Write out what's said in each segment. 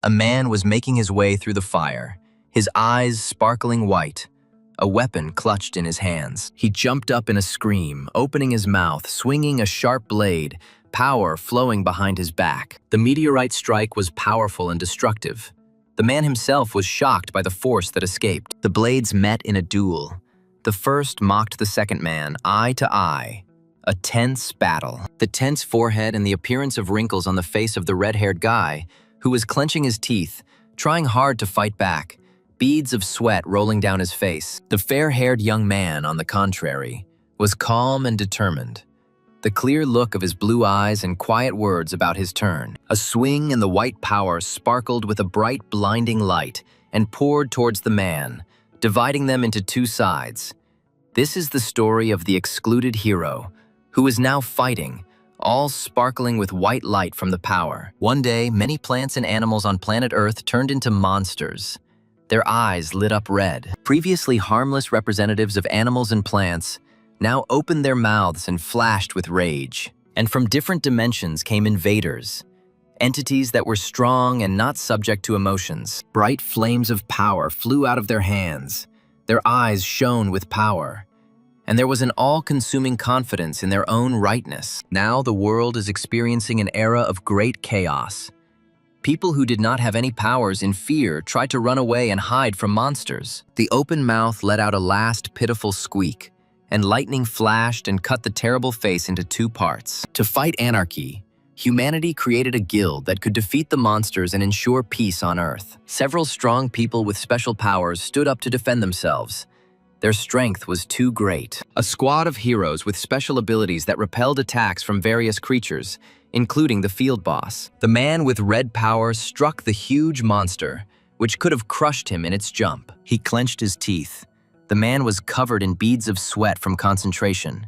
A man was making his way through the fire, his eyes sparkling white, a weapon clutched in his hands. He jumped up in a scream, opening his mouth, swinging a sharp blade, power flowing behind his back. The meteorite strike was powerful and destructive. The man himself was shocked by the force that escaped. The blades met in a duel. The first mocked the second man, eye to eye. A tense battle. The tense forehead and the appearance of wrinkles on the face of the red-haired guy, who was clenching his teeth, trying hard to fight back, beads of sweat rolling down his face. The fair-haired young man, on the contrary, was calm and determined. The clear look of his blue eyes and quiet words about his turn. A swing in the white power sparkled with a bright, blinding light and poured towards the man, dividing them into two sides. This is the story of the excluded hero, who is now fighting, all sparkling with white light from the power. One day, many plants and animals on planet Earth turned into monsters. Their eyes lit up red. Previously harmless representatives of animals and plants now opened their mouths and flashed with rage. And from different dimensions came invaders, entities that were strong and not subject to emotions. Bright flames of power flew out of their hands. Their eyes shone with power. And there was an all-consuming confidence in their own rightness. Now the world is experiencing an era of great chaos. People who did not have any powers in fear tried to run away and hide from monsters. The open mouth let out a last pitiful squeak, and lightning flashed and cut the terrible face into two parts. To fight anarchy, humanity created a guild that could defeat the monsters and ensure peace on Earth. Several strong people with special powers stood up to defend themselves. Their strength was too great. A squad of heroes with special abilities that repelled attacks from various creatures, including the field boss. The man with red power struck the huge monster, which could have crushed him in its jump. He clenched his teeth. The man was covered in beads of sweat from concentration.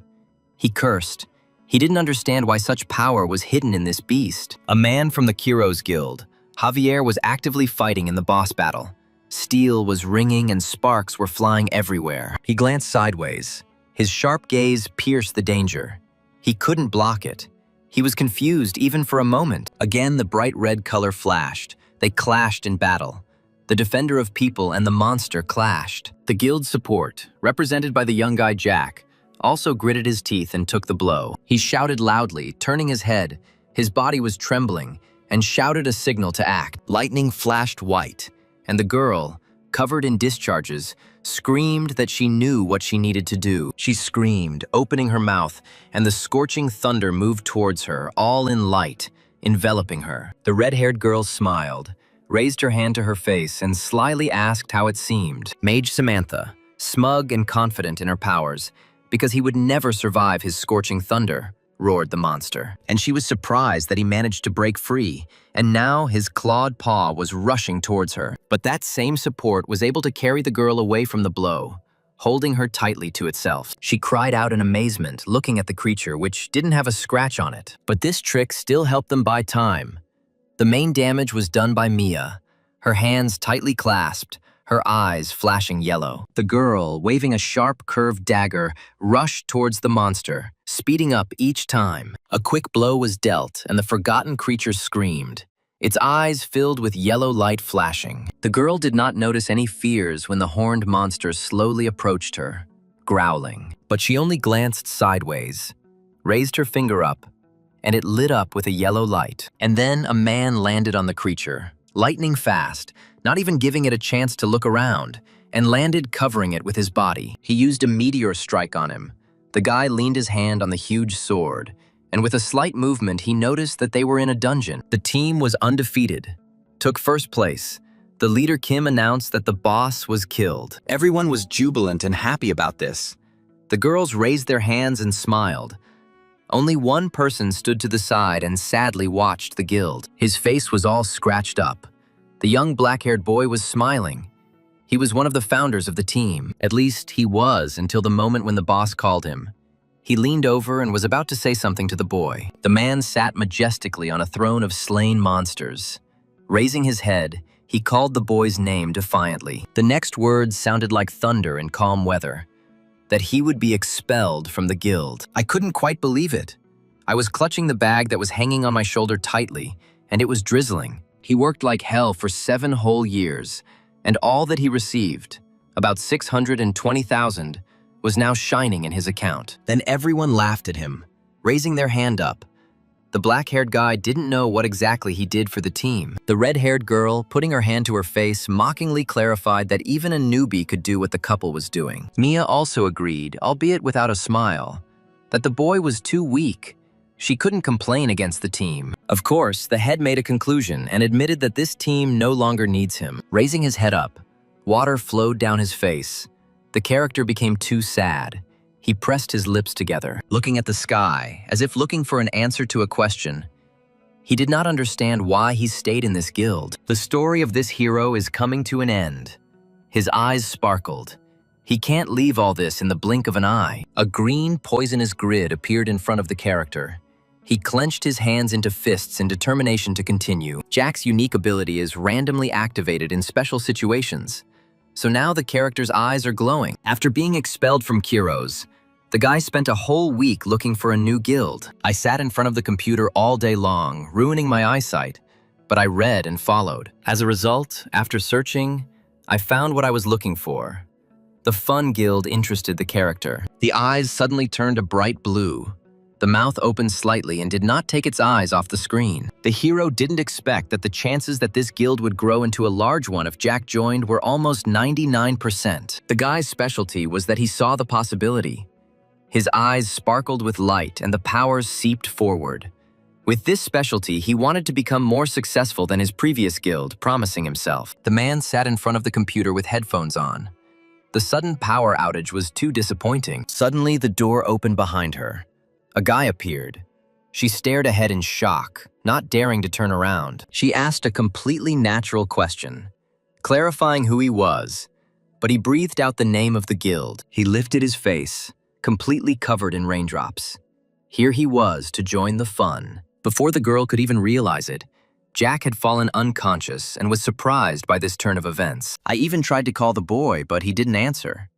He cursed. He didn't understand why such power was hidden in this beast. A man from the Kiros Guild, Javier, was actively fighting in the boss battle. Steel was ringing and sparks were flying everywhere. He glanced sideways. His sharp gaze pierced the danger. He couldn't block it. He was confused even for a moment. Again, the bright red color flashed. They clashed in battle. The defender of people and the monster clashed. The guild support, represented by the young guy Jack, also gritted his teeth and took the blow. He shouted loudly, turning his head. His body was trembling, and shouted a signal to act. Lightning flashed white, and the girl, covered in discharges, screamed that she knew what she needed to do. She screamed, opening her mouth, and the scorching thunder moved towards her, all in light, enveloping her. The red-haired girl smiled, raised her hand to her face, and slyly asked how it seemed. Mage Samantha, smug and confident in her powers, because he would never survive his scorching thunder, roared the monster. And she was surprised that he managed to break free, and now his clawed paw was rushing towards her. But that same support was able to carry the girl away from the blow, holding her tightly to itself. She cried out in amazement, looking at the creature, which didn't have a scratch on it. But this trick still helped them buy time. The main damage was done by Mia, her hands tightly clasped, her eyes flashing yellow. The girl, waving a sharp, curved dagger, rushed towards the monster, speeding up each time. A quick blow was dealt, and the forgotten creature screamed, its eyes filled with yellow light flashing. The girl did not notice any fears when the horned monster slowly approached her, growling. But she only glanced sideways, raised her finger up, and it lit up with a yellow light. And then a man landed on the creature, lightning fast, not even giving it a chance to look around, and landed covering it with his body. He used a meteor strike on him. The guy leaned his hand on the huge sword, and with a slight movement, he noticed that they were in a dungeon. The team was undefeated, took first place. The leader Kim announced that the boss was killed. Everyone was jubilant and happy about this. The girls raised their hands and smiled. Only one person stood to the side and sadly watched the guild. His face was all scratched up. The young black-haired boy was smiling. He was one of the founders of the team. At least he was until the moment when the boss called him. He leaned over and was about to say something to the boy. The man sat majestically on a throne of slain monsters. Raising his head, he called the boy's name defiantly. The next words sounded like thunder in calm weather. That he would be expelled from the guild. I couldn't quite believe it. I was clutching the bag that was hanging on my shoulder tightly, and it was drizzling. He worked like hell for 7 whole years, and all that he received, about 620,000, was now shining in his account. Then everyone laughed at him, raising their hand up. The black-haired guy didn't know what exactly he did for the team. The red-haired girl, putting her hand to her face, mockingly clarified that even a newbie could do what the couple was doing. Mia also agreed, albeit without a smile, that the boy was too weak. She couldn't complain against the team. Of course, the head made a conclusion and admitted that this team no longer needs him. Raising his head up, water flowed down his face. The character became too sad. He pressed his lips together, looking at the sky, as if looking for an answer to a question. He did not understand why he stayed in this guild. The story of this hero is coming to an end. His eyes sparkled. He can't leave all this in the blink of an eye. A green, poisonous grid appeared in front of the character. He clenched his hands into fists in determination to continue. Jack's unique ability is randomly activated in special situations. So now the character's eyes are glowing. After being expelled from Kiro's, the guy spent a whole week looking for a new guild. I sat in front of the computer all day long, ruining my eyesight, but I read and followed. As a result, after searching, I found what I was looking for. The fun guild interested the character. The eyes suddenly turned a bright blue. The mouth opened slightly and did not take its eyes off the screen. The hero didn't expect that the chances that this guild would grow into a large one if Jack joined were almost 99%. The guy's specialty was that he saw the possibility. His eyes sparkled with light and the powers seeped forward. With this specialty, he wanted to become more successful than his previous guild, promising himself. The man sat in front of the computer with headphones on. The sudden power outage was too disappointing. Suddenly, the door opened behind her. A guy appeared. She stared ahead in shock, not daring to turn around. She asked a completely natural question, clarifying who he was, but he breathed out the name of the guild. He lifted his face, completely covered in raindrops. Here he was to join the fun. Before the girl could even realize it, Jack had fallen unconscious and was surprised by this turn of events. I even tried to call the boy, but he didn't answer.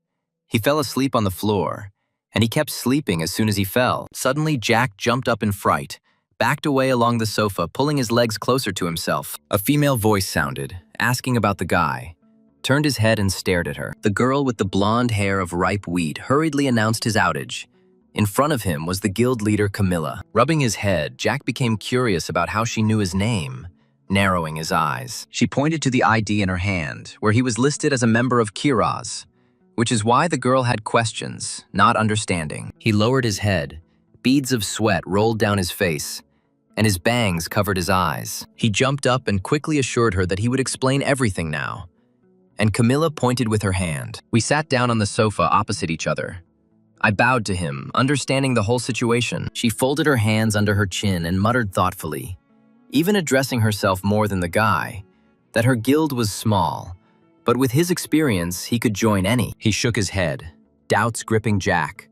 He fell asleep on the floor, and he kept sleeping as soon as he fell. Suddenly, Jack jumped up in fright, backed away along the sofa, pulling his legs closer to himself. A female voice sounded, asking about the guy, turned his head and stared at her. The girl with the blonde hair of ripe wheat hurriedly announced his outage. In front of him was the guild leader, Camilla. Rubbing his head, Jack became curious about how she knew his name, narrowing his eyes. She pointed to the ID in her hand, where he was listed as a member of Kiro's, which is why the girl had questions, not understanding. He lowered his head. Beads of sweat rolled down his face, and his bangs covered his eyes. He jumped up and quickly assured her that he would explain everything now. And Camilla pointed with her hand. We sat down on the sofa opposite each other. I bowed to him, understanding the whole situation. She folded her hands under her chin and muttered thoughtfully, even addressing herself more than the guy, that her guild was small, but with his experience, he could join any. He shook his head, doubts gripping Jack.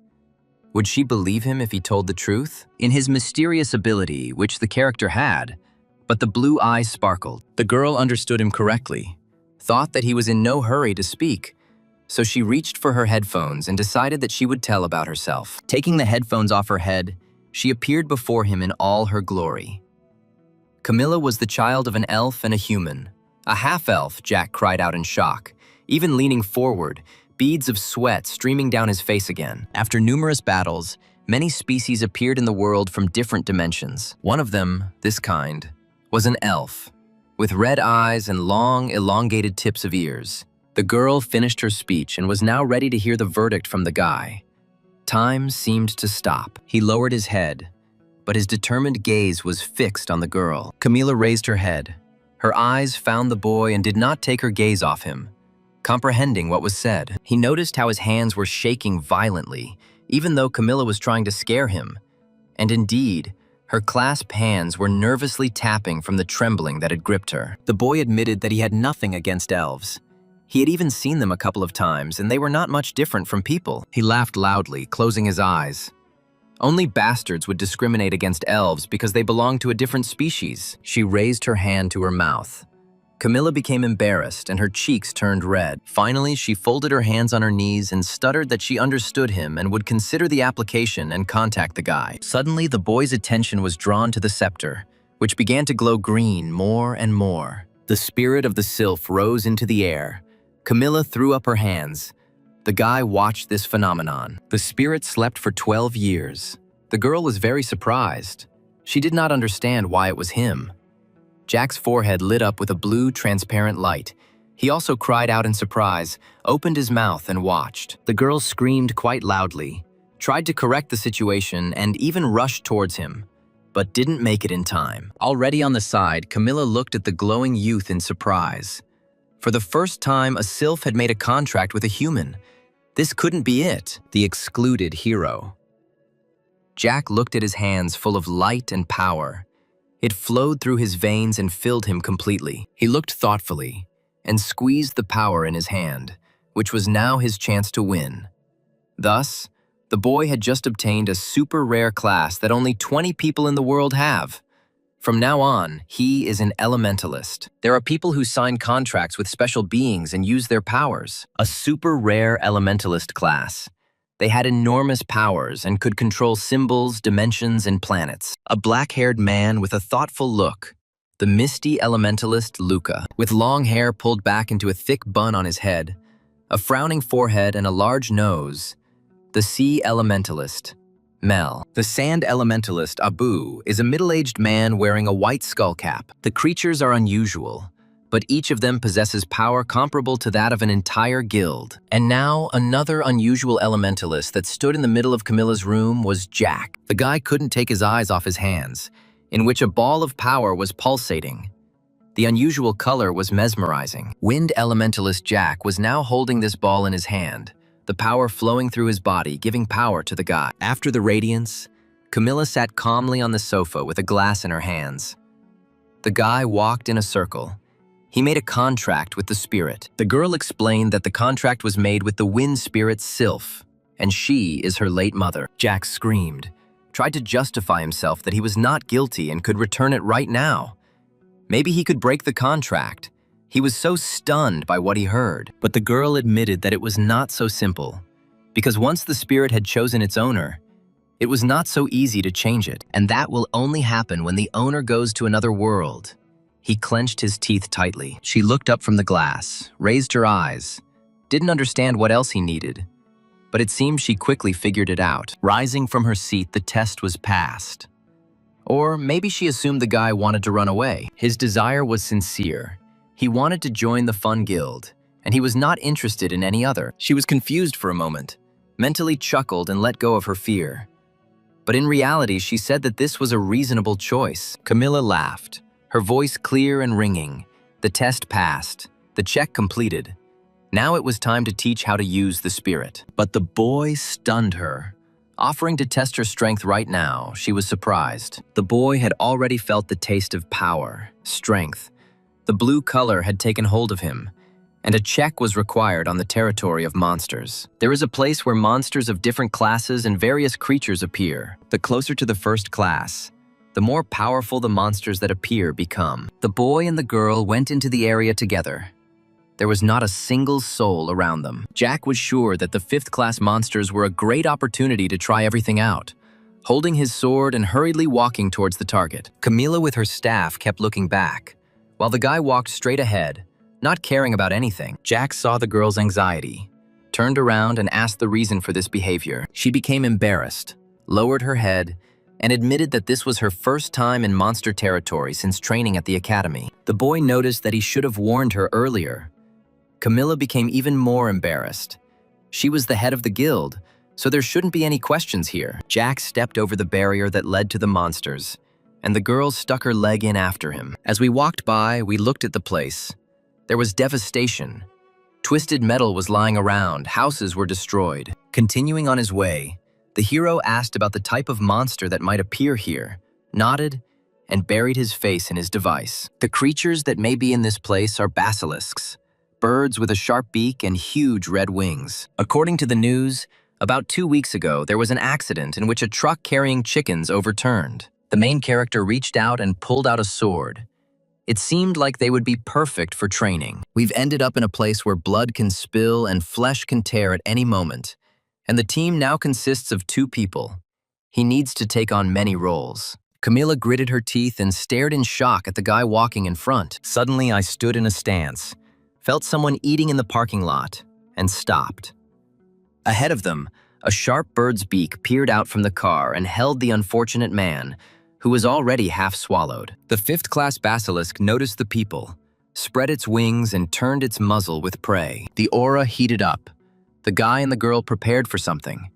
Would she believe him if he told the truth? In his mysterious ability, which the character had, but the blue eyes sparkled. The girl understood him correctly, thought that he was in no hurry to speak, so she reached for her headphones and decided that she would tell about herself. Taking the headphones off her head, she appeared before him in all her glory. Camilla was the child of an elf and a human. A half-elf, Jack cried out in shock, even leaning forward, beads of sweat streaming down his face again. After numerous battles, many species appeared in the world from different dimensions. One of them, this kind, was an elf, with red eyes and long, elongated tips of ears. The girl finished her speech and was now ready to hear the verdict from the guy. Time seemed to stop. He lowered his head, but his determined gaze was fixed on the girl. Camilla raised her head. Her eyes found the boy and did not take her gaze off him, comprehending what was said. He noticed how his hands were shaking violently, even though Camilla was trying to scare him. And indeed, her clasped hands were nervously tapping from the trembling that had gripped her. The boy admitted that he had nothing against elves. He had even seen them a couple of times, and they were not much different from people. He laughed loudly, closing his eyes. Only bastards would discriminate against elves because they belonged to a different species. She raised her hand to her mouth. Camilla became embarrassed and her cheeks turned red. Finally, she folded her hands on her knees and stuttered that she understood him and would consider the application and contact the guy. Suddenly, the boy's attention was drawn to the scepter, which began to glow green more and more. The spirit of the sylph rose into the air. Camilla threw up her hands. The guy watched this phenomenon. The spirit slept for 12 years. The girl was very surprised. She did not understand why it was him. Jack's forehead lit up with a blue, transparent light. He also cried out in surprise, opened his mouth and watched. The girl screamed quite loudly, tried to correct the situation, and even rushed towards him, but didn't make it in time. Already on the side, Camilla looked at the glowing youth in surprise. For the first time, a sylph had made a contract with a human. This couldn't be it, the excluded hero. Jack looked at his hands full of light and power. It flowed through his veins and filled him completely. He looked thoughtfully and squeezed the power in his hand, which was now his chance to win. Thus, the boy had just obtained a super rare class that only 20 people in the world have. From now on, he is an elementalist. There are people who sign contracts with special beings and use their powers. A super rare elementalist class. They had enormous powers and could control symbols, dimensions, and planets. A black-haired man with a thoughtful look. The misty elementalist Luca, with long hair pulled back into a thick bun on his head, a frowning forehead and a large nose. The sea elementalist, Mel. The sand elementalist, Abu, is a middle-aged man wearing a white skull cap. The creatures are unusual, but each of them possesses power comparable to that of an entire guild. And now, another unusual elementalist that stood in the middle of Camilla's room was Jack. The guy couldn't take his eyes off his hands, in which a ball of power was pulsating. The unusual color was mesmerizing. Wind elementalist Jack was now holding this ball in his hand, the power flowing through his body, giving power to the guy. After the radiance, Camilla sat calmly on the sofa with a glass in her hands. The guy walked in a circle. He made a contract with the spirit. The girl explained that the contract was made with the wind spirit Sylph, and she is her late mother. Jack screamed, tried to justify himself that he was not guilty and could return it right now. Maybe he could break the contract. He was so stunned by what he heard. But the girl admitted that it was not so simple, because once the spirit had chosen its owner, it was not so easy to change it. And that will only happen when the owner goes to another world. He clenched his teeth tightly. She looked up from the glass, raised her eyes, didn't understand what else he needed, but it seemed she quickly figured it out. Rising from her seat, the test was passed. Or maybe she assumed the guy wanted to run away. His desire was sincere. He wanted to join the fun guild, and he was not interested in any other. She was confused for a moment, mentally chuckled and let go of her fear. But in reality, she said that this was a reasonable choice. Camilla laughed, her voice clear and ringing. The test passed, the check completed. Now it was time to teach how to use the spirit. But the boy stunned her. Offering to test her strength right now, she was surprised. The boy had already felt the taste of power, strength. The blue color had taken hold of him, and a check was required on the territory of monsters. There is a place where monsters of different classes and various creatures appear. The closer to the first class, the more powerful the monsters that appear become. The boy and the girl went into the area together. There was not a single soul around them. Jack was sure that the 5th class monsters were a great opportunity to try everything out, holding his sword and hurriedly walking towards the target. Camilla with her staff kept looking back, while the guy walked straight ahead, not caring about anything. Jack saw the girl's anxiety, turned around and asked the reason for this behavior. She became embarrassed, lowered her head, and admitted that this was her first time in monster territory since training at the academy. The boy noticed that he should have warned her earlier. Camilla became even more embarrassed. She was the head of the guild, so there shouldn't be any questions here. Jack stepped over the barrier that led to the monsters, and the girl stuck her leg in after him. As we walked by, we looked at the place. There was devastation. Twisted metal was lying around, houses were destroyed. Continuing on his way, the hero asked about the type of monster that might appear here, nodded, and buried his face in his device. The creatures that may be in this place are basilisks, birds with a sharp beak and huge red wings. According to the news, about 2 weeks ago, there was an accident in which a truck carrying chickens overturned. The main character reached out and pulled out a sword. It seemed like they would be perfect for training. We've ended up in a place where blood can spill and flesh can tear at any moment, and the team now consists of 2 people. He needs to take on many roles. Camilla gritted her teeth and stared in shock at the guy walking in front. Suddenly, I stood in a stance, felt someone eating in the parking lot, and stopped. Ahead of them, a sharp bird's beak peered out from the car and held the unfortunate man, who was already half swallowed. The fifth-class basilisk noticed the people, spread its wings, and turned its muzzle with prey. The aura heated up. The guy and the girl prepared for something.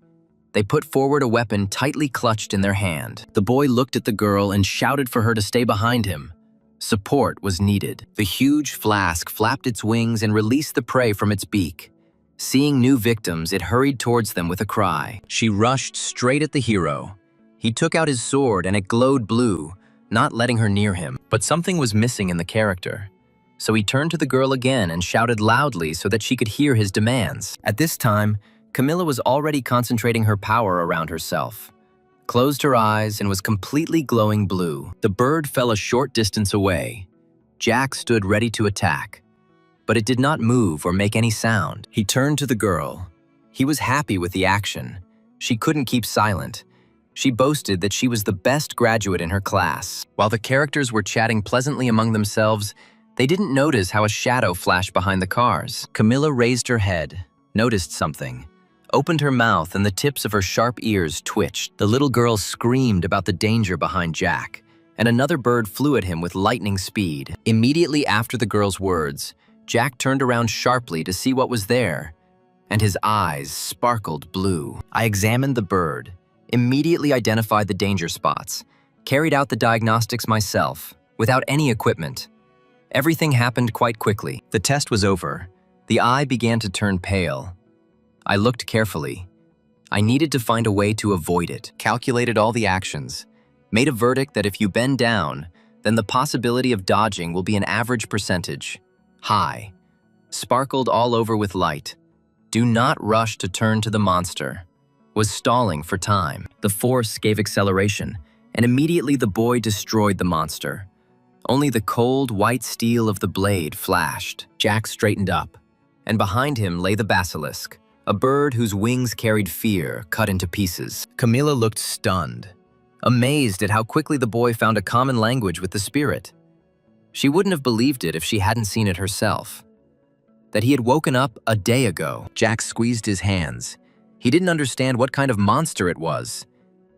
They put forward a weapon tightly clutched in their hand. The boy looked at the girl and shouted for her to stay behind him. Support was needed. The huge flask flapped its wings and released the prey from its beak. Seeing new victims, it hurried towards them with a cry. She rushed straight at the hero. He took out his sword and it glowed blue, not letting her near him. But something was missing in the character. So he turned to the girl again and shouted loudly so that she could hear his demands. At this time, Camilla was already concentrating her power around herself, closed her eyes, and was completely glowing blue. The bird fell a short distance away. Jack stood ready to attack, but it did not move or make any sound. He turned to the girl. He was happy with the action. She couldn't keep silent. She boasted that she was the best graduate in her class. While the characters were chatting pleasantly among themselves, they didn't notice how a shadow flashed behind the cars. Camilla raised her head, noticed something, opened her mouth, and the tips of her sharp ears twitched. The little girl screamed about the danger behind Jack, and another bird flew at him with lightning speed. Immediately after the girl's words, Jack turned around sharply to see what was there, and his eyes sparkled blue. I examined the bird, immediately identified the danger spots, carried out the diagnostics myself, without any equipment. Everything happened quite quickly. The test was over. The eye began to turn pale. I looked carefully. I needed to find a way to avoid it, calculated all the actions, made a verdict that if you bend down, then the possibility of dodging will be an average percentage. High. Sparkled all over with light. Do not rush to turn to the monster. Was stalling for time. The force gave acceleration, and immediately the boy destroyed the monster. Only the cold, white steel of the blade flashed. Jack straightened up, and behind him lay the basilisk, a bird whose wings carried fear, cut into pieces. Camilla looked stunned, amazed at how quickly the boy found a common language with the spirit. She wouldn't have believed it if she hadn't seen it herself. That he had woken up a day ago. Jack squeezed his hands. He didn't understand what kind of monster it was.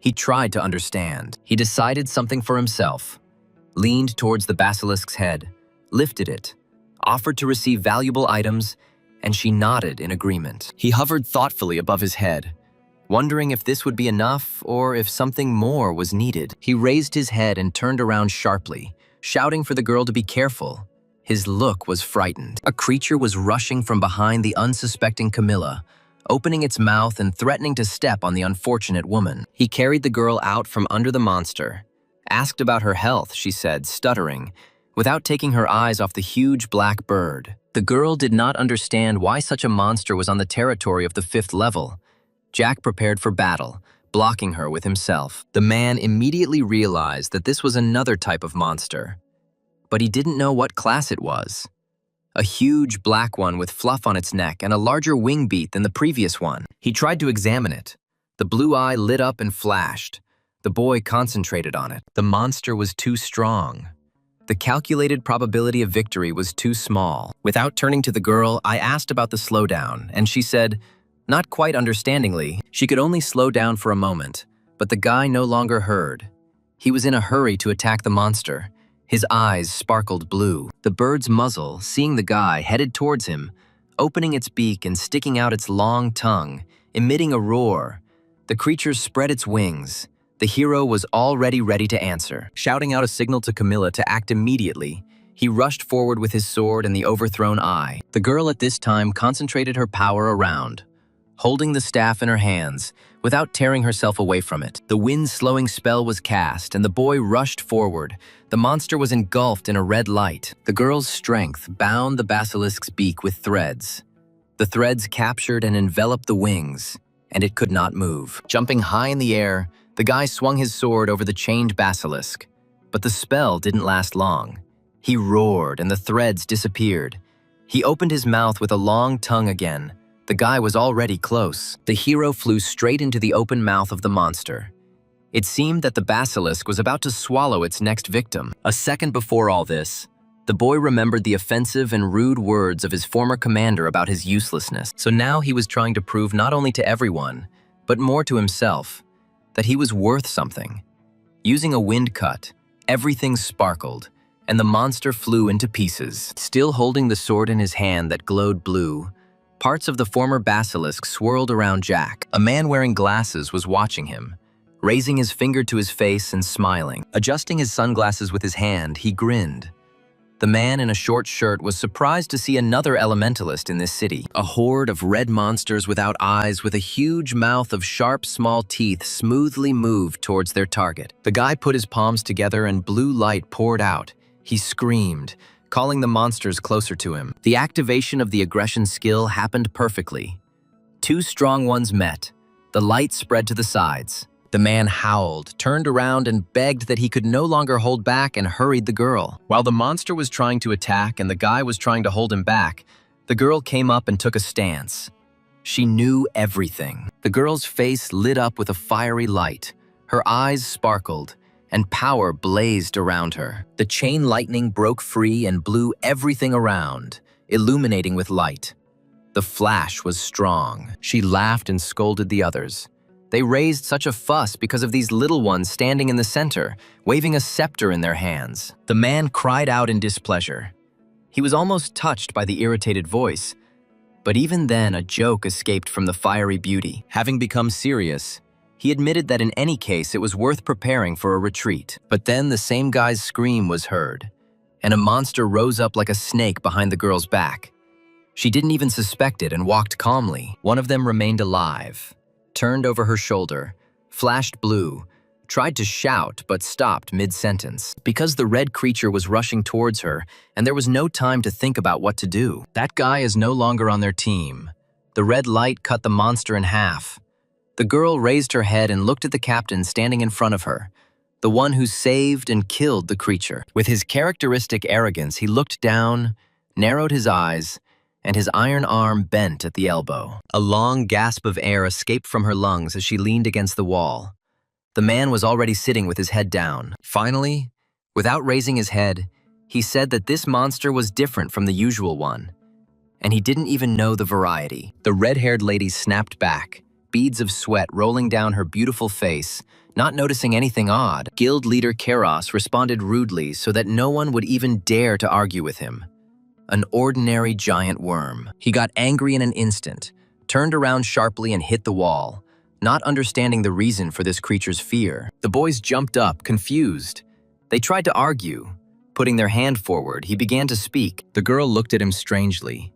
He tried to understand. He decided something for himself, leaned towards the basilisk's head, lifted it, offered to receive valuable items, and she nodded in agreement. He hovered thoughtfully above his head, wondering if this would be enough or if something more was needed. He raised his head and turned around sharply, shouting for the girl to be careful. His look was frightened. A creature was rushing from behind the unsuspecting Camilla, opening its mouth and threatening to step on the unfortunate woman. He carried the girl out from under the monster, asked about her health, she said, stuttering, without taking her eyes off the huge black bird. The girl did not understand why such a monster was on the territory of the 5th level. Jack prepared for battle, blocking her with himself. The man immediately realized that this was another type of monster, but he didn't know what class it was. A huge black one with fluff on its neck and a larger wing beat than the previous one. He tried to examine it. The blue eye lit up and flashed. The boy concentrated on it. The monster was too strong. The calculated probability of victory was too small. Without turning to the girl, I asked about the slowdown, and she said, not quite understandingly, she could only slow down for a moment, but the guy no longer heard. He was in a hurry to attack the monster. His eyes sparkled blue. The bird's muzzle, seeing the guy, headed towards him, opening its beak and sticking out its long tongue, emitting a roar. The creature spread its wings. The hero was already ready to answer. Shouting out a signal to Camilla to act immediately, he rushed forward with his sword and the overthrown eye. The girl at this time concentrated her power around, holding the staff in her hands, without tearing herself away from it. The wind-slowing spell was cast, and the boy rushed forward. The monster was engulfed in a red light. The girl's strength bound the basilisk's beak with threads. The threads captured and enveloped the wings, and it could not move. Jumping high in the air, the guy swung his sword over the chained basilisk. But the spell didn't last long. He roared, and the threads disappeared. He opened his mouth with a long tongue again. The guy was already close. The hero flew straight into the open mouth of the monster. It seemed that the basilisk was about to swallow its next victim. A second before all this, the boy remembered the offensive and rude words of his former commander about his uselessness. So now he was trying to prove not only to everyone, but more to himself, that he was worth something. Using a wind cut, everything sparkled, and the monster flew into pieces. Still holding the sword in his hand that glowed blue, parts of the former basilisk swirled around Jack. A man wearing glasses was watching him, raising his finger to his face and smiling. Adjusting his sunglasses with his hand, he grinned. The man in a short shirt was surprised to see another elementalist in this city. A horde of red monsters without eyes with a huge mouth of sharp, small teeth smoothly moved towards their target. The guy put his palms together and blue light poured out. He screamed, calling the monsters closer to him. The activation of the aggression skill happened perfectly. Two strong ones met. The light spread to the sides. The man howled, turned around and begged that he could no longer hold back and hurried the girl. While the monster was trying to attack and the guy was trying to hold him back, the girl came up and took a stance. She knew everything. The girl's face lit up with a fiery light. Her eyes sparkled, and power blazed around her. The chain lightning broke free and blew everything around, illuminating with light. The flash was strong. She laughed and scolded the others. They raised such a fuss because of these little ones standing in the center, waving a scepter in their hands. The man cried out in displeasure. He was almost touched by the irritated voice, but even then a joke escaped from the fiery beauty. Having become serious, he admitted that in any case it was worth preparing for a retreat. But then the same guy's scream was heard, and a monster rose up like a snake behind the girl's back. She didn't even suspect it and walked calmly. One of them remained alive, turned over her shoulder, flashed blue, tried to shout but stopped mid-sentence because the red creature was rushing towards her and there was no time to think about what to do. That guy is no longer on their team. The red light cut the monster in half. The girl raised her head and looked at the captain standing in front of her, the one who saved and killed the creature. With his characteristic arrogance, he looked down, narrowed his eyes, and his iron arm bent at the elbow. A long gasp of air escaped from her lungs as she leaned against the wall. The man was already sitting with his head down. Finally, without raising his head, he said that this monster was different from the usual one, and he didn't even know the variety. The red-haired lady snapped back, beads of sweat rolling down her beautiful face, not noticing anything odd. Guild leader Keros responded rudely so that no one would even dare to argue with him. An ordinary giant worm. He got angry in an instant, turned around sharply and hit the wall, not understanding the reason for this creature's fear. The boys jumped up, confused. They tried to argue. Putting their hand forward, he began to speak. The girl looked at him strangely.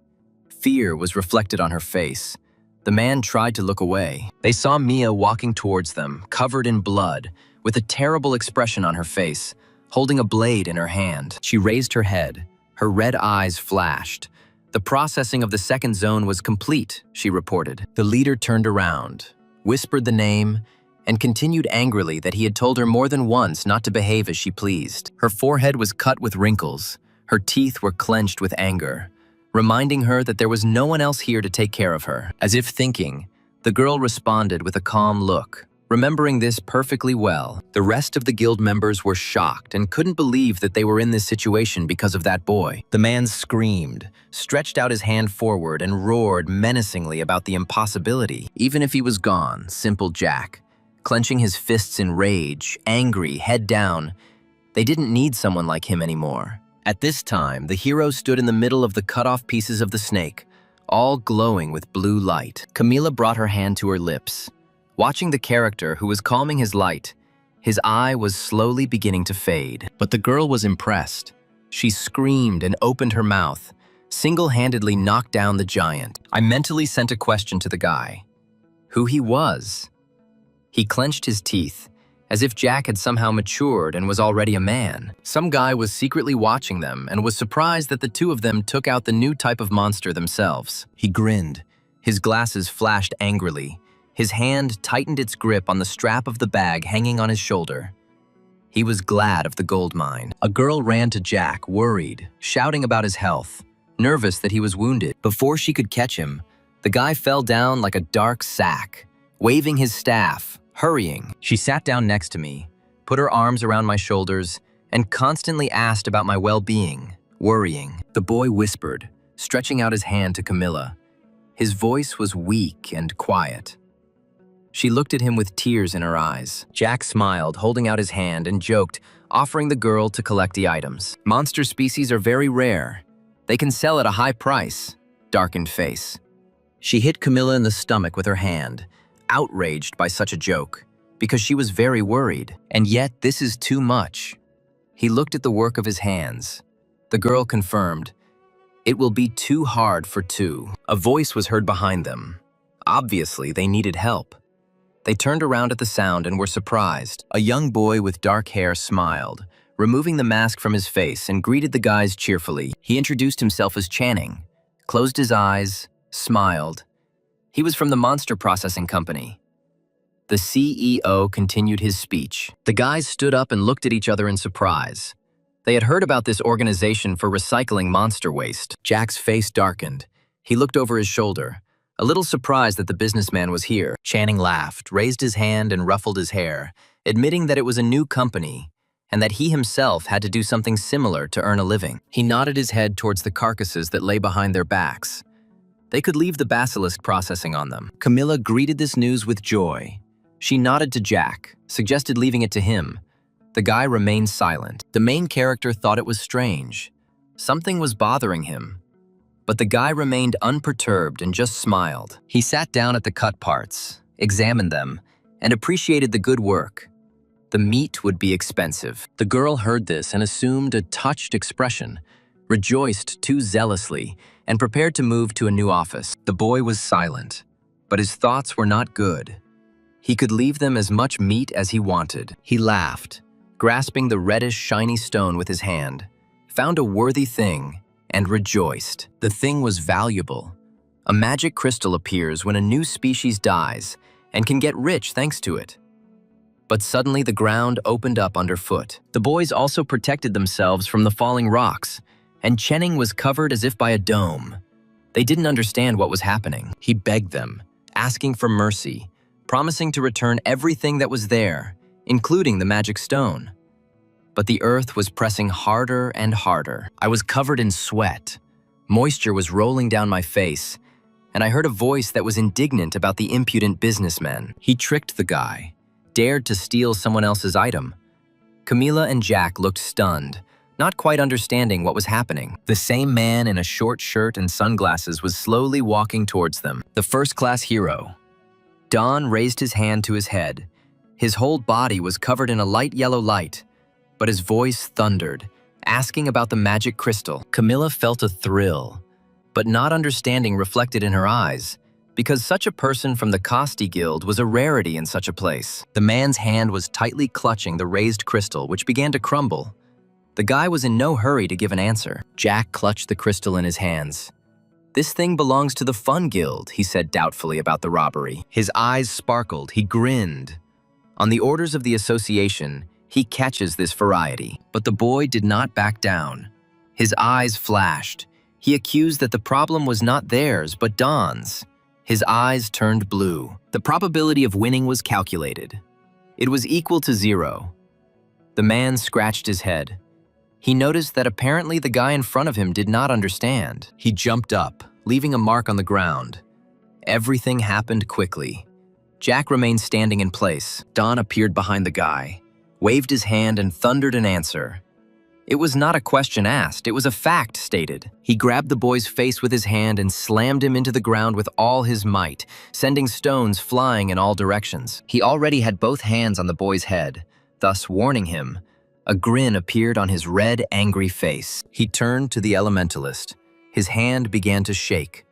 Fear was reflected on her face. The man tried to look away. They saw Mia walking towards them, covered in blood, with a terrible expression on her face, holding a blade in her hand. She raised her head. Her red eyes flashed. The processing of the second zone was complete, she reported. The leader turned around, whispered the name, and continued angrily that he had told her more than once not to behave as she pleased. Her forehead was cut with wrinkles. Her teeth were clenched with anger, reminding her that there was no one else here to take care of her. As if thinking, the girl responded with a calm look. Remembering this perfectly well, the rest of the guild members were shocked and couldn't believe that they were in this situation because of that boy. The man screamed, stretched out his hand forward, and roared menacingly about the impossibility. Even if he was gone, simple Jack, clenching his fists in rage, angry, head down, they didn't need someone like him anymore. At this time, the hero stood in the middle of the cut-off pieces of the snake, all glowing with blue light. Camila brought her hand to her lips. Watching the character who was calming his light, his eye was slowly beginning to fade. But the girl was impressed. She screamed and opened her mouth, single-handedly knocked down the giant. I mentally sent a question to the guy. Who he was? He clenched his teeth, as if Jack had somehow matured and was already a man. Some guy was secretly watching them and was surprised that the two of them took out the new type of monster themselves. He grinned. His glasses flashed angrily. His hand tightened its grip on the strap of the bag hanging on his shoulder. He was glad of the gold mine. A girl ran to Jack, worried, shouting about his health, nervous that he was wounded. Before she could catch him, the guy fell down like a dark sack, waving his staff, hurrying. She sat down next to me, put her arms around my shoulders, and constantly asked about my well-being, worrying. The boy whispered, stretching out his hand to Camilla. His voice was weak and quiet. She looked at him with tears in her eyes. Jack smiled, holding out his hand, and joked, offering the girl to collect the items. Monster species are very rare. They can sell at a high price. Darkened face. She hit Camilla in the stomach with her hand, outraged by such a joke, because she was very worried. And yet, this is too much. He looked at the work of his hands. The girl confirmed, "It will be too hard for two." A voice was heard behind them. Obviously, they needed help. They turned around at the sound and were surprised. A young boy with dark hair smiled, removing the mask from his face, and greeted the guys cheerfully. He introduced himself as Channing, closed his eyes, smiled. He was from the monster processing company. The CEO continued his speech. The guys stood up and looked at each other in surprise. They had heard about this organization for recycling monster waste. Jack's face darkened. He looked over his shoulder, a little surprised that the businessman was here. Channing laughed, raised his hand, and ruffled his hair, admitting that it was a new company and that he himself had to do something similar to earn a living. He nodded his head towards the carcasses that lay behind their backs. They could leave the basilisk processing on them. Camilla greeted this news with joy. She nodded to Jack, suggested leaving it to him. The guy remained silent. The main character thought it was strange. Something was bothering him. But the guy remained unperturbed and just smiled. He sat down at the cut parts, examined them, and appreciated the good work. The meat would be expensive. The girl heard this and assumed a touched expression, rejoiced too zealously, and prepared to move to a new office. The boy was silent, but his thoughts were not good. He could leave them as much meat as he wanted. He laughed, grasping the reddish, shiny stone with his hand, found a worthy thing, and rejoiced. The thing was valuable. A magic crystal appears when a new species dies and can get rich thanks to it. But suddenly the ground opened up underfoot. The boys also protected themselves from the falling rocks, and Channing was covered as if by a dome. They didn't understand what was happening. He begged them, asking for mercy, promising to return everything that was there, including the magic stone. But the earth was pressing harder and harder. I was covered in sweat. Moisture was rolling down my face, and I heard a voice that was indignant about the impudent businessman. He tricked the guy, dared to steal someone else's item. Camilla and Jack looked stunned, not quite understanding what was happening. The same man in a short shirt and sunglasses was slowly walking towards them. The first-class hero. Don raised his hand to his head. His whole body was covered in a light yellow light, but his voice thundered, asking about the magic crystal. Camilla felt a thrill, but not understanding reflected in her eyes, because such a person from the Costi Guild was a rarity in such a place. The man's hand was tightly clutching the raised crystal, which began to crumble. The guy was in no hurry to give an answer. Jack clutched the crystal in his hands. "This thing belongs to the Fun Guild," he said doubtfully about the robbery. His eyes sparkled, he grinned. On the orders of the association, he catches this variety. But the boy did not back down. His eyes flashed. He accused that the problem was not theirs, but Don's. His eyes turned blue. The probability of winning was calculated. It was equal to 0. The man scratched his head. He noticed that apparently the guy in front of him did not understand. He jumped up, leaving a mark on the ground. Everything happened quickly. Jack remained standing in place. Don appeared behind the guy, waved his hand, and thundered an answer. It was not a question asked, it was a fact stated. He grabbed the boy's face with his hand and slammed him into the ground with all his might, sending stones flying in all directions. He already had both hands on the boy's head, thus warning him. A grin appeared on his red, angry face. He turned to the elementalist. His hand began to shake.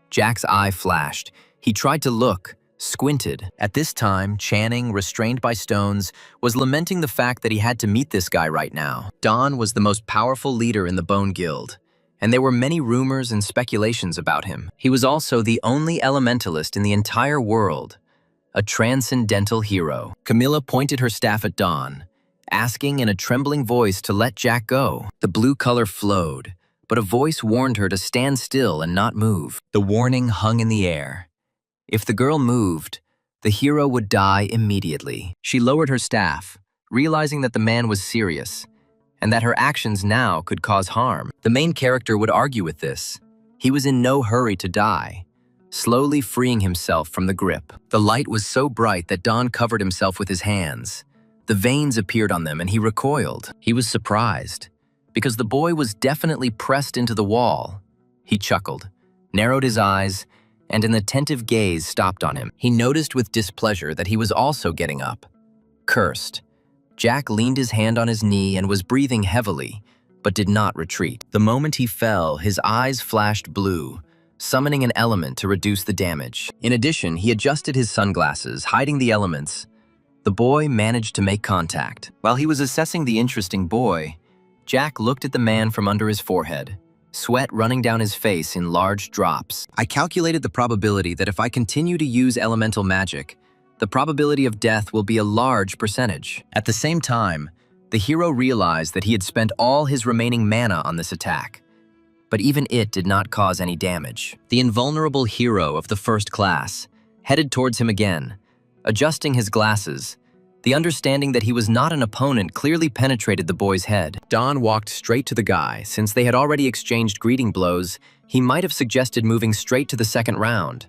Jack's eye flashed. He tried to look, squinted. At this time, Channing, restrained by stones, was lamenting the fact that he had to meet this guy right now. Don was the most powerful leader in the Bone Guild, and there were many rumors and speculations about him. He was also the only elementalist in the entire world, a transcendental hero. Camilla pointed her staff at Don, asking in a trembling voice to let Jack go. The blue color flowed, but a voice warned her to stand still and not move. The warning hung in the air. If the girl moved, the hero would die immediately. She lowered her staff, realizing that the man was serious, and that her actions now could cause harm. The main character would argue with this. He was in no hurry to die, slowly freeing himself from the grip. The light was so bright that Don covered himself with his hands. The veins appeared on them and he recoiled. He was surprised, because the boy was definitely pressed into the wall. He chuckled, narrowed his eyes, and an attentive gaze stopped on him. He noticed with displeasure that he was also getting up. Cursed, Jack leaned his hand on his knee and was breathing heavily, but did not retreat. The moment he fell, his eyes flashed blue, summoning an element to reduce the damage. In addition, he adjusted his sunglasses, hiding the elements. The boy managed to make contact. While he was assessing the interesting boy, Jack looked at the man from under his forehead, sweat running down his face in large drops. I calculated the probability that if I continue to use elemental magic, the probability of death will be a large percentage. At the same time, the hero realized that he had spent all his remaining mana on this attack, but even it did not cause any damage. The invulnerable hero of the first class headed towards him again, adjusting his glasses. The understanding that he was not an opponent clearly penetrated the boy's head. Don walked straight to the guy. Since they had already exchanged greeting blows, he might have suggested moving straight to the second round.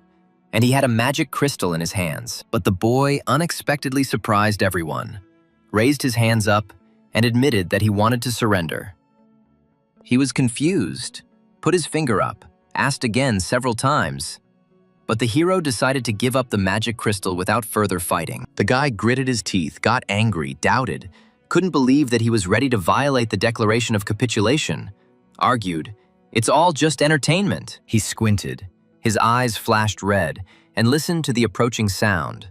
And he had a magic crystal in his hands. But the boy unexpectedly surprised everyone, raised his hands up, and admitted that he wanted to surrender. He was confused, put his finger up, asked again several times. But the hero decided to give up the magic crystal without further fighting. The guy gritted his teeth, got angry, doubted, couldn't believe that he was ready to violate the declaration of capitulation, argued, "It's all just entertainment." He squinted, his eyes flashed red, and listened to the approaching sound.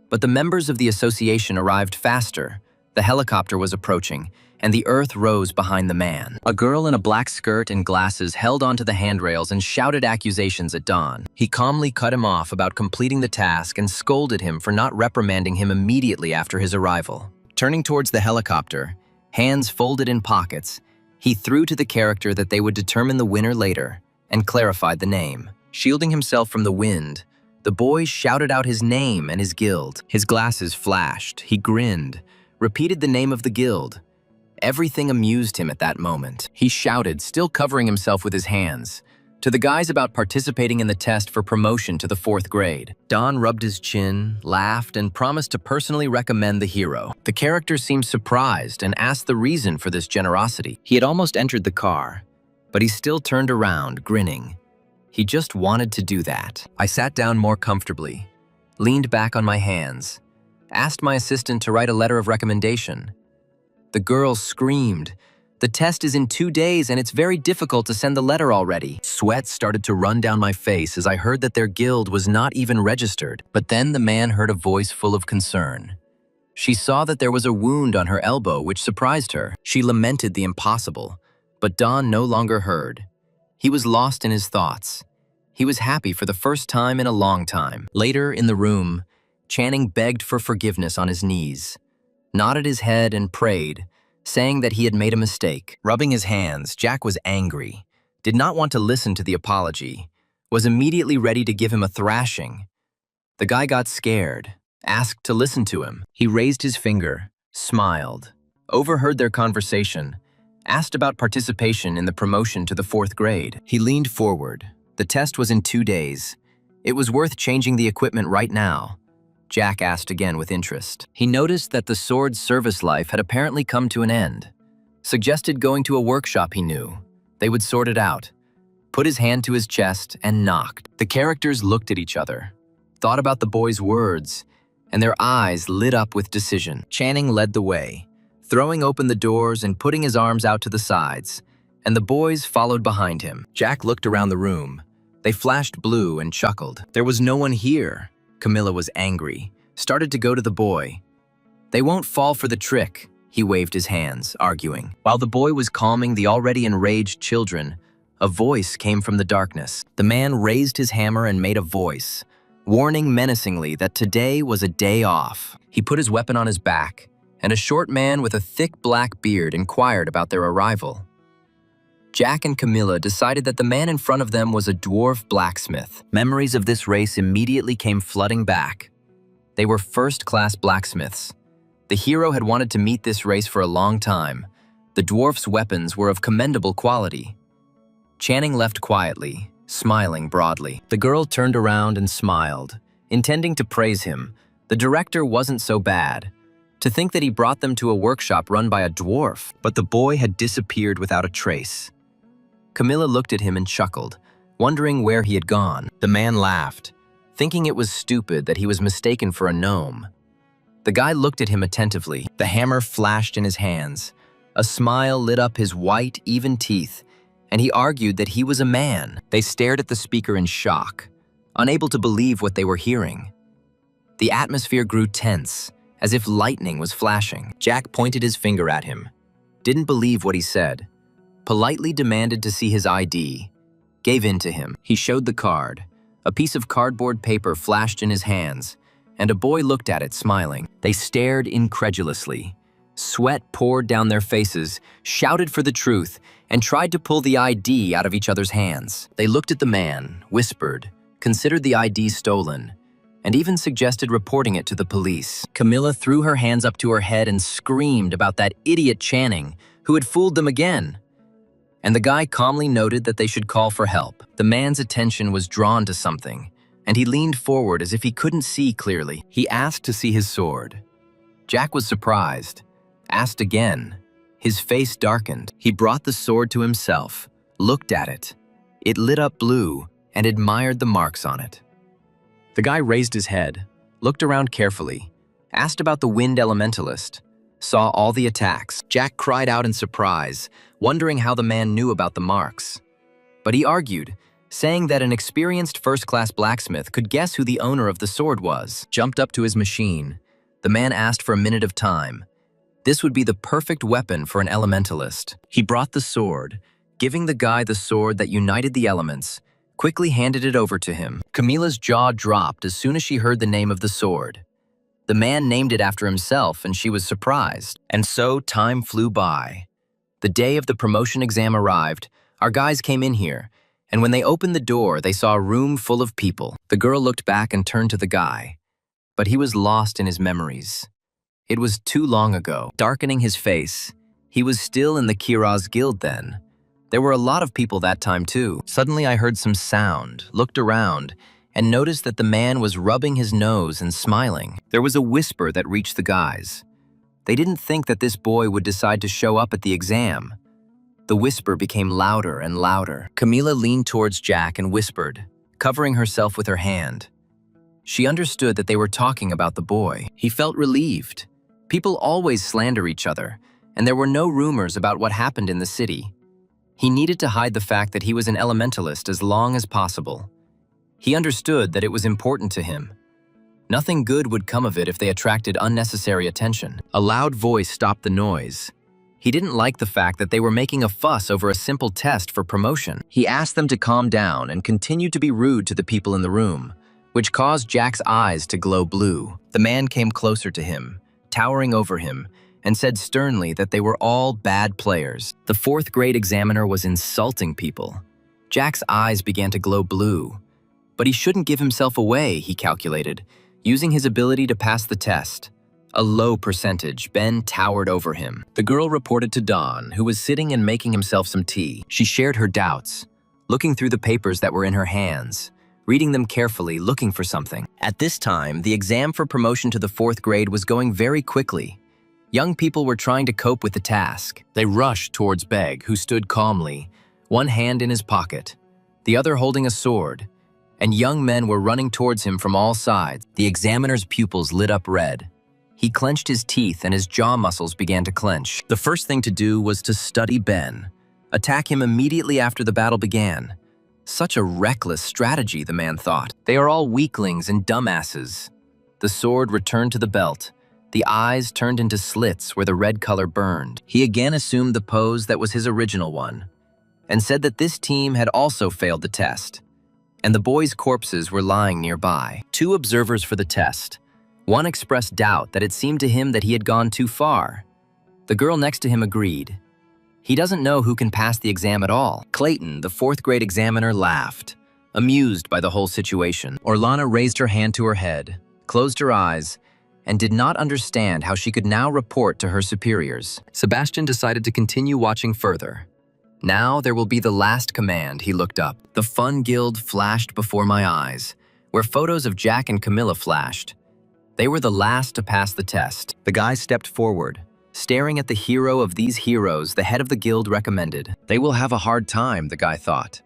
But the members of the association arrived faster. The helicopter was approaching, and the earth rose behind the man. A girl in a black skirt and glasses held onto the handrails and shouted accusations at Don. He calmly cut him off about completing the task and scolded him for not reprimanding him immediately after his arrival. Turning towards the helicopter, hands folded in pockets, he threw to the character that they would determine the winner later and clarified the name. Shielding himself from the wind, the boy shouted out his name and his guild. His glasses flashed, he grinned, repeated the name of the guild. Everything amused him at that moment. He shouted, still covering himself with his hands, to the guys about participating in the test for promotion to the 4th grade. Don rubbed his chin, laughed, and promised to personally recommend the hero. The character seemed surprised and asked the reason for this generosity. He had almost entered the car, but he still turned around, grinning. He just wanted to do that. I sat down more comfortably, leaned back on my hands, asked my assistant to write a letter of recommendation. The girl screamed, "The test is in 2 days and it's very difficult to send the letter already." Sweat started to run down my face as I heard that their guild was not even registered. But then the man heard a voice full of concern. She saw that there was a wound on her elbow, which surprised her. She lamented the impossible, but Don no longer heard. He was lost in his thoughts. He was happy for the first time in a long time. Later in the room, Channing begged for forgiveness on his knees, nodded his head and prayed, saying that he had made a mistake. Rubbing his hands, Jack was angry, did not want to listen to the apology, was immediately ready to give him a thrashing. The guy got scared, asked to listen to him. He raised his finger, smiled, overheard their conversation, asked about participation in the promotion to the 4th grade. He leaned forward. The test was in 2 days. It was worth changing the equipment right now. Jack asked again with interest. He noticed that the sword's service life had apparently come to an end. Suggested going to a workshop he knew. They would sort it out. Put his hand to his chest and knocked. The characters looked at each other, thought about the boy's words, and their eyes lit up with decision. Channing led the way, throwing open the doors and putting his arms out to the sides, and the boys followed behind him. Jack looked around the room. They flashed blue and chuckled. There was no one here. Camilla was angry, started to go to the boy. "They won't fall for the trick," he waved his hands, arguing. While the boy was calming the already enraged children, a voice came from the darkness. The man raised his hammer and made a voice, warning menacingly that today was a day off. He put his weapon on his back, and a short man with a thick black beard inquired about their arrival. Jack and Camilla decided that the man in front of them was a dwarf blacksmith. Memories of this race immediately came flooding back. They were first-class blacksmiths. The hero had wanted to meet this race for a long time. The dwarf's weapons were of commendable quality. Channing left quietly, smiling broadly. The girl turned around and smiled, intending to praise him. The director wasn't so bad. To think that he brought them to a workshop run by a dwarf, but the boy had disappeared without a trace. Camilla looked at him and chuckled, wondering where he had gone. The man laughed, thinking it was stupid that he was mistaken for a gnome. The guy looked at him attentively. The hammer flashed in his hands. A smile lit up his white, even teeth, and he argued that he was a man. They stared at the speaker in shock, unable to believe what they were hearing. The atmosphere grew tense, as if lightning was flashing. Jack pointed his finger at him, didn't believe what he said, politely demanded to see his ID, gave in to him. He showed the card. A piece of cardboard paper flashed in his hands, and a boy looked at it, smiling. They stared incredulously. Sweat poured down their faces, shouted for the truth, and tried to pull the ID out of each other's hands. They looked at the man, whispered, considered the ID stolen, and even suggested reporting it to the police. Camilla threw her hands up to her head and screamed about that idiot Channing, who had fooled them again. And the guy calmly noted that they should call for help. The man's attention was drawn to something, and he leaned forward as if he couldn't see clearly. He asked to see his sword. Jack was surprised, asked again. His face darkened. He brought the sword to himself, looked at it. It lit up blue and admired the marks on it. The guy raised his head, looked around carefully, asked about the wind elementalist, saw all the attacks. Jack cried out in surprise, wondering how the man knew about the marks. But he argued, saying that an experienced first-class blacksmith could guess who the owner of the sword was. Jumped up to his machine. The man asked for a minute of time. This would be the perfect weapon for an elementalist. He brought the sword, giving the guy the sword that united the elements, quickly handed it over to him. Camilla's jaw dropped as soon as she heard the name of the sword. The man named it after himself, and she was surprised. And so time flew by. The day of the promotion exam arrived. Our guys came in here, and when they opened the door, they saw a room full of people. The girl looked back and turned to the guy, but he was lost in his memories. It was too long ago. Darkening his face, he was still in the Kiraz Guild then. There were a lot of people that time too. Suddenly I heard some sound, looked around, and noticed that the man was rubbing his nose and smiling. There was a whisper that reached the guys. They didn't think that this boy would decide to show up at the exam. The whisper became louder and louder. Camilla leaned towards Jack and whispered, covering herself with her hand. She understood that they were talking about the boy. He felt relieved. People always slander each other, and there were no rumors about what happened in the city. He needed to hide the fact that he was an elementalist as long as possible. He understood that it was important to him. Nothing good would come of it if they attracted unnecessary attention. A loud voice stopped the noise. He didn't like the fact that they were making a fuss over a simple test for promotion. He asked them to calm down and continued to be rude to the people in the room, which caused Jack's eyes to glow blue. The man came closer to him, towering over him, and said sternly that they were all bad players. The fourth grade examiner was insulting people. Jack's eyes began to glow blue. But he shouldn't give himself away, he calculated, using his ability to pass the test. A low percentage, Ben towered over him. The girl reported to Dawn, who was sitting and making himself some tea. She shared her doubts, looking through the papers that were in her hands, reading them carefully, looking for something. At this time, the exam for promotion to the fourth grade was going very quickly. Young people were trying to cope with the task. They rushed towards Beg, who stood calmly, one hand in his pocket, the other holding a sword, and young men were running towards him from all sides. The examiner's pupils lit up red. He clenched his teeth and his jaw muscles began to clench. The first thing to do was to study Ben, attack him immediately after the battle began. Such a reckless strategy, the man thought. They are all weaklings and dumbasses. The sword returned to the belt. The eyes turned into slits where the red color burned. He again assumed the pose that was his original one, and said that this team had also failed the test, and the boys' corpses were lying nearby. Two observers for the test. One expressed doubt that it seemed to him that he had gone too far. The girl next to him agreed. He doesn't know who can pass the exam at all. Clayton, the fourth grade examiner, laughed, amused by the whole situation. Orlana raised her hand to her head, closed her eyes, and did not understand how she could now report to her superiors. Sebastian decided to continue watching further. Now there will be the last command, he looked up. The Fun Guild flashed before my eyes, where photos of Jack and Camilla flashed. They were the last to pass the test. The guy stepped forward, staring at the hero of these heroes the head of the guild recommended. They will have a hard time, the guy thought.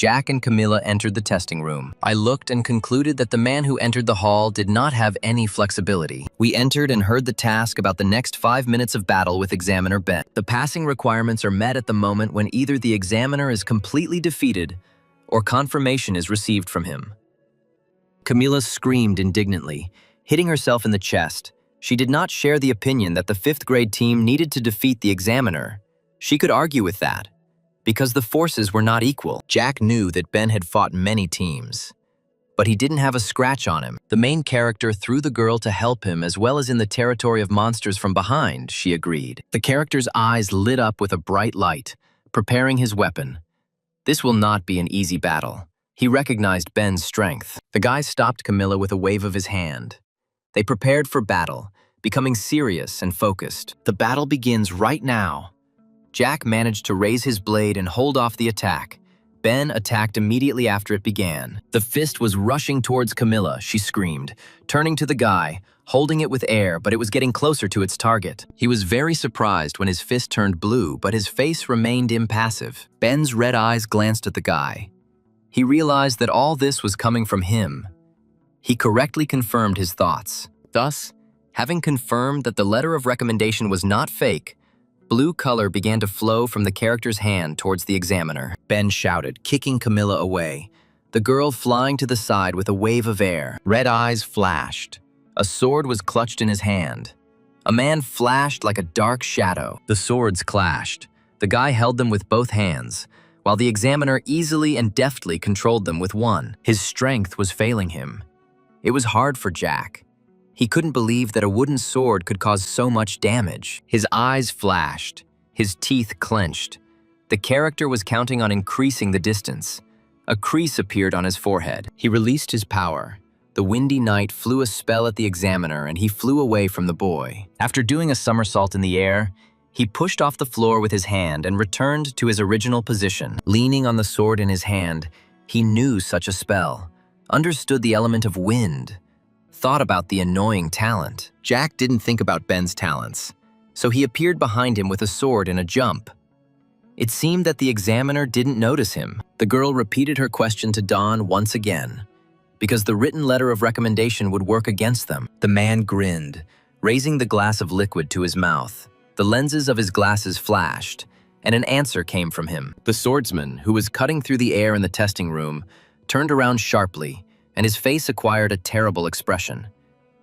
Jack and Camilla entered the testing room. I looked and concluded that the man who entered the hall did not have any flexibility. We entered and heard the task about the next 5 minutes of battle with Examiner Ben. The passing requirements are met at the moment when either the examiner is completely defeated or confirmation is received from him. Camilla screamed indignantly, hitting herself in the chest. She did not share the opinion that the 5th grade team needed to defeat the examiner. She could argue with that, because the forces were not equal. Jack knew that Ben had fought many teams, but he didn't have a scratch on him. The main character threw the girl to help him as well as in the territory of monsters from behind, she agreed. The character's eyes lit up with a bright light, preparing his weapon. This will not be an easy battle. He recognized Ben's strength. The guy stopped Camilla with a wave of his hand. They prepared for battle, becoming serious and focused. The battle begins right now. Jack managed to raise his blade and hold off the attack. Ben attacked immediately after it began. The fist was rushing towards Camilla, she screamed, turning to the guy, holding it with air, but it was getting closer to its target. He was very surprised when his fist turned blue, but his face remained impassive. Ben's red eyes glanced at the guy. He realized that all this was coming from him. He correctly confirmed his thoughts. Thus, having confirmed that the letter of recommendation was not fake, blue color began to flow from the character's hand towards the examiner. Ben shouted, kicking Camilla away, the girl flying to the side with a wave of air. Red eyes flashed. A sword was clutched in his hand. A man flashed like a dark shadow. The swords clashed. The guy held them with both hands, while the examiner easily and deftly controlled them with one. His strength was failing him. It was hard for Jack. He couldn't believe that a wooden sword could cause so much damage. His eyes flashed. His teeth clenched. The character was counting on increasing the distance. A crease appeared on his forehead. He released his power. The windy night flew a spell at the examiner and he flew away from the boy. After doing a somersault in the air, he pushed off the floor with his hand and returned to his original position. Leaning on the sword in his hand, he knew such a spell, understood the element of wind, thought about the annoying talent. Jack didn't think about Ben's talents, so he appeared behind him with a sword in a jump. It seemed that the examiner didn't notice him. The girl repeated her question to Dawn once again, because the written letter of recommendation would work against them. The man grinned, raising the glass of liquid to his mouth. The lenses of his glasses flashed, and an answer came from him. The swordsman, who was cutting through the air in the testing room, turned around sharply, and his face acquired a terrible expression.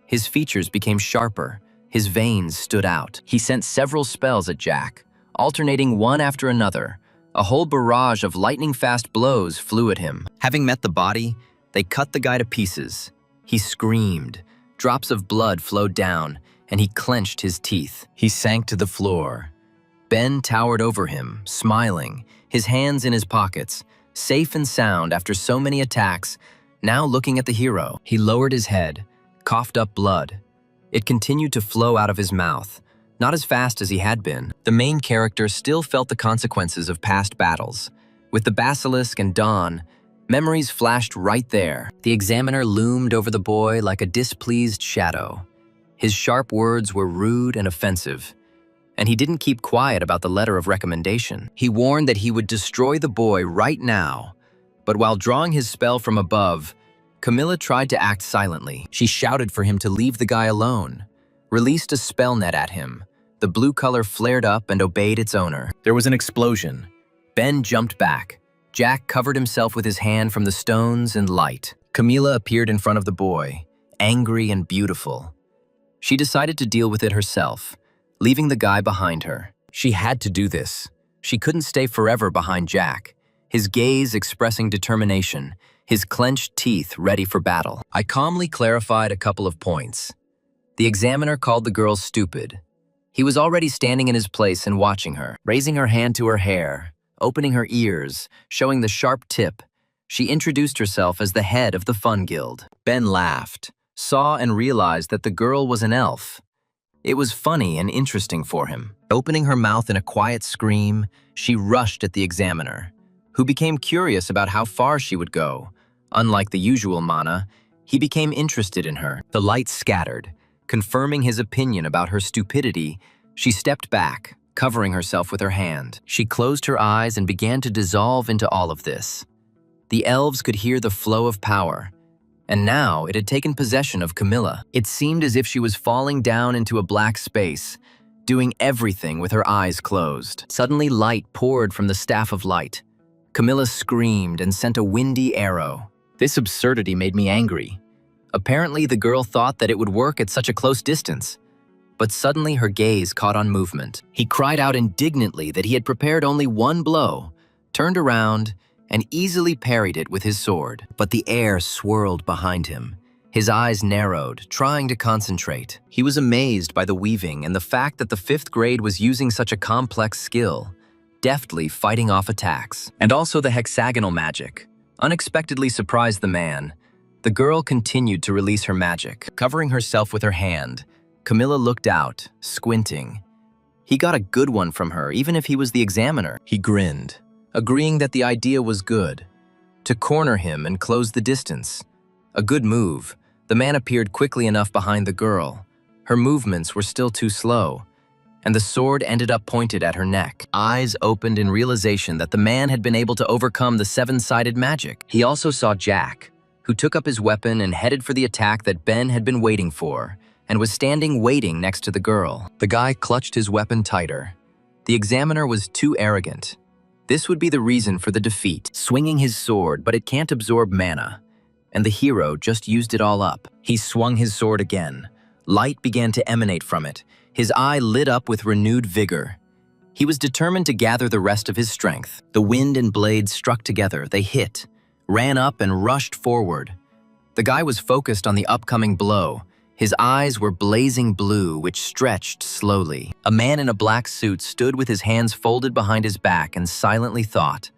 His features became sharper, his veins stood out. He sent several spells at Jack, alternating one after another. A whole barrage of lightning-fast blows flew at him. Having met the body, they cut the guy to pieces. He screamed. Drops of blood flowed down, and he clenched his teeth. He sank to the floor. Ben towered over him, smiling, his hands in his pockets, safe and sound after so many attacks, now looking at the hero. He lowered his head, coughed up blood. It continued to flow out of his mouth, not as fast as he had been. The main character still felt the consequences of past battles. With the basilisk and Dawn, memories flashed right there. The examiner loomed over the boy like a displeased shadow. His sharp words were rude and offensive, and he didn't keep quiet about the letter of recommendation. He warned that he would destroy the boy right now, but while drawing his spell from above, Camilla tried to act silently. She shouted for him to leave the guy alone, released a spell net at him. The blue color flared up and obeyed its owner. There was an explosion. Ben jumped back. Jack covered himself with his hand from the stones and light. Camilla appeared in front of the boy, angry and beautiful. She decided to deal with it herself, leaving the guy behind her. She had to do this. She couldn't stay forever behind Jack, his gaze expressing determination, his clenched teeth ready for battle. I calmly clarified a couple of points. The examiner called the girl stupid. He was already standing in his place and watching her, raising her hand to her hair, opening her ears, showing the sharp tip. She introduced herself as the head of the Fun Guild. Ben laughed, saw and realized that the girl was an elf. It was funny and interesting for him. Opening her mouth in a quiet scream, she rushed at the examiner, who became curious about how far she would go. Unlike the usual mana, he became interested in her. The light scattered. Confirming his opinion about her stupidity, she stepped back, covering herself with her hand. She closed her eyes and began to dissolve into all of this. The elves could hear the flow of power, and now it had taken possession of Camilla. It seemed as if she was falling down into a black space, doing everything with her eyes closed. Suddenly, light poured from the staff of light. Camilla screamed and sent a windy arrow. This absurdity made me angry. Apparently, the girl thought that it would work at such a close distance. But suddenly her gaze caught on movement. He cried out indignantly that he had prepared only one blow, turned around, and easily parried it with his sword. But the air swirled behind him. His eyes narrowed, trying to concentrate. He was amazed by the weaving and the fact that the 5th grade was using such a complex skill, deftly fighting off attacks. And also the hexagonal magic unexpectedly surprised the man. The girl continued to release her magic. Covering herself with her hand, Camilla looked out, squinting. He got a good one from her, even if he was the examiner. He grinned, agreeing that the idea was good. To corner him and close the distance. A good move. The man appeared quickly enough behind the girl. Her movements were still too slow, and the sword ended up pointed at her neck. Eyes opened in realization that the man had been able to overcome the 7-sided magic. He also saw Jack, who took up his weapon and headed for the attack that Ben had been waiting for, and was standing waiting next to the girl. The guy clutched his weapon tighter. The examiner was too arrogant. This would be the reason for the defeat. Swinging his sword, but it can't absorb mana. And the hero just used it all up. He swung his sword again. Light began to emanate from it. His eye lit up with renewed vigor. He was determined to gather the rest of his strength. The wind and blades struck together. They hit, ran up, and rushed forward. The guy was focused on the upcoming blow. His eyes were blazing blue, which stretched slowly. A man in a black suit stood with his hands folded behind his back and silently thought,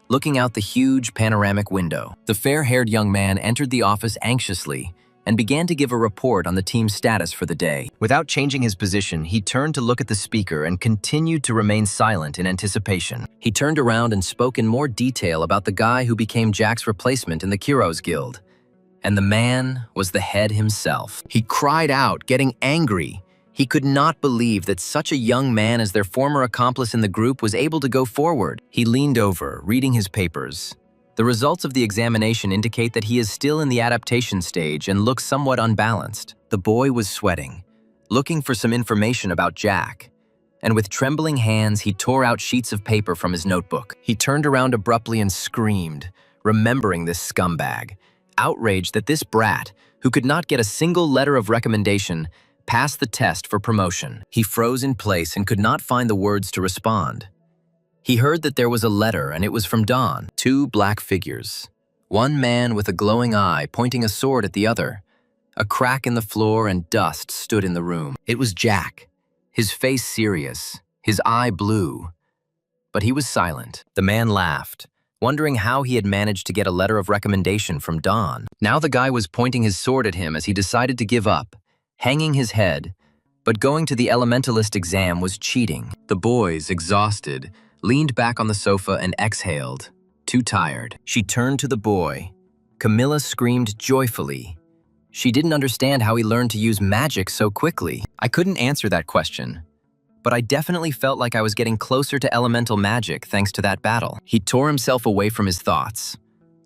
looking out the huge panoramic window. The fair-haired young man entered the office anxiously and began to give a report on the team's status for the day. Without changing his position, he turned to look at the speaker and continued to remain silent in anticipation. He turned around and spoke in more detail about the guy who became Jack's replacement in the Kuro's Guild. And the man was the head himself. He cried out, getting angry. He could not believe that such a young man as their former accomplice in the group was able to go forward. He leaned over, reading his papers. The results of the examination indicate that he is still in the adaptation stage and looks somewhat unbalanced. The boy was sweating, looking for some information about Jack. And with trembling hands, he tore out sheets of paper from his notebook. He turned around abruptly and screamed, remembering this scumbag. Outraged that this brat, who could not get a single letter of recommendation, passed the test for promotion. He froze in place and could not find the words to respond. He heard that there was a letter, and it was from Dawn. 2 black figures. One man with a glowing eye pointing a sword at the other. A crack in the floor and dust stood in the room. It was Jack, his face serious, his eye blue. But he was silent. The man laughed, wondering how he had managed to get a letter of recommendation from Dawn. Now the guy was pointing his sword at him as he decided to give up, hanging his head, but going to the elementalist exam was cheating. The boys, exhausted, leaned back on the sofa and exhaled, too tired. She turned to the boy. Camilla screamed joyfully. She didn't understand how he learned to use magic so quickly. I couldn't answer that question, but I definitely felt like I was getting closer to elemental magic thanks to that battle. He tore himself away from his thoughts,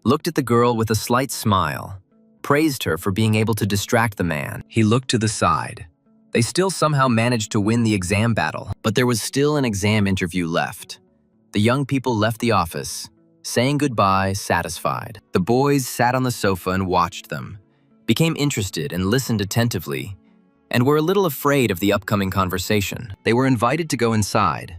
looked at the girl with a slight smile, praised her for being able to distract the man. He looked to the side. They still somehow managed to win the exam battle, but there was still an exam interview left. The young people left the office, saying goodbye, satisfied. The boys sat on the sofa and watched them, became interested and listened attentively, and were a little afraid of the upcoming conversation. They were invited to go inside.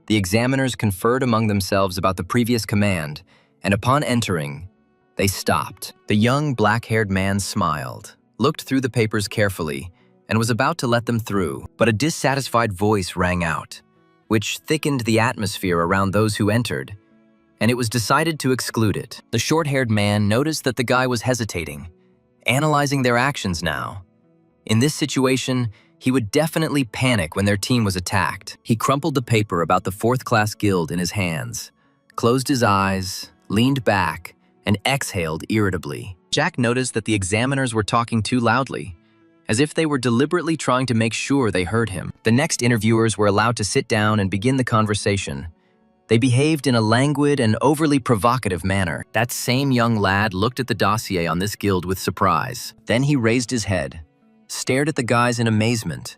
The examiners conferred among themselves about the previous command, and upon entering, they stopped. The young black-haired man smiled, looked through the papers carefully, and was about to let them through, but a dissatisfied voice rang out, which thickened the atmosphere around those who entered, and it was decided to exclude it. The short-haired man noticed that the guy was hesitating, analyzing their actions now. In this situation, he would definitely panic when their team was attacked. He crumpled the paper about the fourth-class guild in his hands, closed his eyes, leaned back, and exhaled irritably. Jack noticed that the examiners were talking too loudly, as if they were deliberately trying to make sure they heard him. The next interviewers were allowed to sit down and begin the conversation. They behaved in a languid and overly provocative manner. That same young lad looked at the dossier on this guild with surprise. Then he raised his head, stared at the guys in amazement.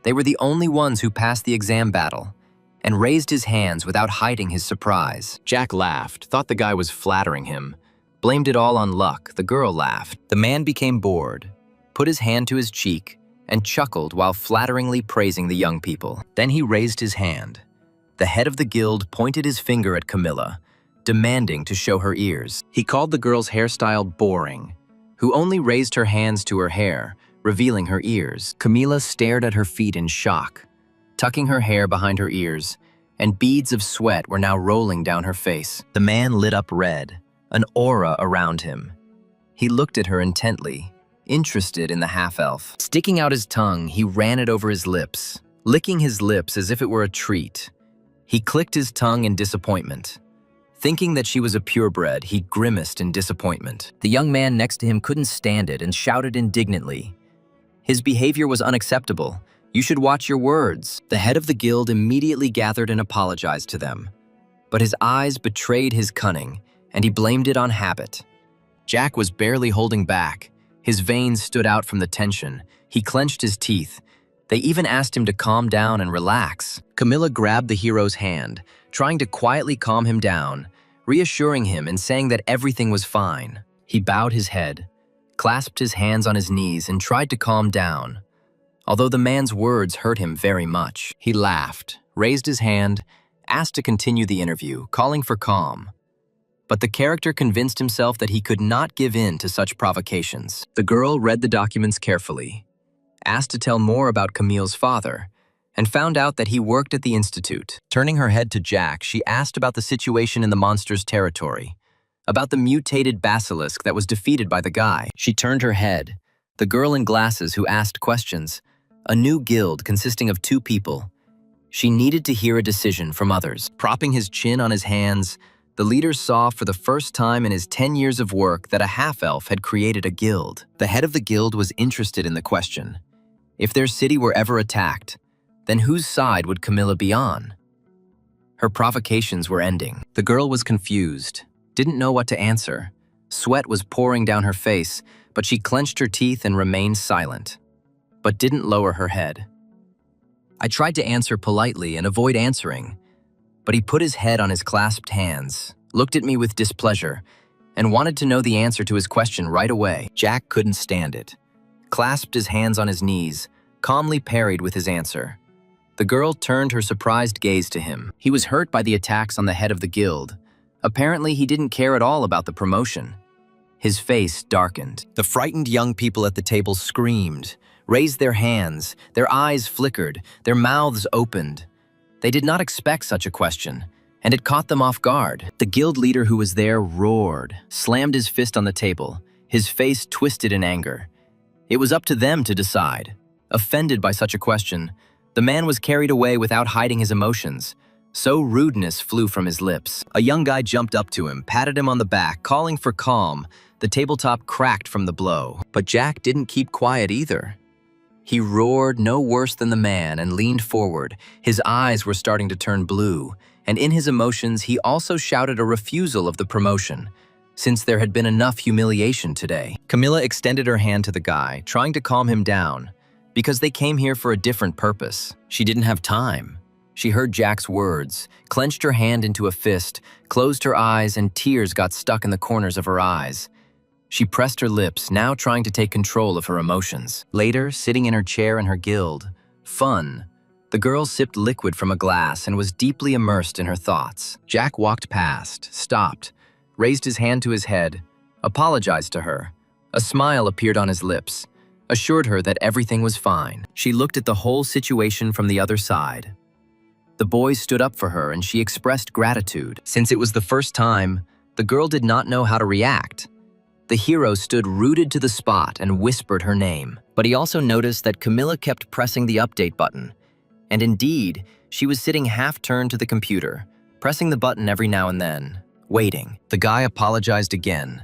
They were the only ones who passed the exam battle, and raised his hands without hiding his surprise. Jack laughed, thought the guy was flattering him, blamed it all on luck. The girl laughed. The man became bored, put his hand to his cheek, and chuckled while flatteringly praising the young people. Then he raised his hand. The head of the guild pointed his finger at Camilla, demanding to show her ears. He called the girl's hairstyle boring, who only raised her hands to her hair, revealing her ears. Camilla stared at her feet in shock, tucking her hair behind her ears, and beads of sweat were now rolling down her face. The man lit up red, an aura around him. He looked at her intently, interested in the half-elf. Sticking out his tongue, he ran it over his lips, licking his lips as if it were a treat. He clicked his tongue in disappointment. Thinking that she was a purebred, he grimaced in disappointment. The young man next to him couldn't stand it and shouted indignantly. His behavior was unacceptable. You should watch your words. The head of the guild immediately gathered and apologized to them. But his eyes betrayed his cunning, and he blamed it on habit. Jack was barely holding back. His veins stood out from the tension. He clenched his teeth. They even asked him to calm down and relax. Camilla grabbed the hero's hand, trying to quietly calm him down, reassuring him and saying that everything was fine. He bowed his head, clasped his hands on his knees, and tried to calm down. Although the man's words hurt him very much, he laughed, raised his hand, asked to continue the interview, calling for calm. But the character convinced himself that he could not give in to such provocations. The girl read the documents carefully, asked to tell more about Camille's father, and found out that he worked at the institute. Turning her head to Jack, she asked about the situation in the monster's territory, about the mutated basilisk that was defeated by the guy. She turned her head. The girl in glasses who asked questions, a new guild consisting of 2 people. She needed to hear a decision from others. Propping his chin on his hands, the leader saw for the first time in his 10 years of work that a half-elf had created a guild. The head of the guild was interested in the question. If their city were ever attacked, then whose side would Camilla be on? Her provocations were ending. The girl was confused, didn't know what to answer. Sweat was pouring down her face, but she clenched her teeth and remained silent, but didn't lower her head. I tried to answer politely and avoid answering, but he put his head on his clasped hands, looked at me with displeasure, and wanted to know the answer to his question right away. Jack couldn't stand it. Clasped his hands on his knees, calmly parried with his answer. The girl turned her surprised gaze to him. He was hurt by the attacks on the head of the guild. Apparently, he didn't care at all about the promotion. His face darkened. The frightened young people at the table screamed, raised their hands, their eyes flickered, their mouths opened. They did not expect such a question, and it caught them off guard. The guild leader who was there roared, slammed his fist on the table, his face twisted in anger. It was up to them to decide. Offended by such a question, the man was carried away without hiding his emotions. So rudeness flew from his lips. A young guy jumped up to him, patted him on the back, calling for calm. The tabletop cracked from the blow. But Jack didn't keep quiet either. He roared no worse than the man and leaned forward. His eyes were starting to turn blue, and in his emotions he also shouted a refusal of the promotion, since there had been enough humiliation today. Camilla extended her hand to the guy, trying to calm him down, because they came here for a different purpose. She didn't have time. She heard Jack's words, clenched her hand into a fist, closed her eyes, and tears got stuck in the corners of her eyes. She pressed her lips, now trying to take control of her emotions. Later, sitting in her chair in her guild, the girl sipped liquid from a glass and was deeply immersed in her thoughts. Jack walked past, stopped, raised his hand to his head, apologized to her. A smile appeared on his lips, assured her that everything was fine. She looked at the whole situation from the other side. The boys stood up for her and she expressed gratitude. Since it was the first time, the girl did not know how to react. The hero stood rooted to the spot and whispered her name. But he also noticed that Camilla kept pressing the update button. And indeed, she was sitting half-turned to the computer, pressing the button every now and then, waiting. The guy apologized again.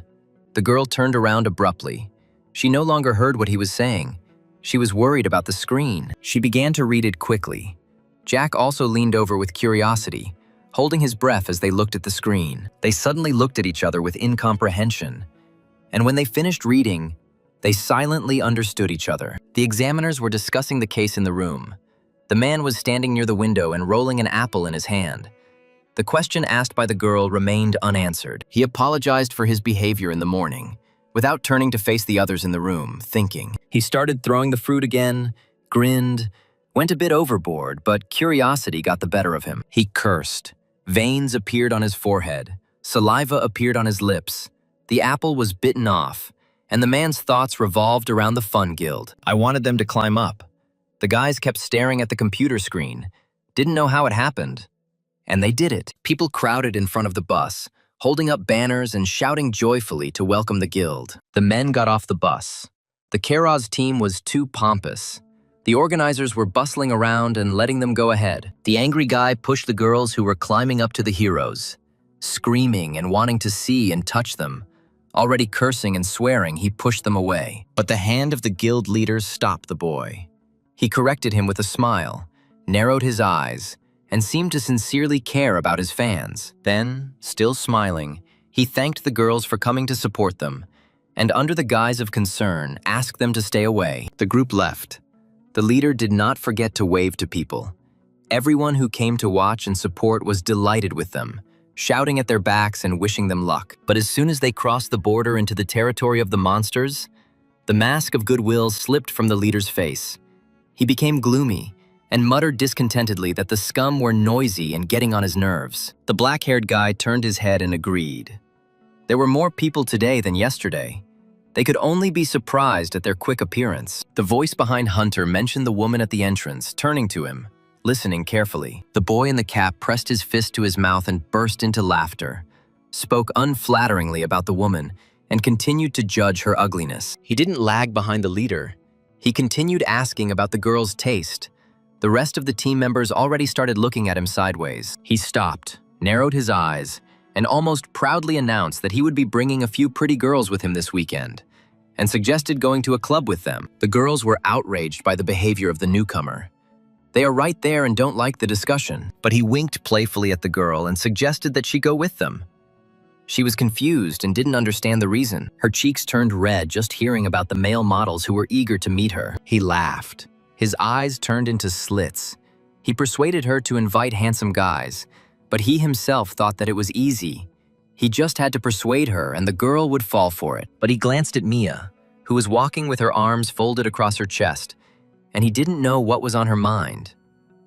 The girl turned around abruptly. She no longer heard what he was saying. She was worried about the screen. She began to read it quickly. Jack also leaned over with curiosity, holding his breath as they looked at the screen. They suddenly looked at each other with incomprehension. And when they finished reading, they silently understood each other. The examiners were discussing the case in the room. The man was standing near the window and rolling an apple in his hand. The question asked by the girl remained unanswered. He apologized for his behavior in the morning, without turning to face the others in the room, thinking. He started throwing the fruit again, grinned, went a bit overboard, but curiosity got the better of him. He cursed. Veins appeared on his forehead. Saliva appeared on his lips. The apple was bitten off, and the man's thoughts revolved around the Fun Guild. I wanted them to climb up. The guys kept staring at the computer screen, didn't know how it happened. And they did it. People crowded in front of the bus, holding up banners and shouting joyfully to welcome the guild. The men got off the bus. The Keros team was too pompous. The organizers were bustling around and letting them go ahead. The angry guy pushed the girls who were climbing up to the heroes, screaming and wanting to see and touch them. Already cursing and swearing, he pushed them away. But the hand of the guild leader stopped the boy. He corrected him with a smile, narrowed his eyes, and seemed to sincerely care about his fans. Then, still smiling, he thanked the girls for coming to support them, and under the guise of concern, asked them to stay away. The group left. The leader did not forget to wave to people. Everyone who came to watch and support was delighted with them, shouting at their backs and wishing them luck. But as soon as they crossed the border into the territory of the monsters, the mask of goodwill slipped from the leader's face. He became gloomy and muttered discontentedly that the scum were noisy and getting on his nerves. The black-haired guy turned his head and agreed. There were more people today than yesterday. They could only be surprised at their quick appearance. The voice behind Hunter mentioned the woman at the entrance, turning to him, listening carefully. The boy in the cap pressed his fist to his mouth and burst into laughter, spoke unflatteringly about the woman, and continued to judge her ugliness. He didn't lag behind the leader. He continued asking about the girl's taste. The rest of the team members already started looking at him sideways. He stopped, narrowed his eyes, and almost proudly announced that he would be bringing a few pretty girls with him this weekend, and suggested going to a club with them. The girls were outraged by the behavior of the newcomer. They are right there and don't like the discussion. But he winked playfully at the girl and suggested that she go with them. She was confused and didn't understand the reason. Her cheeks turned red just hearing about the male models who were eager to meet her. He laughed. His eyes turned into slits. He persuaded her to invite handsome guys, but he himself thought that it was easy. He just had to persuade her and the girl would fall for it. But he glanced at Mia, who was walking with her arms folded across her chest, and he didn't know what was on her mind.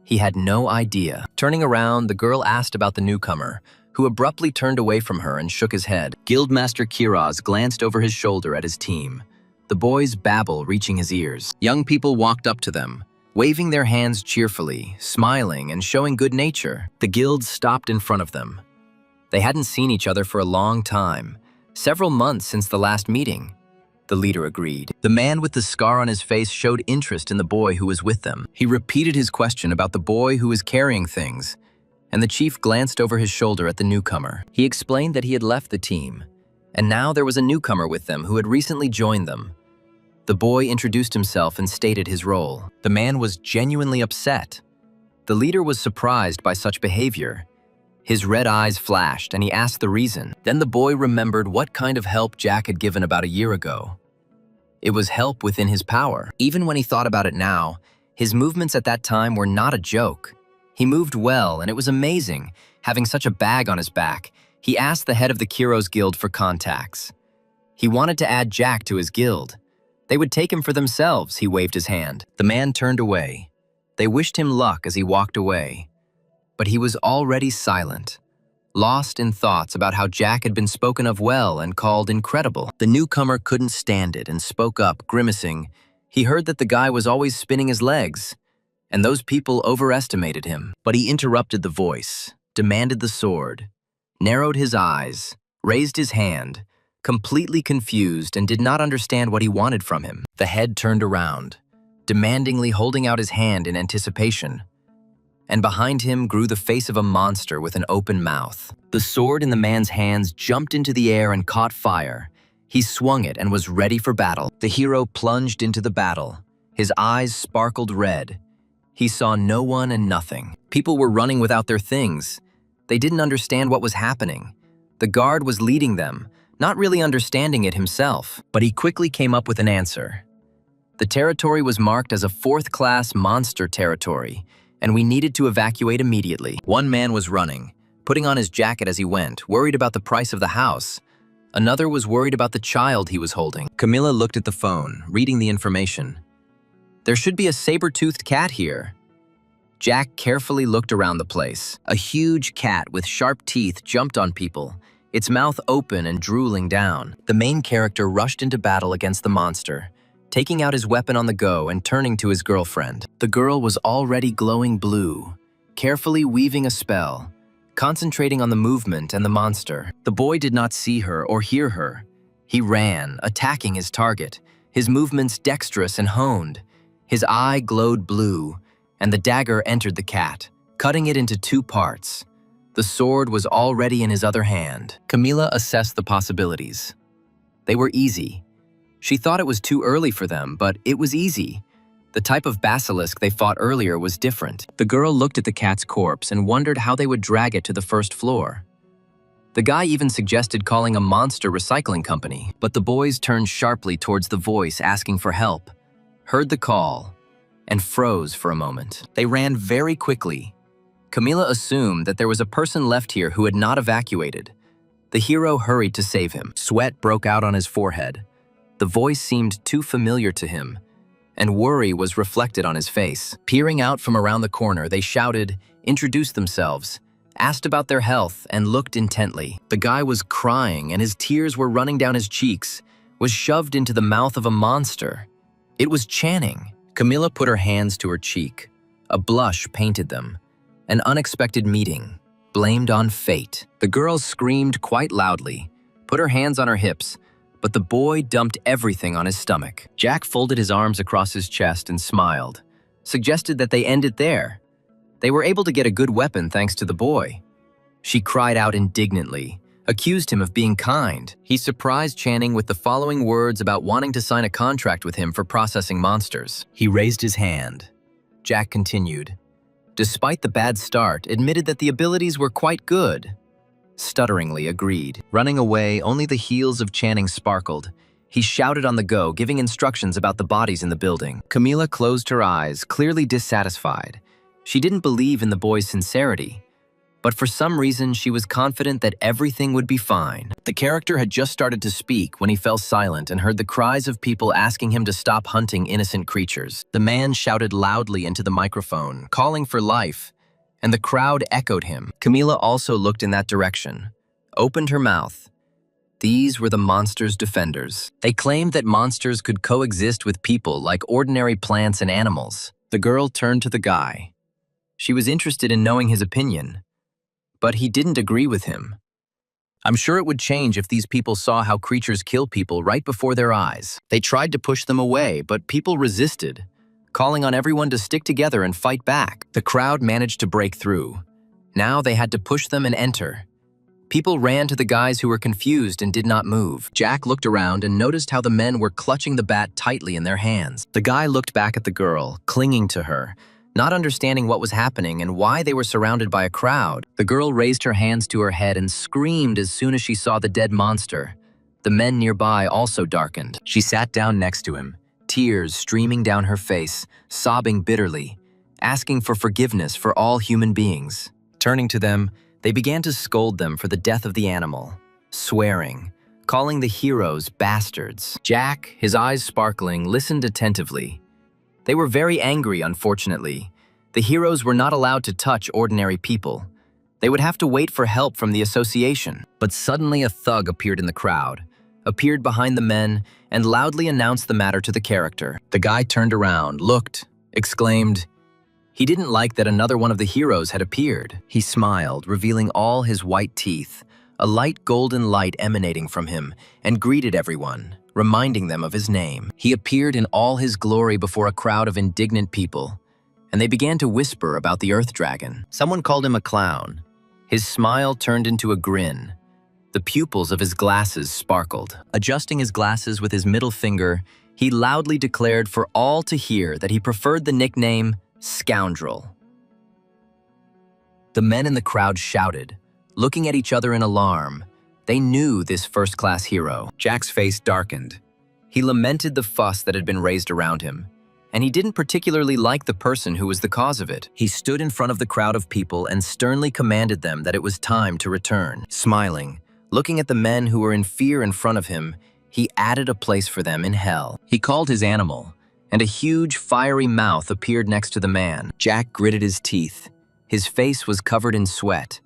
He had no idea. Turning around, the girl asked about the newcomer, who abruptly turned away from her and shook his head. Guildmaster Kiraz glanced over his shoulder at his team, the boy's babble reaching his ears. Young people walked up to them, waving their hands cheerfully, smiling and showing good nature. The guild stopped in front of them. They hadn't seen each other for a long time, several months since the last meeting. The leader agreed. The man with the scar on his face showed interest in the boy who was with them. He repeated his question about the boy who was carrying things, and the chief glanced over his shoulder at the newcomer. He explained that he had left the team, and now there was a newcomer with them who had recently joined them. The boy introduced himself and stated his role. The man was genuinely upset. The leader was surprised by such behavior. His red eyes flashed and he asked the reason. Then the boy remembered what kind of help Jack had given about a year ago. It was help within his power. Even when he thought about it now, his movements at that time were not a joke. He moved well, and it was amazing, having such a bag on his back. He asked the head of the Kiros Guild for contacts. He wanted to add Jack to his guild. They would take him for themselves, he waved his hand. The man turned away. They wished him luck as he walked away. But he was already silent, lost in thoughts about how Jack had been spoken of well and called incredible. The newcomer couldn't stand it and spoke up, grimacing. He heard that the guy was always spinning his legs, and those people overestimated him. But he interrupted the voice, demanded the sword, narrowed his eyes, raised his hand, completely confused and did not understand what he wanted from him. The head turned around, demandingly holding out his hand in anticipation, and behind him grew the face of a monster with an open mouth. The sword in the man's hands jumped into the air and caught fire. He swung it and was ready for battle. The hero plunged into the battle. His eyes sparkled red. He saw no one and nothing. People were running without their things. They didn't understand what was happening. The guard was leading them, not really understanding it himself, but he quickly came up with an answer. The territory was marked as a fourth-class monster territory, and we needed to evacuate immediately. One man was running, putting on his jacket as he went, worried about the price of the house. Another was worried about the child he was holding. Camilla looked at the phone, reading the information. There should be a saber-toothed cat here. Jack carefully looked around the place. A huge cat with sharp teeth jumped on people, its mouth open and drooling down. The main character rushed into battle against the monster, taking out his weapon on the go and turning to his girlfriend. The girl was already glowing blue, carefully weaving a spell, concentrating on the movement and the monster. The boy did not see her or hear her. He ran, attacking his target, his movements dexterous and honed. His eye glowed blue, and the dagger entered the cat, cutting it into two parts. The sword was already in his other hand. Camila assessed the possibilities. They were easy. She thought it was too early for them, but it was easy. The type of basilisk they fought earlier was different. The girl looked at the cat's corpse and wondered how they would drag it to the first floor. The guy even suggested calling a monster recycling company, but the boys turned sharply towards the voice asking for help, heard the call, and froze for a moment. They ran very quickly. Camila assumed that there was a person left here who had not evacuated. The hero hurried to save him. Sweat broke out on his forehead. The voice seemed too familiar to him, and worry was reflected on his face. Peering out from around the corner, they shouted, introduced themselves, asked about their health, and looked intently. The guy was crying, and his tears were running down his cheeks, was shoved into the mouth of a monster. It was Channing. Camilla put her hands to her cheek. A blush painted them. An unexpected meeting, blamed on fate. The girl screamed quite loudly, put her hands on her hips, but the boy dumped everything on his stomach. Jack folded his arms across his chest and smiled, suggested that they end it there. They were able to get a good weapon thanks to the boy. She cried out indignantly, accused him of being kind. He surprised Channing with the following words about wanting to sign a contract with him for processing monsters. He raised his hand. Jack continued. Despite the bad start, admitted that the abilities were quite good. Stutteringly agreed. Running away, only the heels of Channing sparkled. He shouted on the go, giving instructions about the bodies in the building. Camila closed her eyes, clearly dissatisfied. She didn't believe in the boy's sincerity, but for some reason she was confident that everything would be fine. The character had just started to speak when he fell silent and heard the cries of people asking him to stop hunting innocent creatures. The man shouted loudly into the microphone, calling for life, and the crowd echoed him. Camila also looked in that direction, opened her mouth. These were the monsters' defenders. They claimed that monsters could coexist with people like ordinary plants and animals. The girl turned to the guy. She was interested in knowing his opinion, but he didn't agree with him. I'm sure it would change if these people saw how creatures kill people right before their eyes. They tried to push them away, but people resisted, calling on everyone to stick together and fight back. The crowd managed to break through. Now they had to push them and enter. People ran to the guys who were confused and did not move. Jack looked around and noticed how the men were clutching the bat tightly in their hands. The guy looked back at the girl, clinging to her, not understanding what was happening and why they were surrounded by a crowd. The girl raised her hands to her head and screamed as soon as she saw the dead monster. The men nearby also darkened. She sat down next to him, tears streaming down her face, sobbing bitterly, asking for forgiveness for all human beings. Turning to them, they began to scold them for the death of the animal, swearing, calling the heroes bastards. Jack, his eyes sparkling, listened attentively. They were very angry, unfortunately. The heroes were not allowed to touch ordinary people. They would have to wait for help from the association. But suddenly a thug appeared in the crowd, appeared behind the men, and loudly announced the matter to the character. The guy turned around, looked, exclaimed. He didn't like that another one of the heroes had appeared. He smiled, revealing all his white teeth, a light golden light emanating from him, and greeted everyone, reminding them of his name. He appeared in all his glory before a crowd of indignant people, and they began to whisper about the Earth Dragon. Someone called him a clown. His smile turned into a grin. The pupils of his glasses sparkled. Adjusting his glasses with his middle finger, he loudly declared for all to hear that he preferred the nickname Scoundrel. The men in the crowd shouted, looking at each other in alarm. They knew this first-class hero. Jack's face darkened. He lamented the fuss that had been raised around him, and he didn't particularly like the person who was the cause of it. He stood in front of the crowd of people and sternly commanded them that it was time to return. Smiling, looking at the men who were in fear in front of him, he added a place for them in hell. He called his animal, and a huge, fiery mouth appeared next to the man. Jack gritted his teeth. His face was covered in sweat.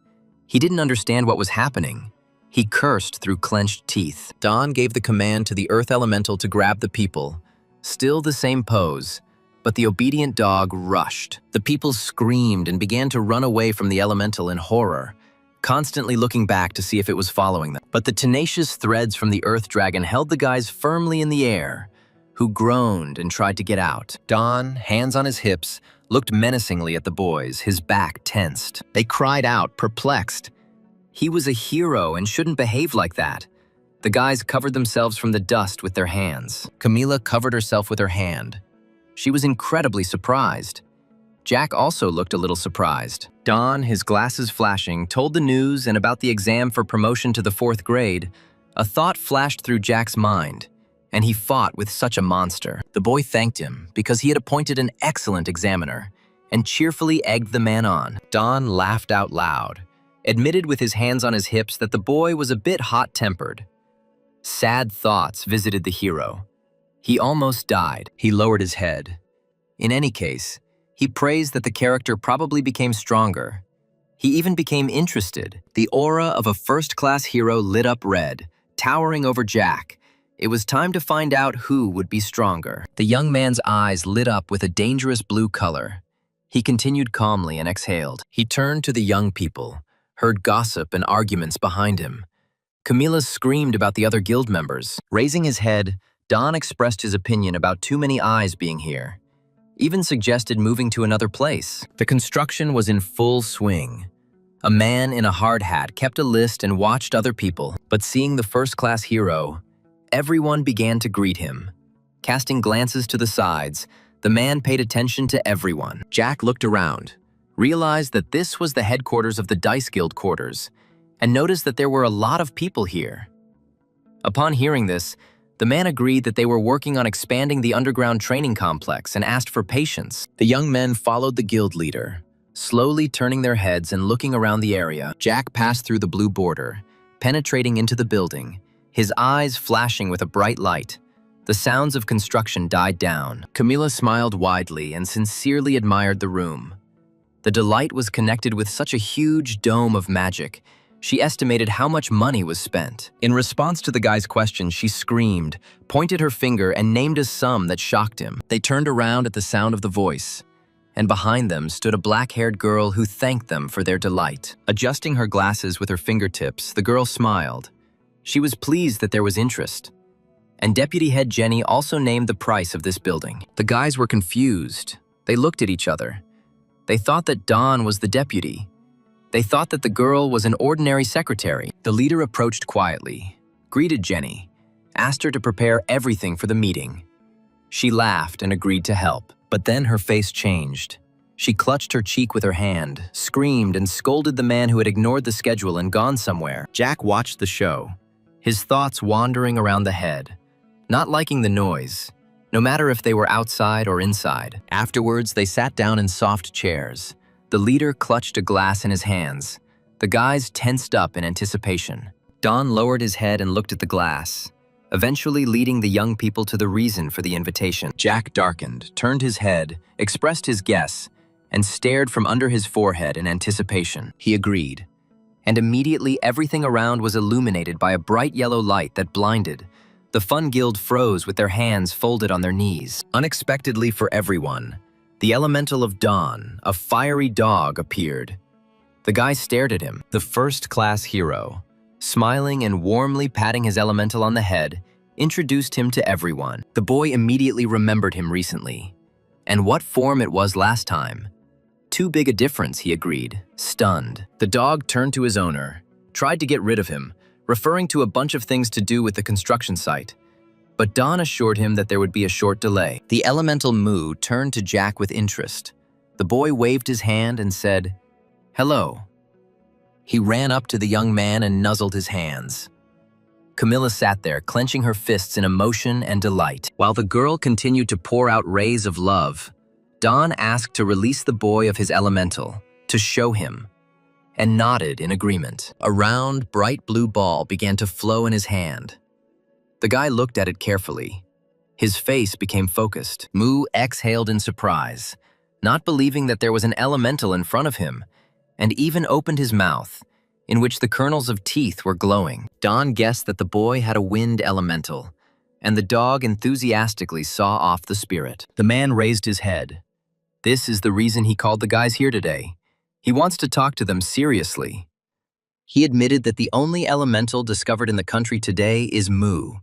He didn't understand what was happening. He cursed through clenched teeth. Don gave the command to the Earth Elemental to grab the people. Still the same pose, but the obedient dog rushed. The people screamed and began to run away from the Elemental in horror, constantly looking back to see if it was following them. But the tenacious threads from the Earth Dragon held the guys firmly in the air, who groaned and tried to get out. Don, hands on his hips, looked menacingly at the boys, his back tensed. They cried out, perplexed. He was a hero and shouldn't behave like that. The guys covered themselves from the dust with their hands. Camila covered herself with her hand. She was incredibly surprised. Jack also looked a little surprised. Don, his glasses flashing, told the news and about the exam for promotion to the 4th grade. A thought flashed through Jack's mind, and he fought with such a monster. The boy thanked him because he had appointed an excellent examiner and cheerfully egged the man on. Don laughed out loud, admitted with his hands on his hips that the boy was a bit hot-tempered. Sad thoughts visited the hero. He almost died. He lowered his head. In any case, he praised that the character probably became stronger. He even became interested. The aura of a first-class hero lit up red, towering over Jack. It was time to find out who would be stronger. The young man's eyes lit up with a dangerous blue color. He continued calmly and exhaled. He turned to the young people, heard gossip and arguments behind him. Camila screamed about the other guild members. Raising his head, Don expressed his opinion about too many eyes being here, even suggested moving to another place. The construction was in full swing. A man in a hard hat kept a list and watched other people, but seeing the first-class hero, everyone began to greet him. Casting glances to the sides, the man paid attention to everyone. Jack looked around, realized that this was the headquarters of the Dice Guild quarters, and noticed that there were a lot of people here. Upon hearing this, the man agreed that they were working on expanding the underground training complex and asked for patience. The young men followed the guild leader, slowly turning their heads and looking around the area. Jack passed through the blue border, penetrating into the building, his eyes flashing with a bright light. The sounds of construction died down. Camila smiled widely and sincerely admired the room. The delight was connected with such a huge dome of magic. She estimated how much money was spent. In response to the guy's question, she screamed, pointed her finger, and named a sum that shocked him. They turned around at the sound of the voice, and behind them stood a black-haired girl who thanked them for their delight. Adjusting her glasses with her fingertips, the girl smiled. She was pleased that there was interest. And Deputy Head Jenny also named the price of this building. The guys were confused. They looked at each other. They thought that Dawn was the deputy. They thought that the girl was an ordinary secretary. The leader approached quietly, greeted Jenny, asked her to prepare everything for the meeting. She laughed and agreed to help, but then her face changed. She clutched her cheek with her hand, screamed, and scolded the man who had ignored the schedule and gone somewhere. Jack watched the show, his thoughts wandering around the head, not liking the noise, no matter if they were outside or inside. Afterwards, they sat down in soft chairs. The leader clutched a glass in his hands. The guys tensed up in anticipation. Don lowered his head and looked at the glass, eventually leading the young people to the reason for the invitation. Jack darkened, turned his head, expressed his guess, and stared from under his forehead in anticipation. He agreed, and immediately everything around was illuminated by a bright yellow light that blinded. The Fun Guild froze with their hands folded on their knees. Unexpectedly for everyone, the elemental of dawn, a fiery dog, appeared. The guy stared at him. The first-class hero, Smiling and warmly patting his elemental on the head, introduced him to everyone. The boy immediately remembered him recently. And what form it was last time. Too big a difference, he agreed, stunned. The dog turned to his owner, tried to get rid of him, referring to a bunch of things to do with the construction site. But Don assured him that there would be a short delay. The elemental Moo turned to Jack with interest. The boy waved his hand and said, "Hello." He ran up to the young man and nuzzled his hands. Camilla sat there, clenching her fists in emotion and delight. While the girl continued to pour out rays of love, Don asked to release the boy of his elemental, to show him, and nodded in agreement. A round, bright blue ball began to flow in his hand. The guy looked at it carefully. His face became focused. Moo exhaled in surprise, not believing that there was an elemental in front of him, and even opened his mouth, in which the kernels of teeth were glowing. Don guessed that the boy had a wind elemental, and the dog enthusiastically saw off the spirit. The man raised his head. This is the reason he called the guys here today. He wants to talk to them seriously. He admitted that the only elemental discovered in the country today is Moo,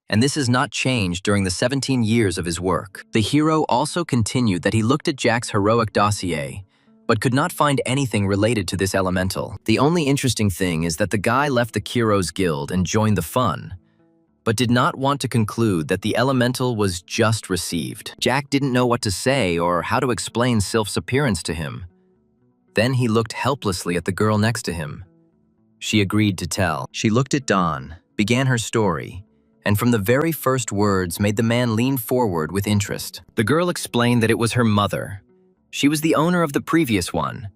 and this has not changed during the 17 years of his work. The hero also continued that he looked at Jack's heroic dossier, but could not find anything related to this elemental. The only interesting thing is that the guy left the Kiro's guild and joined the fun, but did not want to conclude that the elemental was just received. Jack didn't know what to say or how to explain Sylph's appearance to him. Then he looked helplessly at the girl next to him. She agreed to tell. She looked at Don, began her story, and from the very first words made the man lean forward with interest. The girl explained that it was her mother. She was the owner of the previous one.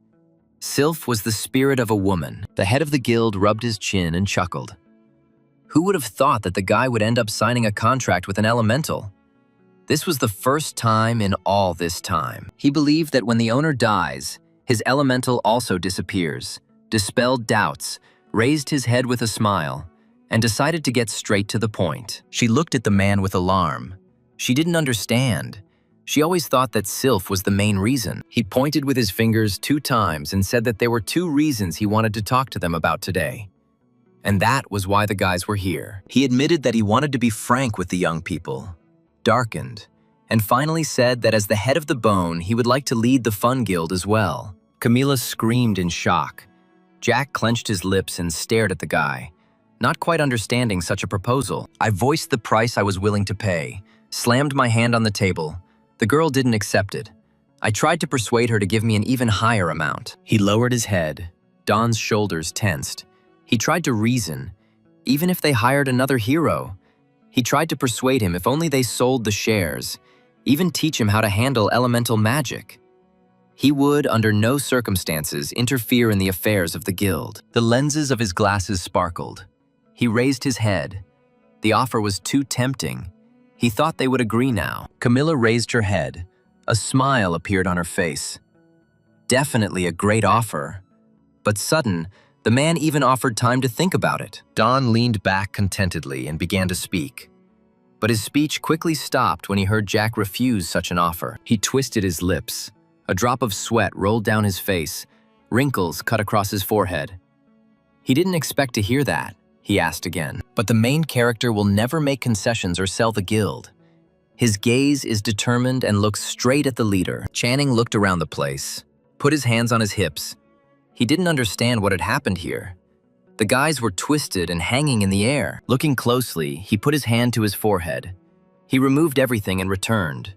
Sylph was the spirit of a woman. The head of the guild rubbed his chin and chuckled. Who would have thought that the guy would end up signing a contract with an elemental? This was the first time in all this time. He believed that when the owner dies, his elemental also disappears, dispelled doubts, raised his head with a smile, and decided to get straight to the point. She looked at the man with alarm. She didn't understand. She always thought that Sylph was the main reason. He pointed with his fingers 2 times and said that there were 2 reasons he wanted to talk to them about today. And that was why the guys were here. He admitted that he wanted to be frank with the young people, darkened, and finally said that as the head of the bone, he would like to lead the Fun Guild as well. Camilla screamed in shock. Jack clenched his lips and stared at the guy, not quite understanding such a proposal. I voiced the price I was willing to pay, slammed my hand on the table. The girl didn't accept it. I tried to persuade her to give me an even higher amount. He lowered his head. Don's shoulders tensed. He tried to reason, even if they hired another hero. He tried to persuade him if only they sold the shares, even teach him how to handle elemental magic. He would, under no circumstances, interfere in the affairs of the guild. The lenses of his glasses sparkled. He raised his head. The offer was too tempting. He thought they would agree now. Camilla raised her head. A smile appeared on her face. Definitely a great offer. But sudden, the man even offered time to think about it. Don leaned back contentedly and began to speak. But his speech quickly stopped when he heard Jack refuse such an offer. He twisted his lips. A drop of sweat rolled down his face. Wrinkles cut across his forehead. He didn't expect to hear that. He asked again. But the main character will never make concessions or sell the guild. His gaze is determined and looks straight at the leader. Channing looked around the place, put his hands on his hips. He didn't understand what had happened here. The guys were twisted and hanging in the air. Looking closely, he put his hand to his forehead. He removed everything and returned,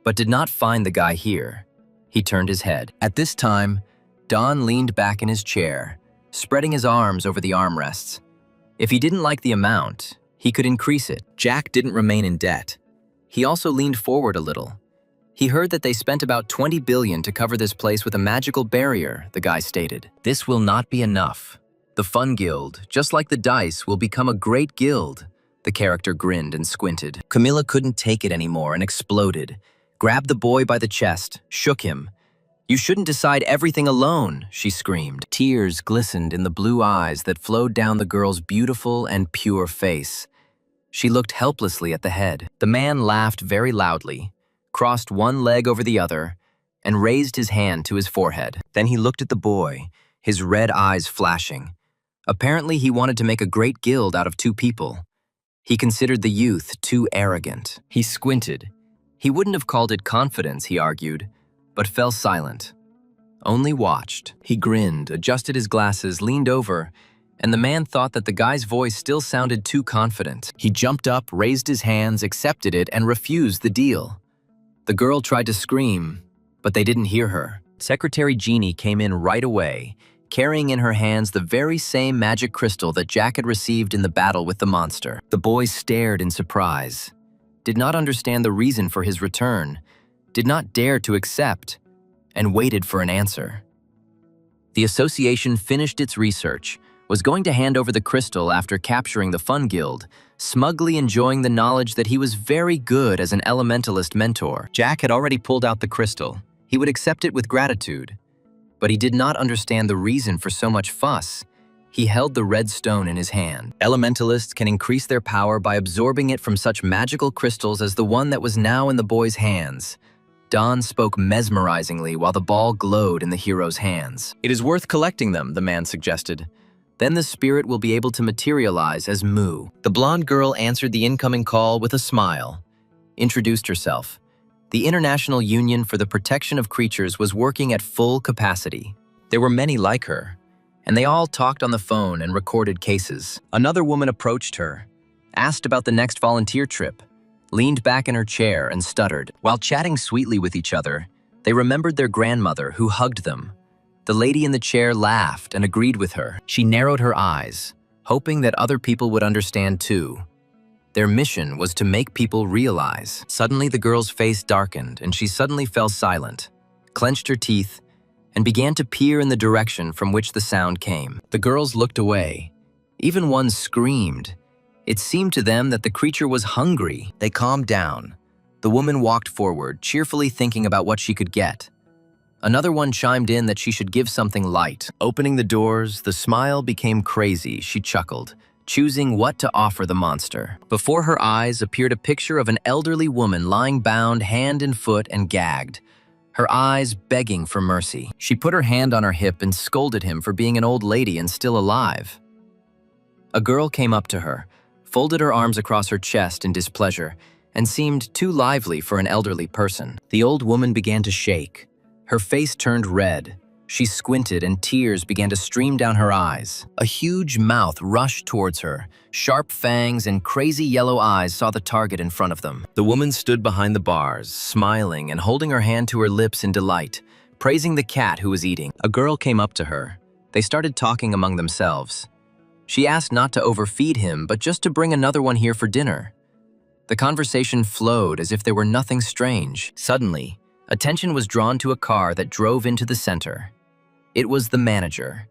but did not find the guy here. He turned his head. At this time, Don leaned back in his chair, spreading his arms over the armrests. If he didn't like the amount, he could increase it. Jack didn't remain in debt. He also leaned forward a little. He heard that they spent about 20 billion to cover this place with a magical barrier, the guy stated. This will not be enough. The Fun Guild, just like the dice, will become a great guild. The character grinned and squinted. Camilla couldn't take it anymore and exploded. Grabbed the boy by the chest, shook him. You shouldn't decide everything alone, she screamed. Tears glistened in the blue eyes that flowed down the girl's beautiful and pure face. She looked helplessly at the head. The man laughed very loudly, crossed one leg over the other, and raised his hand to his forehead. Then he looked at the boy, his red eyes flashing. Apparently, he wanted to make a great guild out of two people. He considered the youth too arrogant. He squinted. He wouldn't have called it confidence, he argued, but fell silent. Only watched. He grinned, adjusted his glasses, leaned over, and the man thought that the guy's voice still sounded too confident. He jumped up, raised his hands, accepted it, and refused the deal. The girl tried to scream, but they didn't hear her. Secretary Jeannie came in right away, carrying in her hands the very same magic crystal that Jack had received in the battle with the monster. The boys stared in surprise, did not understand the reason for his return, did not dare to accept, and waited for an answer. The association finished its research, was going to hand over the crystal after capturing the Fun Guild, smugly enjoying the knowledge that he was very good as an elementalist mentor. Jack had already pulled out the crystal. He would accept it with gratitude. But he did not understand the reason for so much fuss. He held the red stone in his hand. Elementalists can increase their power by absorbing it from such magical crystals as the one that was now in the boy's hands. Don spoke mesmerizingly while the ball glowed in the hero's hands. "It is worth collecting them," the man suggested. "Then the spirit will be able to materialize as Mu." The blonde girl answered the incoming call with a smile, introduced herself. The International Union for the Protection of Creatures was working at full capacity. There were many like her, and they all talked on the phone and recorded cases. Another woman approached her, asked about the next volunteer trip, leaned back in her chair and stuttered. While chatting sweetly with each other, they remembered their grandmother who hugged them. The lady in the chair laughed and agreed with her. She narrowed her eyes, hoping that other people would understand too. Their mission was to make people realize. Suddenly the girl's face darkened and she suddenly fell silent, clenched her teeth, and began to peer in the direction from which the sound came. The girls looked away. Even one screamed. It seemed to them that the creature was hungry. They calmed down. The woman walked forward, cheerfully thinking about what she could get. Another one chimed in that she should give something light. Opening the doors, the smile became crazy. She chuckled, choosing what to offer the monster. Before her eyes appeared a picture of an elderly woman lying bound hand and foot and gagged, her eyes begging for mercy. She put her hand on her hip and scolded him for being an old lady and still alive. A girl came up to her, folded her arms across her chest in displeasure, and seemed too lively for an elderly person. The old woman began to shake. Her face turned red. She squinted and tears began to stream down her eyes. A huge mouth rushed towards her. Sharp fangs and crazy yellow eyes saw the target in front of them. The woman stood behind the bars, smiling and holding her hand to her lips in delight, praising the cat who was eating. A girl came up to her. They started talking among themselves. She asked not to overfeed him, but just to bring another one here for dinner. The conversation flowed as if there were nothing strange. Suddenly, attention was drawn to a car that drove into the center. It was the manager,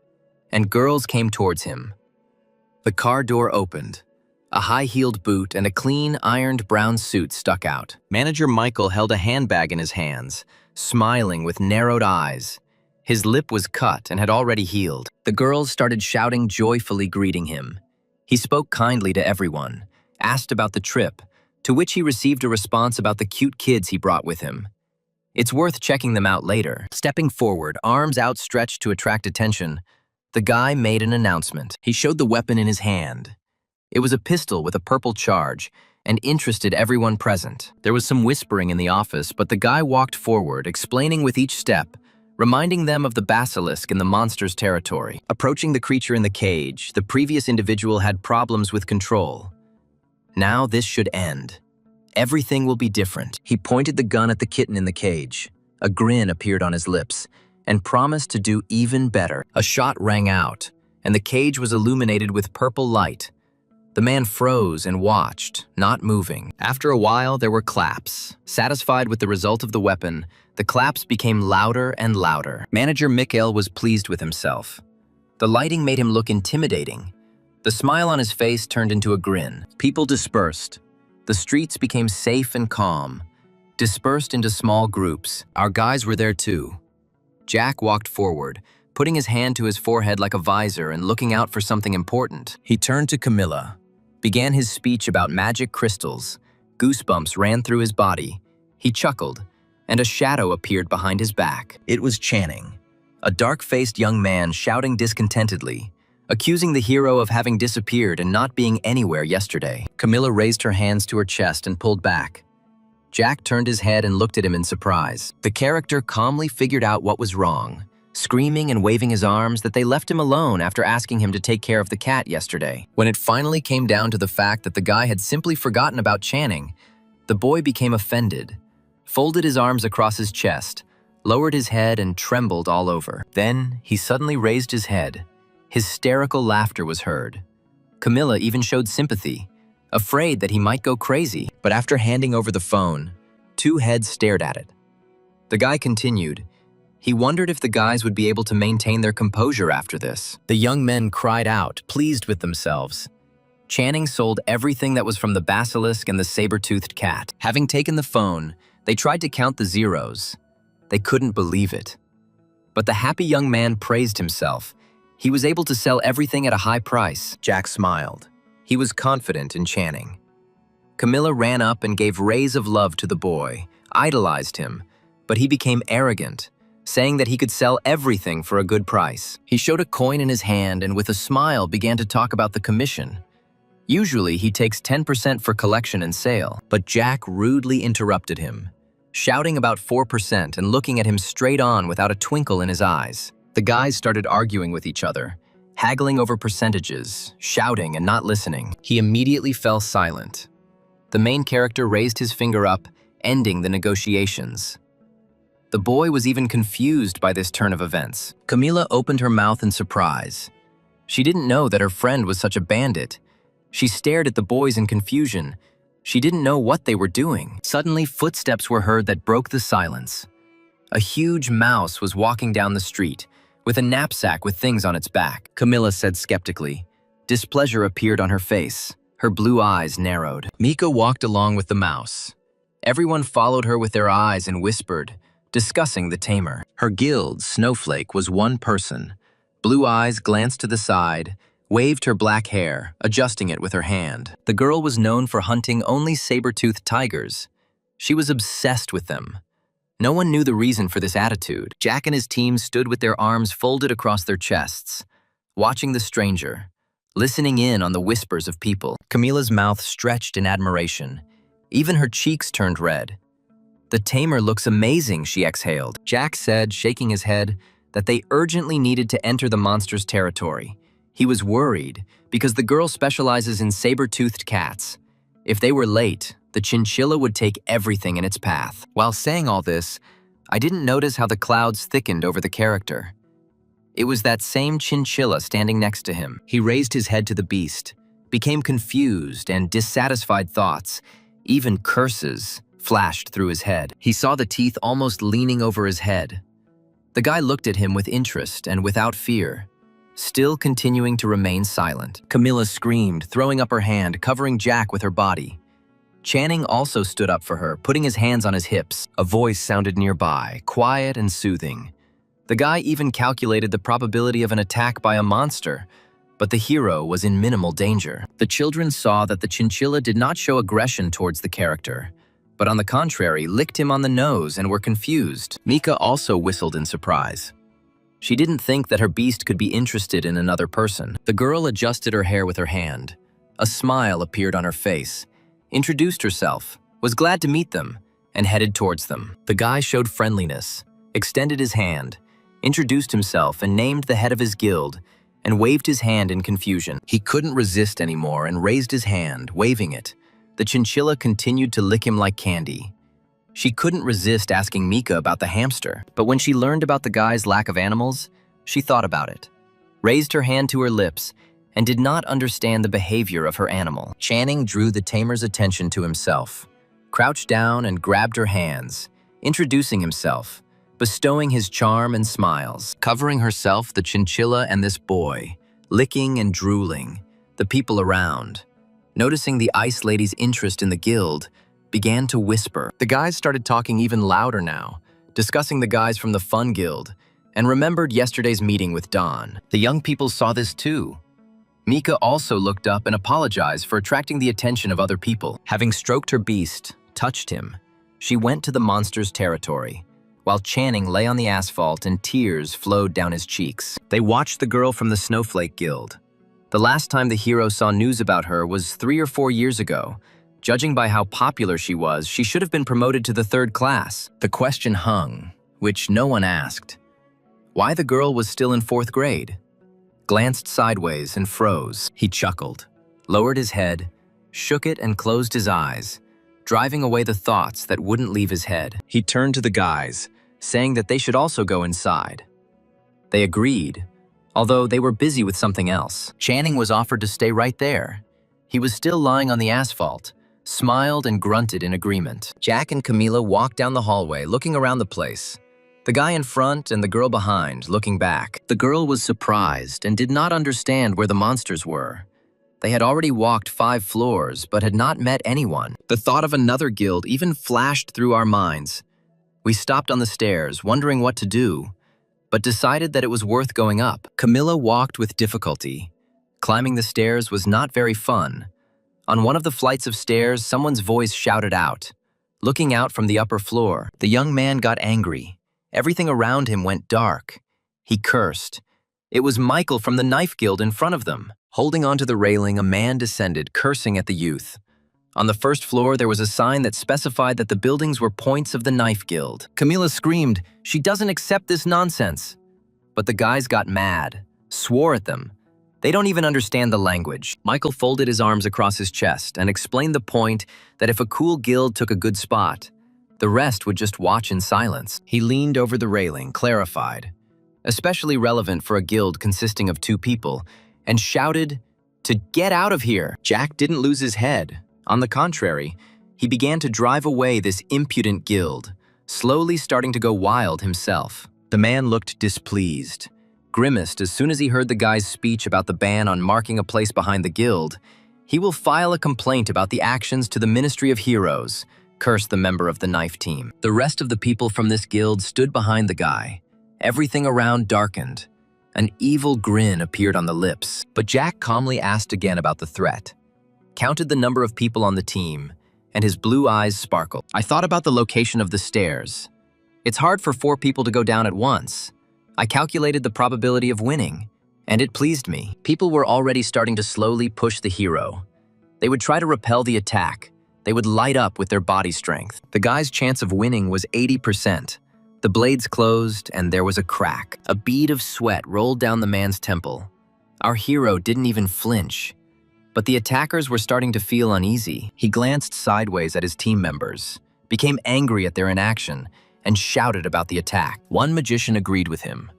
and girls came towards him. The car door opened. A high-heeled boot and a clean, ironed brown suit stuck out. Manager Michael held a handbag in his hands, smiling with narrowed eyes. His lip was cut and had already healed. The girls started shouting joyfully, greeting him. He spoke kindly to everyone, asked about the trip, to which he received a response about the cute kids he brought with him. It's worth checking them out later. Stepping forward, arms outstretched to attract attention, the guy made an announcement. He showed the weapon in his hand. It was a pistol with a purple charge and interested everyone present. There was some whispering in the office, but the guy walked forward, explaining with each step, reminding them of the basilisk in the monster's territory. Approaching the creature in the cage, the previous individual had problems with control. Now this should end. Everything will be different. He pointed the gun at the kitten in the cage. A grin appeared on his lips and promised to do even better. A shot rang out, and the cage was illuminated with purple light. The man froze and watched, not moving. After a while, there were claps. Satisfied with the result of the weapon, the claps became louder and louder. Manager Mikhail was pleased with himself. The lighting made him look intimidating. The smile on his face turned into a grin. People dispersed. The streets became safe and calm, dispersed into small groups. Our guys were there too. Jack walked forward, putting his hand to his forehead like a visor and looking out for something important. He turned to Camilla, began his speech about magic crystals. Goosebumps ran through his body. He chuckled, and a shadow appeared behind his back. It was Channing, a dark-faced young man shouting discontentedly. accusing the hero of having disappeared and not being anywhere yesterday. Camilla raised her hands to her chest and pulled back. Jack turned his head and looked at him in surprise. The character calmly figured out what was wrong, screaming and waving his arms that they left him alone after asking him to take care of the cat yesterday. When it finally came down to the fact that the guy had simply forgotten about Channing, the boy became offended, folded his arms across his chest, lowered his head and trembled all over. Then he suddenly raised his head. Hysterical laughter was heard. Camilla even showed sympathy, afraid that he might go crazy. But after handing over the phone, two heads stared at it. The guy continued. He wondered if the guys would be able to maintain their composure after this. The young men cried out, pleased with themselves. Channing sold everything that was from the basilisk and the saber-toothed cat. Having taken the phone, they tried to count the zeros. They couldn't believe it. But the happy young man praised himself. He was able to sell everything at a high price. Jack smiled. He was confident in Channing. Camilla ran up and gave rays of love to the boy, idolized him, but he became arrogant, saying that he could sell everything for a good price. He showed a coin in his hand and with a smile began to talk about the commission. Usually he takes 10% for collection and sale, but Jack rudely interrupted him, shouting about 4% and looking at him straight on without a twinkle in his eyes. The guys started arguing with each other, haggling over percentages, shouting and not listening. He immediately fell silent. The main character raised his finger up, ending the negotiations. The boy was even confused by this turn of events. Camilla opened her mouth in surprise. She didn't know that her friend was such a bandit. She stared at the boys in confusion. She didn't know what they were doing. Suddenly, footsteps were heard that broke the silence. A huge mouse was walking down the street, with a knapsack with things on its back. Camilla said skeptically. Displeasure appeared on her face. Her blue eyes narrowed. Mika walked along with the mouse. Everyone followed her with their eyes and whispered, discussing the tamer. Her guild, Snowflake, was one person. Blue eyes glanced to the side, waved her black hair, adjusting it with her hand. The girl was known for hunting only saber-toothed tigers. She was obsessed with them. No one knew the reason for this attitude. Jack and his team stood with their arms folded across their chests, watching the stranger, listening in on the whispers of people. Camilla's mouth stretched in admiration. Even her cheeks turned red. The tamer looks amazing, she exhaled. Jack said, shaking his head, that they urgently needed to enter the monster's territory. He was worried because the girl specializes in saber-toothed cats. If they were late, the chinchilla would take everything in its path. While saying all this, I didn't notice how the clouds thickened over the character. It was that same chinchilla standing next to him. He raised his head to the beast, became confused and dissatisfied thoughts, even curses, flashed through his head. He saw the teeth almost leaning over his head. The guy looked at him with interest and without fear, still continuing to remain silent. Camilla screamed, throwing up her hand, covering Jack with her body. Channing also stood up for her, putting his hands on his hips. A voice sounded nearby, quiet and soothing. The guy even calculated the probability of an attack by a monster, but the hero was in minimal danger. The children saw that the chinchilla did not show aggression towards the character, but on the contrary, licked him on the nose and were confused. Mika also whistled in surprise. She didn't think that her beast could be interested in another person. The girl adjusted her hair with her hand. A smile appeared on her face, introduced herself, was glad to meet them, and headed towards them. The guy showed friendliness, extended his hand, introduced himself and named the head of his guild, and waved his hand in confusion. He couldn't resist anymore and raised his hand, waving it. The chinchilla continued to lick him like candy. She couldn't resist asking Mika about the hamster, but when she learned about the guy's lack of animals, she thought about it, raised her hand to her lips, and did not understand the behavior of her animal. Channing drew the tamer's attention to himself, crouched down and grabbed her hands, introducing himself, bestowing his charm and smiles, covering herself, the chinchilla and this boy, licking and drooling, the people around. Noticing the Ice Lady's interest in the guild, began to whisper. The guys started talking even louder now, discussing the guys from the Fun Guild, and remembered yesterday's meeting with Don. The young people saw this too. Mika also looked up and apologized for attracting the attention of other people. Having stroked her beast, touched him, she went to the monster's territory, while Channing lay on the asphalt and tears flowed down his cheeks. They watched the girl from the Snowflake Guild. The last time the hero saw news about her was 3 or 4 years ago. Judging by how popular she was, she should have been promoted to the 3rd class. The question hung, which no one asked. Why the girl was still in 4th grade? Glanced sideways and froze. He chuckled, lowered his head, shook it and closed his eyes, driving away the thoughts that wouldn't leave his head. He turned to the guys, saying that they should also go inside. They agreed, although they were busy with something else. Channing was offered to stay right there. He was still lying on the asphalt, smiled and grunted in agreement. Jack and Camila walked down the hallway, looking around the place. The guy in front and the girl behind, looking back. The girl was surprised and did not understand where the monsters were. They had already walked 5 floors, but had not met anyone. The thought of another guild even flashed through our minds. We stopped on the stairs, wondering what to do, but decided that it was worth going up. Camilla walked with difficulty. Climbing the stairs was not very fun. On one of the flights of stairs, someone's voice shouted out. Looking out from the upper floor, the young man got angry. Everything around him went dark. He cursed. It was Michael from the Knife Guild in front of them. Holding onto the railing, a man descended, cursing at the youth. On the 1st floor, there was a sign that specified that the buildings were points of the Knife Guild. Camila screamed, "She doesn't accept this nonsense." But the guys got mad, swore at them. They don't even understand the language. Michael folded his arms across his chest and explained the point that if a cool guild took a good spot, the rest would just watch in silence. He leaned over the railing, clarified, especially relevant for a guild consisting of 2 people, and shouted, "To get out of here!" Jack didn't lose his head. On the contrary, he began to drive away this impudent guild, slowly starting to go wild himself. The man looked displeased, grimaced as soon as he heard the guy's speech about the ban on marking a place behind the guild. "He will file a complaint about the actions to the Ministry of Heroes," cursed the member of the knife team. The rest of the people from this guild stood behind the guy. Everything around darkened. An evil grin appeared on the lips, but Jack calmly asked again about the threat, counted the number of people on the team, and his blue eyes sparkled. "I thought about the location of the stairs. It's hard for 4 people to go down at once. I calculated the probability of winning, and it pleased me." People were already starting to slowly push the hero. They would try to repel the attack. They would light up with their body strength. The guy's chance of winning was 80%. The blades closed, and there was a crack. A bead of sweat rolled down the man's temple. Our hero didn't even flinch. But the attackers were starting to feel uneasy. He glanced sideways at his team members, became angry at their inaction, and shouted about the attack. One magician agreed with him.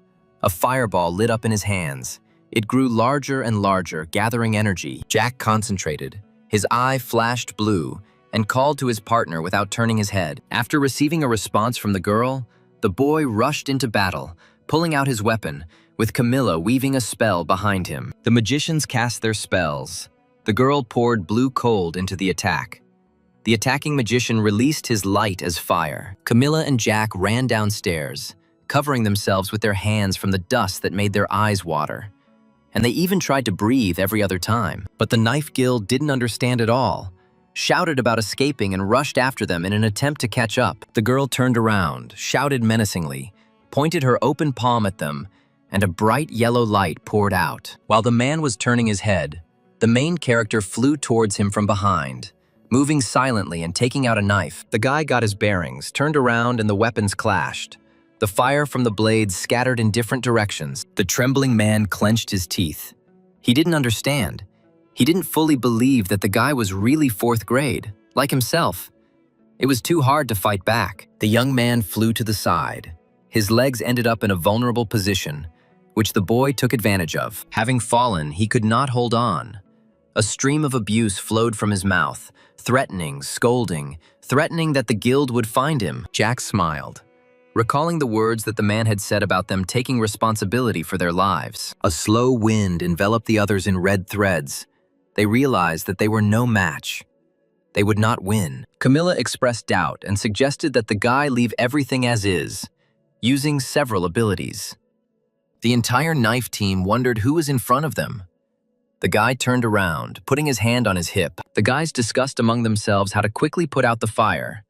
A fireball lit up in his hands. It grew larger and larger, gathering energy. Jack concentrated. His eye flashed blue and called to his partner without turning his head. After receiving a response from the girl, the boy rushed into battle, pulling out his weapon, with Camilla weaving a spell behind him. The magicians cast their spells. The girl poured blue cold into the attack. The attacking magician released his light as fire. Camilla and Jack ran downstairs, covering themselves with their hands from the dust that made their eyes water. And they even tried to breathe every other time. But the Knife Guild didn't understand at all, shouted about escaping and rushed after them in an attempt to catch up. The girl turned around, shouted menacingly, pointed her open palm at them, and a bright yellow light poured out. While the man was turning his head, the main character flew towards him from behind, moving silently and taking out a knife. The guy got his bearings, turned around, and the weapons clashed. The fire from the blades scattered in different directions. The trembling man clenched his teeth. He didn't understand. He didn't fully believe that the guy was really 4th grade, like himself. It was too hard to fight back. The young man flew to the side. His legs ended up in a vulnerable position, which the boy took advantage of. Having fallen, he could not hold on. A stream of abuse flowed from his mouth, threatening, scolding, threatening that the guild would find him. Jack smiled, recalling the words that the man had said about them taking responsibility for their lives. A slow wind enveloped the others in red threads. They realized that they were no match. They would not win. Camilla expressed doubt and suggested that the guy leave everything as is, using several abilities. The entire knife team wondered who was in front of them. The guy turned around, putting his hand on his hip. The guys discussed among themselves how to quickly put out the fire,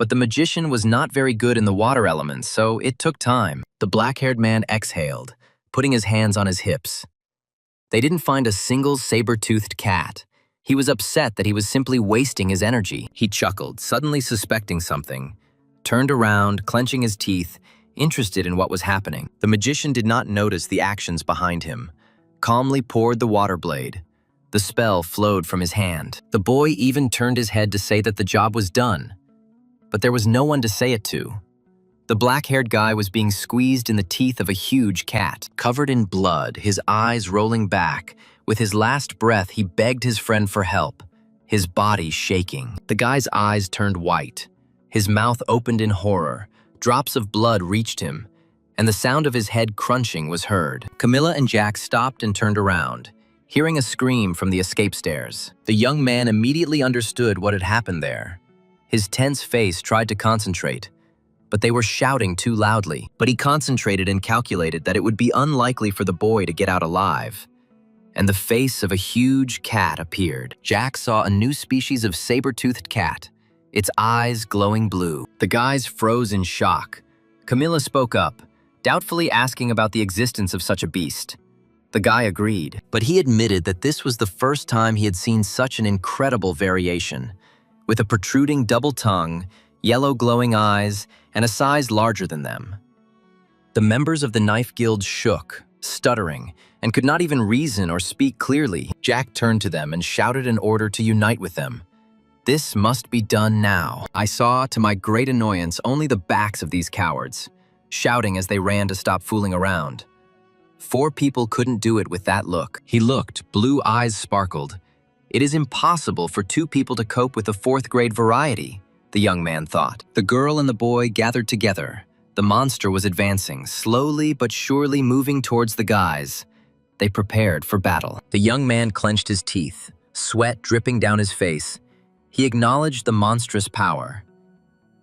But the magician was not very good in the water elements, so it took time. The black-haired man exhaled, putting his hands on his hips. They didn't find a single saber-toothed cat. He was upset that he was simply wasting his energy. He chuckled, suddenly suspecting something, turned around, clenching his teeth, interested in what was happening. The magician did not notice the actions behind him, calmly poured the water blade. The spell flowed from his hand. The boy even turned his head to say that the job was done. But there was no one to say it to. The black-haired guy was being squeezed in the teeth of a huge cat. Covered in blood, his eyes rolling back, with his last breath he begged his friend for help, his body shaking. The guy's eyes turned white. His mouth opened in horror. Drops of blood reached him, and the sound of his head crunching was heard. Camilla and Jack stopped and turned around, hearing a scream from the escape stairs. The young man immediately understood what had happened there. His tense face tried to concentrate, but they were shouting too loudly. But he concentrated and calculated that it would be unlikely for the boy to get out alive. And the face of a huge cat appeared. Jack saw a new species of saber-toothed cat, its eyes glowing blue. The guys froze in shock. Camilla spoke up, doubtfully asking about the existence of such a beast. The guy agreed, but he admitted that this was the first time he had seen such an incredible variation, with a protruding double tongue, yellow glowing eyes, and a size larger than them. The members of the Knife Guild shook, stuttering, and could not even reason or speak clearly. Jack turned to them and shouted an order to unite with them. This must be done now. I saw, to my great annoyance, only the backs of these cowards, shouting as they ran to stop fooling around. 4 people couldn't do it with that look. He looked, blue eyes sparkled. It is impossible for 2 people to cope with a 4th-grade variety, the young man thought. The girl and the boy gathered together. The monster was advancing, slowly but surely moving towards the guys. They prepared for battle. The young man clenched his teeth, sweat dripping down his face. He acknowledged the monstrous power.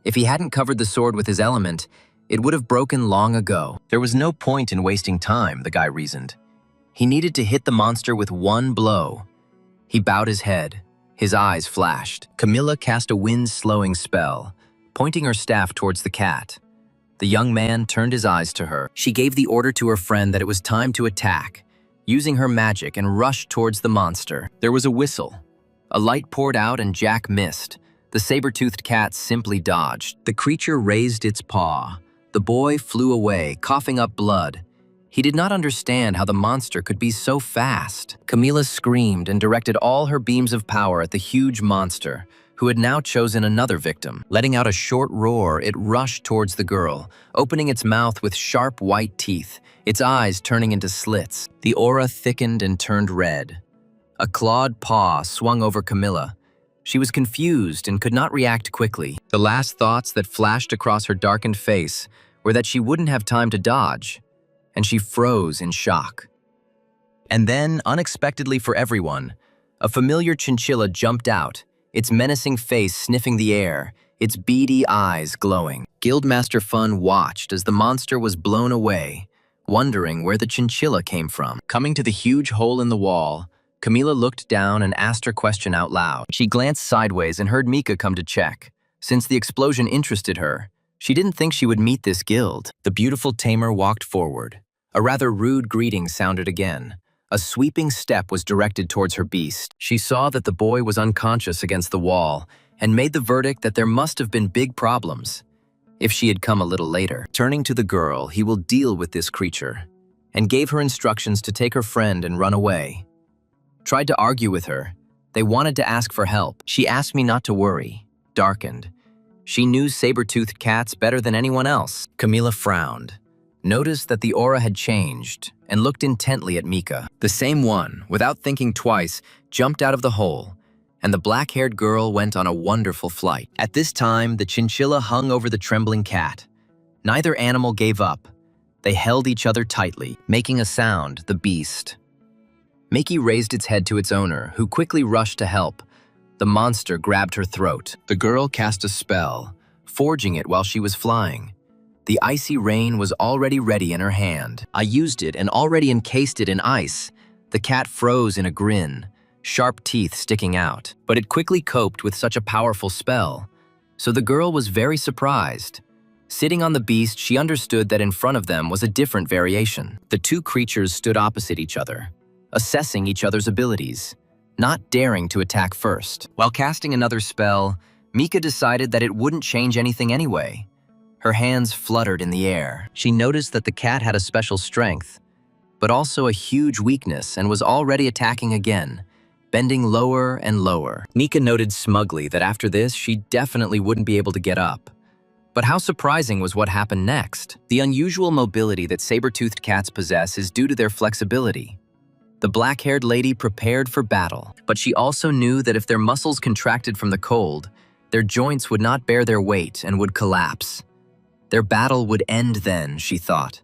If he hadn't covered the sword with his element, it would have broken long ago. There was no point in wasting time, the guy reasoned. He needed to hit the monster with one blow. He bowed his head. His eyes flashed. Camilla cast a wind-slowing spell, pointing her staff towards the cat. The young man turned his eyes to her. She gave the order to her friend that it was time to attack, using her magic, and rushed towards the monster. There was a whistle. A light poured out and Jack missed. The saber-toothed cat simply dodged. The creature raised its paw. The boy flew away, coughing up blood. He did not understand how the monster could be so fast. Camilla screamed and directed all her beams of power at the huge monster, who had now chosen another victim. Letting out a short roar, it rushed towards the girl, opening its mouth with sharp white teeth, its eyes turning into slits. The aura thickened and turned red. A clawed paw swung over Camilla. She was confused and could not react quickly. The last thoughts that flashed across her darkened face were that she wouldn't have time to dodge, and she froze in shock. And then, unexpectedly for everyone, a familiar chinchilla jumped out, its menacing face sniffing the air, its beady eyes glowing. Guildmaster Fun watched as the monster was blown away, wondering where the chinchilla came from. Coming to the huge hole in the wall, Camilla looked down and asked her question out loud. She glanced sideways and heard Mika come to check. Since the explosion interested her, she didn't think she would meet this guild. The beautiful tamer walked forward. A rather rude greeting sounded again. A sweeping step was directed towards her beast. She saw that the boy was unconscious against the wall and made the verdict that there must have been big problems if she had come a little later. Turning to the girl, he will deal with this creature, and gave her instructions to take her friend and run away. Tried to argue with her. They wanted to ask for help. She asked me not to worry. Darkened. She knew saber-toothed cats better than anyone else. Camilla frowned, noticed that the aura had changed, and looked intently at Mika. The same one, without thinking twice, jumped out of the hole, and the black-haired girl went on a wonderful flight. At this time, the chinchilla hung over the trembling cat. Neither animal gave up. They held each other tightly, making a sound, the beast. Miki raised its head to its owner, who quickly rushed to help. The monster grabbed her throat. The girl cast a spell, forging it while she was flying. The icy rain was already ready in her hand. I used it and already encased it in ice. The cat froze in a grin, sharp teeth sticking out. But it quickly coped with such a powerful spell. So the girl was very surprised. Sitting on the beast, she understood that in front of them was a different variation. The two creatures stood opposite each other, assessing each other's abilities, not daring to attack first. While casting another spell, Mika decided that it wouldn't change anything anyway. Her hands fluttered in the air. She noticed that the cat had a special strength, but also a huge weakness and was already attacking again, bending lower and lower. Mika noted smugly that after this, she definitely wouldn't be able to get up. But how surprising was what happened next? The unusual mobility that saber-toothed cats possess is due to their flexibility. The black-haired lady prepared for battle, but she also knew that if their muscles contracted from the cold, their joints would not bear their weight and would collapse. Their battle would end then, she thought,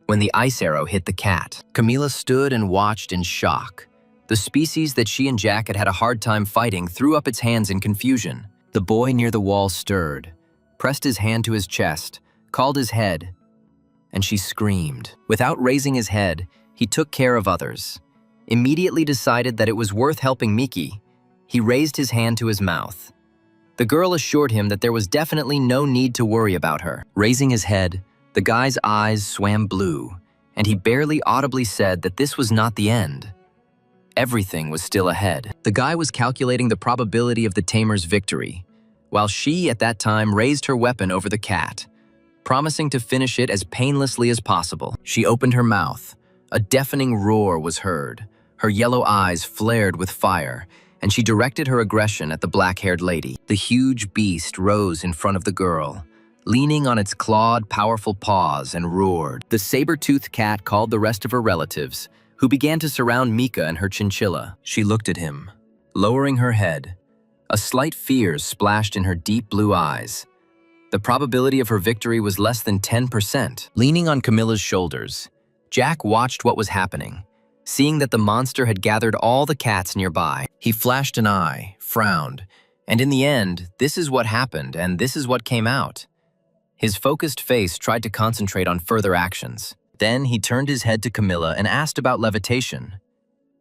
when the ice arrow hit the cat. Camila stood and watched in shock. The species that she and Jack had a hard time fighting threw up its hands in confusion. The boy near the wall stirred, pressed his hand to his chest, called his head, and she screamed. Without raising his head, he took care of others. Immediately decided that it was worth helping Miki, he raised his hand to his mouth. The girl assured him that there was definitely no need to worry about her. Raising his head, the guy's eyes swam blue, and he barely audibly said that this was not the end. Everything was still ahead. The guy was calculating the probability of the tamer's victory, while she, at that time, raised her weapon over the cat, promising to finish it as painlessly as possible. She opened her mouth. A deafening roar was heard. Her yellow eyes flared with fire, and she directed her aggression at the black-haired lady. The huge beast rose in front of the girl, leaning on its clawed, powerful paws, and roared. The saber-toothed cat called the rest of her relatives, who began to surround Mika and her chinchilla. She looked at him, lowering her head. A slight fear splashed in her deep blue eyes. The probability of her victory was less than 10%. Leaning on Camilla's shoulders, Jack watched what was happening. Seeing that the monster had gathered all the cats nearby, he flashed an eye, frowned, and in the end, this is what happened and this is what came out. His focused face tried to concentrate on further actions. Then he turned his head to Camilla and asked about levitation.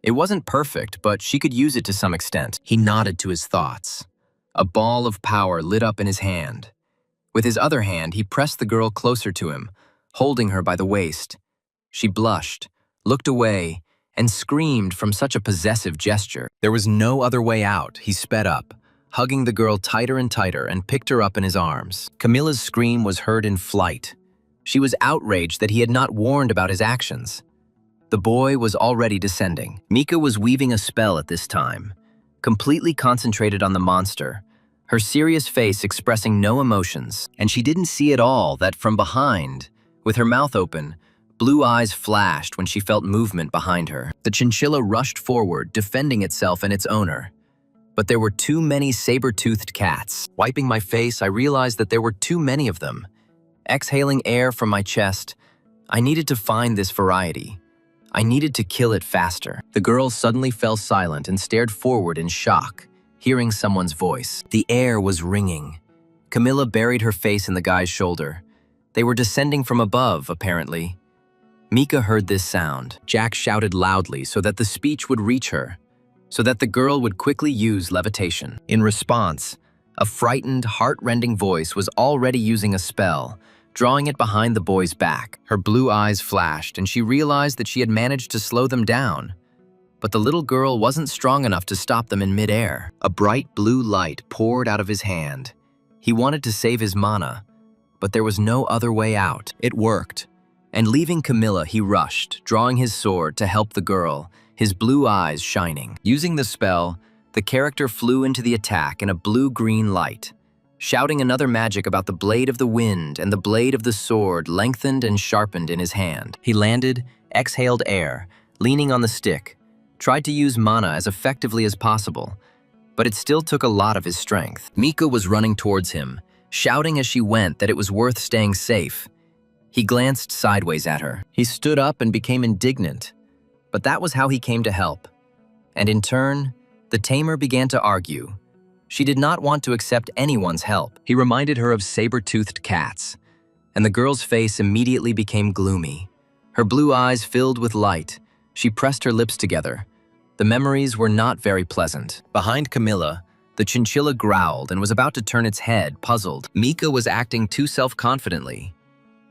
It wasn't perfect, but she could use it to some extent. He nodded to his thoughts. A ball of power lit up in his hand. With his other hand, he pressed the girl closer to him, holding her by the waist. She blushed, looked away, and screamed from such a possessive gesture. There was no other way out. He sped up, hugging the girl tighter and tighter, and picked her up in his arms. Camilla's scream was heard in flight. She was outraged that he had not warned about his actions. The boy was already descending. Mika was weaving a spell at this time, completely concentrated on the monster, her serious face expressing no emotions, and she didn't see at all that from behind, with her mouth open, blue eyes flashed when she felt movement behind her. The chinchilla rushed forward, defending itself and its owner. But there were too many saber-toothed cats. Wiping my face, I realized that there were too many of them. Exhaling air from my chest, I needed to find this variety. I needed to kill it faster. The girl suddenly fell silent and stared forward in shock, hearing someone's voice. The air was ringing. Camilla buried her face in the guy's shoulder. They were descending from above, apparently. Mika heard this sound. Jack shouted loudly so that the speech would reach her, so that the girl would quickly use levitation. In response, a frightened, heart-rending voice was already using a spell, drawing it behind the boy's back. Her blue eyes flashed, and she realized that she had managed to slow them down. But the little girl wasn't strong enough to stop them in midair. A bright blue light poured out of his hand. He wanted to save his mana, but there was no other way out. It worked. And leaving Camilla, he rushed, drawing his sword to help the girl, his blue eyes shining. Using the spell, the character flew into the attack in a blue-green light, shouting another magic about the blade of the wind, and the blade of the sword lengthened and sharpened in his hand. He landed, exhaled air, leaning on the stick, tried to use mana as effectively as possible, but it still took a lot of his strength. Mika was running towards him, shouting as she went that it was worth staying safe. He glanced sideways at her. He stood up and became indignant, but that was how he came to help. And in turn, the tamer began to argue. She did not want to accept anyone's help. He reminded her of saber-toothed cats, and the girl's face immediately became gloomy. Her blue eyes filled with light. She pressed her lips together. The memories were not very pleasant. Behind Camilla, The chinchilla growled and was about to turn its head, puzzled. Mika was acting too self-confidently.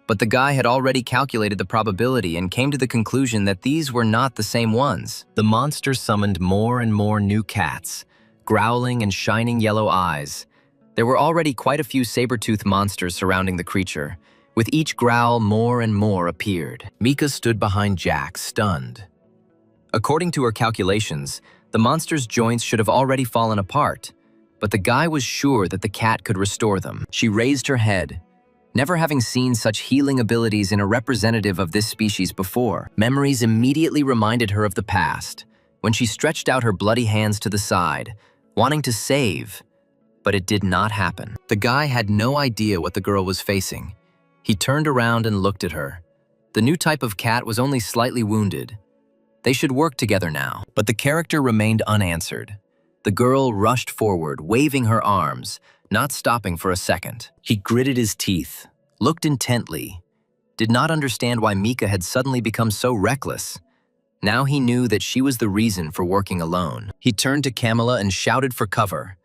But the guy had already calculated the probability and came to the conclusion that these were not the same ones. The monster summoned more and more new cats, growling and shining yellow eyes. There were already quite a few saber-toothed monsters surrounding the creature. With each growl, more and more appeared. Mika stood behind Jack, stunned. According to her calculations, the monster's joints should have already fallen apart, but the guy was sure that the cat could restore them. She raised her head, never having seen such healing abilities in a representative of this species before. Memories immediately reminded her of the past, when she stretched out her bloody hands to the side, wanting to save, but it did not happen. The guy had no idea what the girl was facing. He turned around and looked at her. The new type of cat was only slightly wounded. They should work together now, but the character remained unanswered. The girl rushed forward, waving her arms, not stopping for a second. He gritted his teeth, looked intently, did not understand why Mika had suddenly become so reckless. Now he knew that she was the reason for working alone. He turned to Camilla and shouted for cover.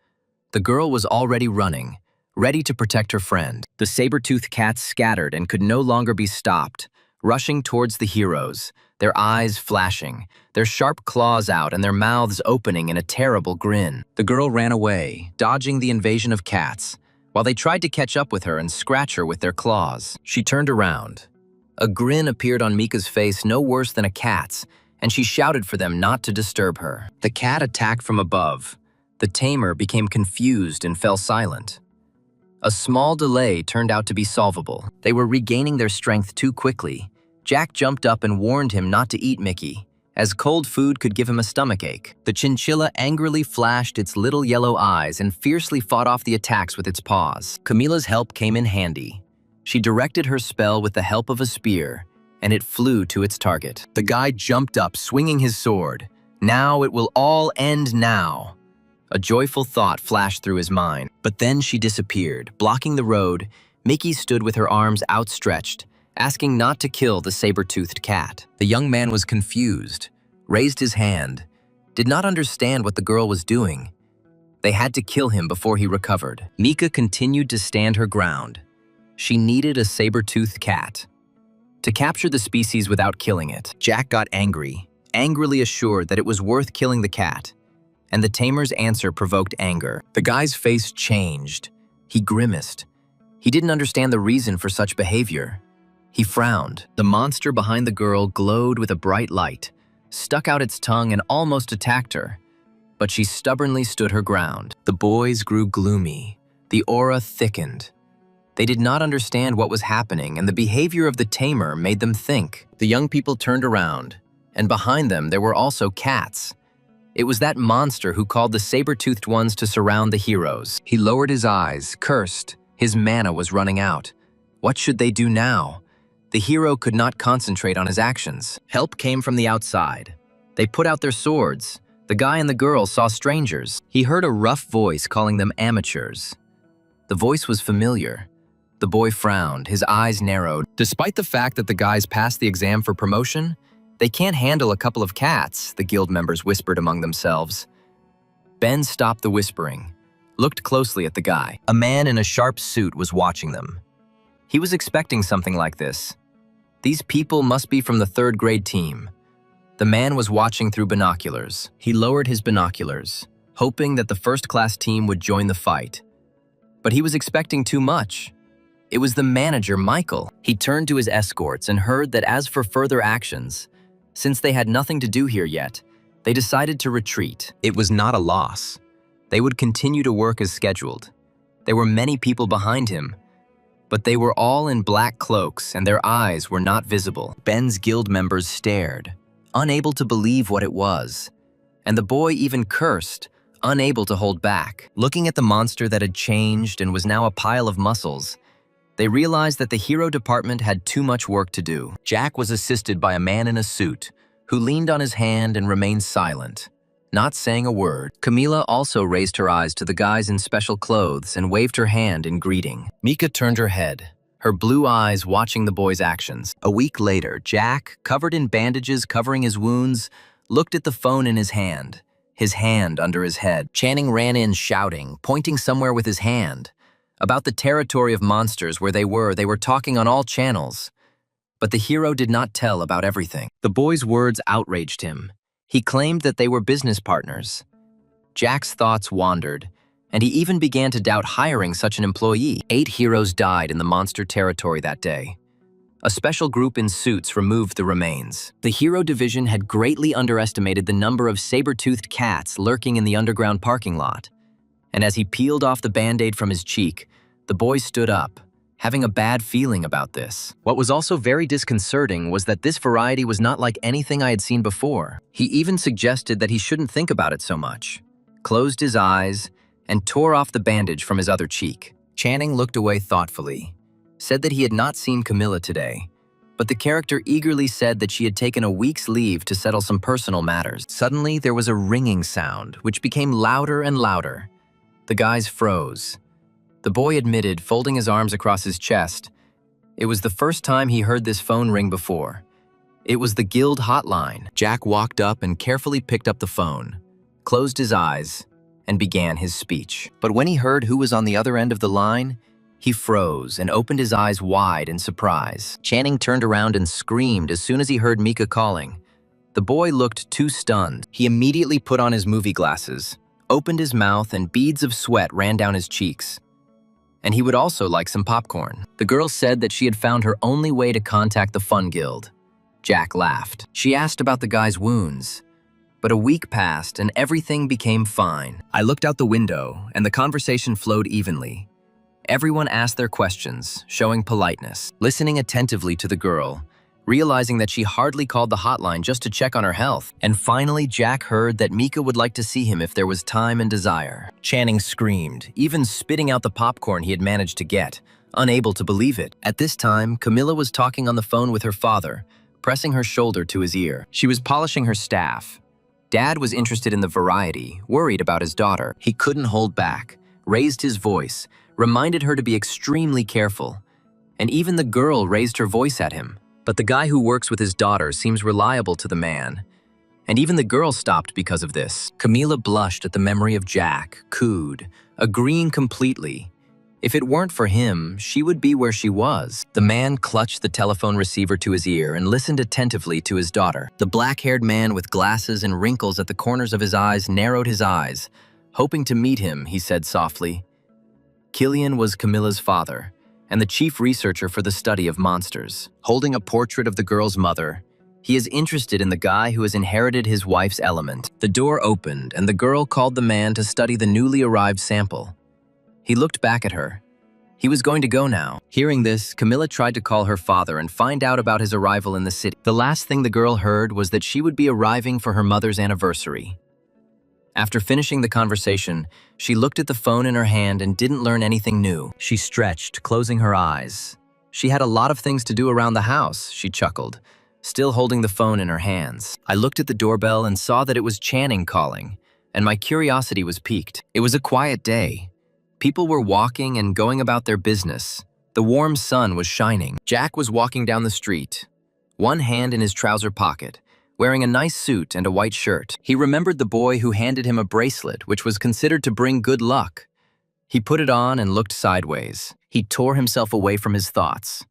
The girl was already running, ready to protect her friend. The saber-toothed cats scattered and could no longer be stopped, rushing towards the heroes, their eyes flashing, their sharp claws out and their mouths opening in a terrible grin. The girl ran away, dodging the invasion of cats, while they tried to catch up with her and scratch her with their claws. She turned around. A grin appeared on Mika's face no worse than a cat's, and she shouted for them not to disturb her. The cat attacked from above. The tamer became confused and fell silent. A small delay turned out to be solvable. They were regaining their strength too quickly. Jack jumped up and warned him not to eat Mickey, as cold food could give him a stomachache. The chinchilla angrily flashed its little yellow eyes and fiercely fought off the attacks with its paws. Camilla's help came in handy. She directed her spell with the help of a spear, and it flew to its target. The guy jumped up, swinging his sword. Now it will all end now. A joyful thought flashed through his mind, but then she disappeared. Blocking the road, Mickey stood with her arms outstretched, asking not to kill the saber-toothed cat. The young man was confused, raised his hand, did not understand what the girl was doing. They had to kill him before he recovered. Mika continued to stand her ground. She needed a saber-toothed cat to capture the species without killing it. Jack got angry, angrily assured that it was worth killing the cat, and the tamer's answer provoked anger. The guy's face changed. He grimaced. He didn't understand the reason for such behavior. He frowned. The monster behind the girl glowed with a bright light, stuck out its tongue and almost attacked her, but she stubbornly stood her ground. The boys grew gloomy. The aura thickened. They did not understand what was happening, and the behavior of the tamer made them think. The young people turned around, and behind them there were also cats. It was that monster who called the saber-toothed ones to surround the heroes. He lowered his eyes, cursed. His mana was running out. What should they do now? The hero could not concentrate on his actions. Help came from the outside. They put out their swords. The guy and the girl saw strangers. He heard a rough voice calling them amateurs. The voice was familiar. The boy frowned, his eyes narrowed. Despite the fact that the guys passed the exam for promotion, they can't handle a couple of cats, the guild members whispered among themselves. Ben stopped the whispering, looked closely at the guy. A man in a sharp suit was watching them. He was expecting something like this. These people must be from the third grade team. The man was watching through binoculars. He lowered his binoculars, hoping that the first-class team would join the fight. But he was expecting too much. It was the manager, Michael. He turned to his escorts and heard that as for further actions, since they had nothing to do here yet, they decided to retreat. It was not a loss. They would continue to work as scheduled. There were many people behind him, but they were all in black cloaks and their eyes were not visible. Ben's guild members stared, unable to believe what it was, and the boy even cursed, unable to hold back. Looking at the monster that had changed and was now a pile of muscles, they realized that the hero department had too much work to do. Jack was assisted by a man in a suit who leaned on his hand and remained silent, not saying a word. Camila also raised her eyes to the guys in special clothes and waved her hand in greeting. Mika turned her head, her blue eyes watching the boy's actions. A week later, Jack, covered in bandages covering his wounds, looked at the phone in his hand. his hand under his head. Channing ran in shouting, pointing somewhere with his hand. About the territory of monsters where they were talking on all channels. But the hero did not tell about everything. The boy's words outraged him. He claimed that they were business partners. Jack's thoughts wandered, and he even began to doubt hiring such an employee. 8 heroes died in the monster territory that day. A special group in suits removed the remains. The hero division had greatly underestimated the number of saber-toothed cats lurking in the underground parking lot. And as he peeled off the band-aid from his cheek, the boy stood up, having a bad feeling about this. What was also very disconcerting was that this variety was not like anything I had seen before. He even suggested that he shouldn't think about it so much, closed his eyes, and tore off the bandage from his other cheek. Channing looked away thoughtfully, said that he had not seen Camilla today, but the character eagerly said that she had taken a week's leave to settle some personal matters. Suddenly, there was a ringing sound, which became louder and louder. The guys froze. The boy admitted, folding his arms across his chest. It was the first time he heard this phone ring before. It was the guild hotline. Jack walked up and carefully picked up the phone, closed his eyes, and began his speech. But when he heard who was on the other end of the line, he froze and opened his eyes wide in surprise. Channing turned around and screamed as soon as he heard Mika calling. The boy looked too stunned. He immediately put on his movie glasses, opened his mouth, and beads of sweat ran down his cheeks. And he would also like some popcorn. The girl said that she had found her only way to contact the Fun Guild. Jack laughed. She asked about the guy's wounds. But a week passed and everything became fine. I looked out the window and the conversation flowed evenly. Everyone asked their questions, showing politeness, listening attentively to the girl, realizing that she hardly called the hotline just to check on her health. And finally, Jack heard that Mika would like to see him if there was time and desire. Channing screamed, even spitting out the popcorn he had managed to get, unable to believe it. At this time, Camilla was talking on the phone with her father, pressing her shoulder to his ear. She was polishing her staff. Dad was interested in the variety, worried about his daughter. He couldn't hold back, raised his voice, reminded her to be extremely careful. And even the girl raised her voice at him. But the guy who works with his daughter seems reliable to the man. And even the girl stopped because of this. Camila blushed at the memory of Jack, cooed, agreeing completely. If it weren't for him, she would be where she was. The man clutched the telephone receiver to his ear and listened attentively to his daughter. The black-haired man with glasses and wrinkles at the corners of his eyes narrowed his eyes. Hoping to meet him, he said softly. Killian was Camilla's father, and the chief researcher for the study of monsters. Holding a portrait of the girl's mother, he is interested in the guy who has inherited his wife's element. The door opened, and the girl called the man to study the newly arrived sample. He looked back at her. He was going to go now. Hearing this, Camilla tried to call her father and find out about his arrival in the city. The last thing the girl heard was that she would be arriving for her mother's anniversary. After finishing the conversation, she looked at the phone in her hand and didn't learn anything new. She stretched, closing her eyes. She had a lot of things to do around the house, she chuckled, still holding the phone in her hands. I looked at the doorbell and saw that it was Channing calling, and my curiosity was piqued. It was a quiet day. People were walking and going about their business. The warm sun was shining. Jack was walking down the street, one hand in his trouser pocket, wearing a nice suit and a white shirt. He remembered the boy who handed him a bracelet, which was considered to bring good luck. He put it on and looked sideways. He tore himself away from his thoughts.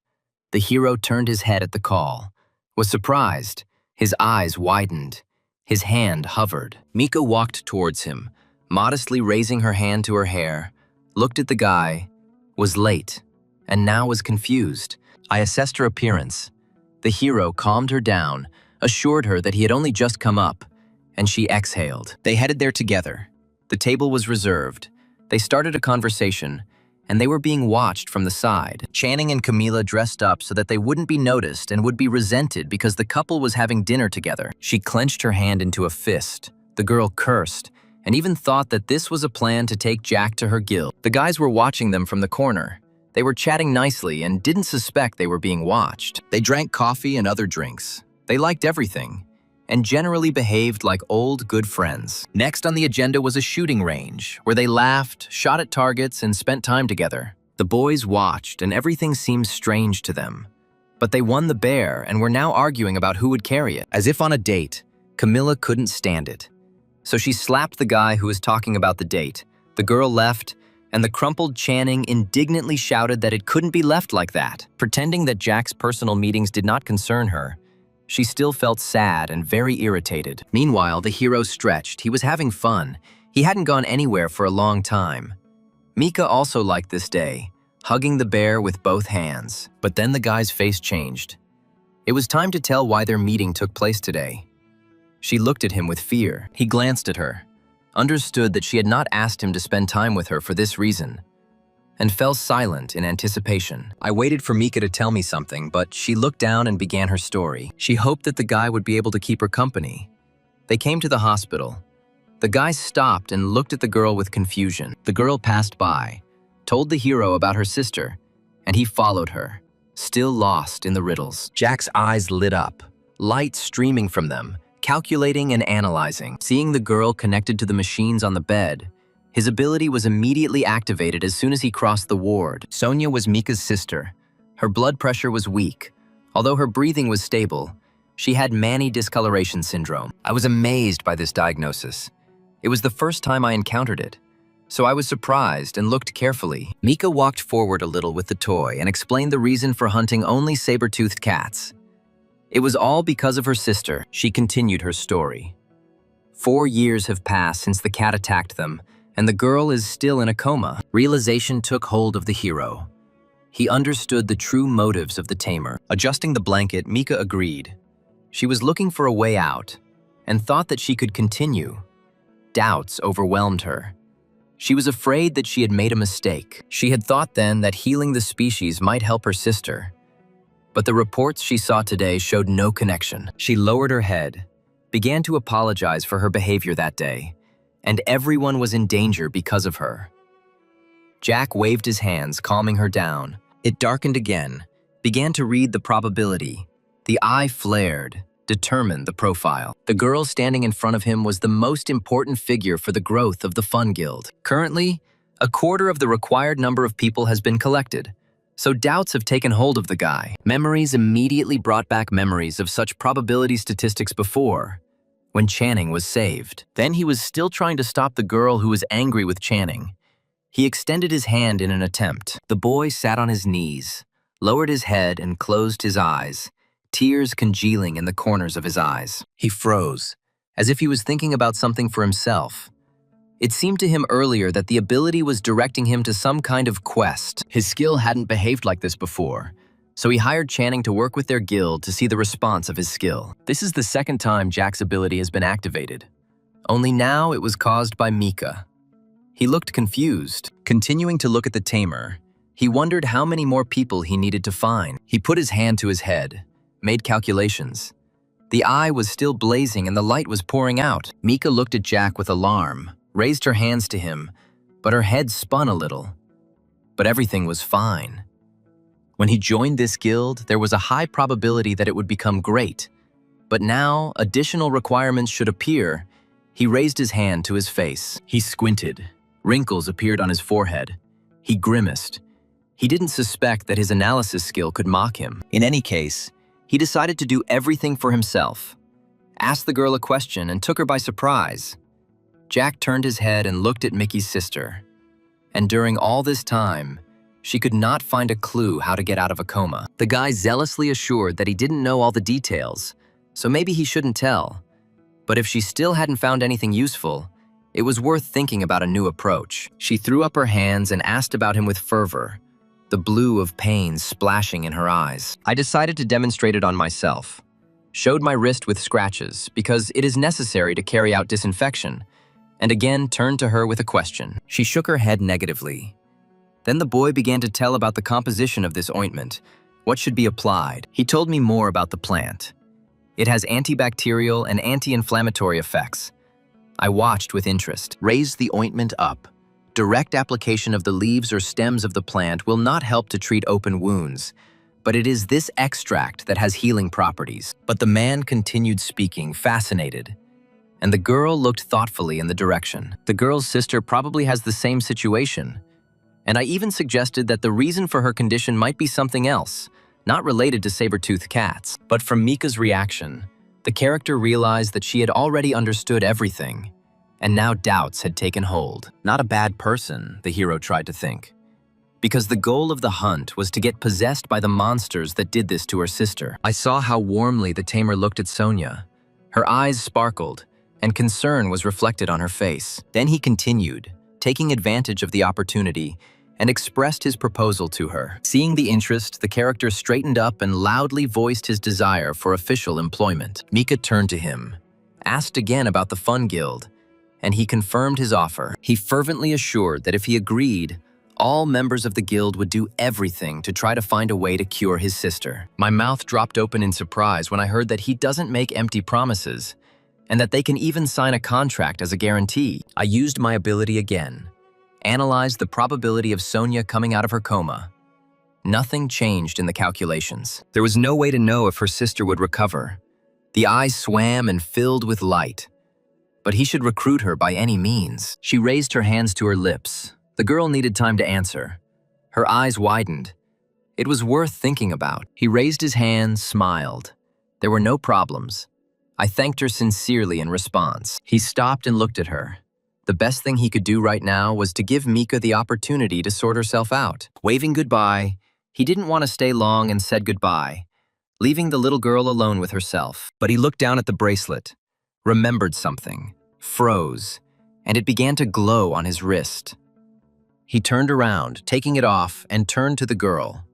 The hero turned his head at the call, was surprised. His eyes widened. His hand hovered. Mika walked towards him, modestly raising her hand to her hair, looked at the guy, was late, and now was confused. I assessed her appearance. The hero calmed her down, assured her that he had only just come up, and she exhaled. They headed there together. The table was reserved. They started a conversation, and they were being watched from the side. Channing and Camila dressed up so that they wouldn't be noticed and would be resented because the couple was having dinner together. She clenched her hand into a fist. The girl cursed, and even thought that this was a plan to take Jack to her guild. The guys were watching them from the corner. They were chatting nicely and didn't suspect they were being watched. They drank coffee and other drinks. They liked everything, and generally behaved like old, good friends. Next on the agenda was a shooting range, where they laughed, shot at targets, and spent time together. The boys watched, and everything seemed strange to them. But they won the bear and were now arguing about who would carry it. As if on a date, Camilla couldn't stand it. So she slapped the guy who was talking about the date. The girl left, and the crumpled Channing indignantly shouted that it couldn't be left like that. Pretending that Jack's personal meetings did not concern her, she still felt sad and very irritated. Meanwhile, the hero stretched. He was having fun. He hadn't gone anywhere for a long time. Mika also liked this day, hugging the bear with both hands. But then the guy's face changed. It was time to tell why their meeting took place today. She looked at him with fear. He glanced at her, understood that she had not asked him to spend time with her for this reason, and fell silent in anticipation. I waited for Mika to tell me something, but she looked down and began her story. She hoped that the guy would be able to keep her company. They came to the hospital. The guy stopped and looked at the girl with confusion. The girl passed by, told the hero about her sister, and he followed her, still lost in the riddles. Jack's eyes lit up, light streaming from them, calculating and analyzing. Seeing the girl connected to the machines on the bed, his ability was immediately activated as soon as he crossed the ward. Sonia was Mika's sister. Her blood pressure was weak. Although her breathing was stable, she had Manny discoloration syndrome. I was amazed by this diagnosis. It was the first time I encountered it, so I was surprised and looked carefully. Mika walked forward a little with the toy and explained the reason for hunting only saber-toothed cats. It was all because of her sister. She continued her story. 4 years have passed since the cat attacked them, and the girl is still in a coma. Realization took hold of the hero. He understood the true motives of the tamer. Adjusting the blanket, Mika agreed. She was looking for a way out and thought that she could continue. Doubts overwhelmed her. She was afraid that she had made a mistake. She had thought then that healing the species might help her sister. But the reports she saw today showed no connection. She lowered her head, began to apologize for her behavior that day, and everyone was in danger because of her. Jack waved his hands, calming her down. It darkened again, began to read the probability. The eye flared, determined the profile. The girl standing in front of him was the most important figure for the growth of the Fun Guild. Currently, 1/4 of the required number of people has been collected, so doubts have taken hold of the guy. Memories immediately brought back memories of such probability statistics before, when Channing was saved. Then he was still trying to stop the girl who was angry with Channing. He extended his hand in an attempt. The boy sat on his knees, lowered his head and closed his eyes, tears congealing in the corners of his eyes. He froze, as if he was thinking about something for himself. It seemed to him earlier that the ability was directing him to some kind of quest. His skill hadn't behaved like this before, so he hired Channing to work with their guild to see the response of his skill. This is the second time Jack's ability has been activated. Only now it was caused by Mika. He looked confused. Continuing to look at the tamer, he wondered how many more people he needed to find. He put his hand to his head, made calculations. The eye was still blazing and the light was pouring out. Mika looked at Jack with alarm, raised her hands to him, but her head spun a little. But everything was fine. When he joined this guild, there was a high probability that it would become great. But now, additional requirements should appear. He raised his hand to his face. He squinted. Wrinkles appeared on his forehead. He grimaced. He didn't suspect that his analysis skill could mock him. In any case, he decided to do everything for himself. Asked the girl a question and took her by surprise. Jack turned his head and looked at Mickey's sister. And during all this time, she could not find a clue how to get out of a coma. The guy zealously assured that he didn't know all the details, so maybe he shouldn't tell. But if she still hadn't found anything useful, it was worth thinking about a new approach. She threw up her hands and asked about him with fervor, the blue of pain splashing in her eyes. I decided to demonstrate it on myself. Showed my wrist with scratches because it is necessary to carry out disinfection, and again turned to her with a question. She shook her head negatively. Then the boy began to tell about the composition of this ointment, what should be applied. He told me more about the plant. It has antibacterial and anti-inflammatory effects. I watched with interest. Raise the ointment up. Direct application of the leaves or stems of the plant will not help to treat open wounds, but it is this extract that has healing properties. But the man continued speaking, fascinated, and the girl looked thoughtfully in the direction. The girl's sister probably has the same situation, and I even suggested that the reason for her condition might be something else, not related to saber-toothed cats. But from Mika's reaction, the character realized that she had already understood everything. and now doubts had taken hold. Not a bad person, the hero tried to think. Because the goal of the hunt was to get possessed by the monsters that did this to her sister. I saw how warmly the tamer looked at Sonia. Her eyes sparkled, and concern was reflected on her face. Then he continued, taking advantage of the opportunity, and expressed his proposal to her. Seeing the interest, the character straightened up and loudly voiced his desire for official employment. Mika turned to him, asked again about the Fun Guild, and he confirmed his offer. He fervently assured that if he agreed, all members of the guild would do everything to try to find a way to cure his sister. My mouth dropped open in surprise when I heard that he doesn't make empty promises, and that they can even sign a contract as a guarantee. I used my ability again, analyzed the probability of Sonia coming out of her coma. Nothing changed in the calculations. There was no way to know if her sister would recover. The eyes swam and filled with light. But he should recruit her by any means. She raised her hands to her lips. The girl needed time to answer. Her eyes widened. It was worth thinking about. He raised his hand, smiled. There were no problems. I thanked her sincerely in response. He stopped and looked at her. The best thing he could do right now was to give Mika the opportunity to sort herself out. Waving goodbye, he didn't want to stay long and said goodbye, leaving the little girl alone with herself. But he looked down at the bracelet, remembered something, froze, and it began to glow on his wrist. He turned around, taking it off, and turned to the girl.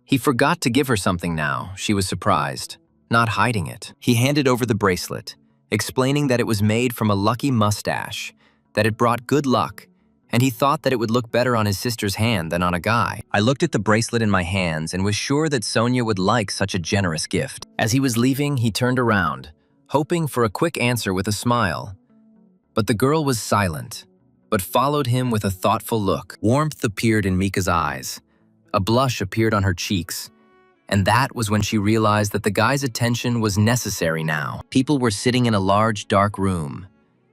He forgot to give her something now, she was surprised, not hiding it. He handed over the bracelet, explaining that it was made from a lucky mustache, that it brought good luck, and he thought that it would look better on his sister's hand than on a guy. I looked at the bracelet in my hands and was sure that Sonia would like such a generous gift. As he was leaving, he turned around, hoping for a quick answer with a smile. But the girl was silent, but followed him with a thoughtful look. Warmth appeared in Mika's eyes. A blush appeared on her cheeks. And that was when she realized that the guy's attention was necessary now. People were sitting in a large, dark room.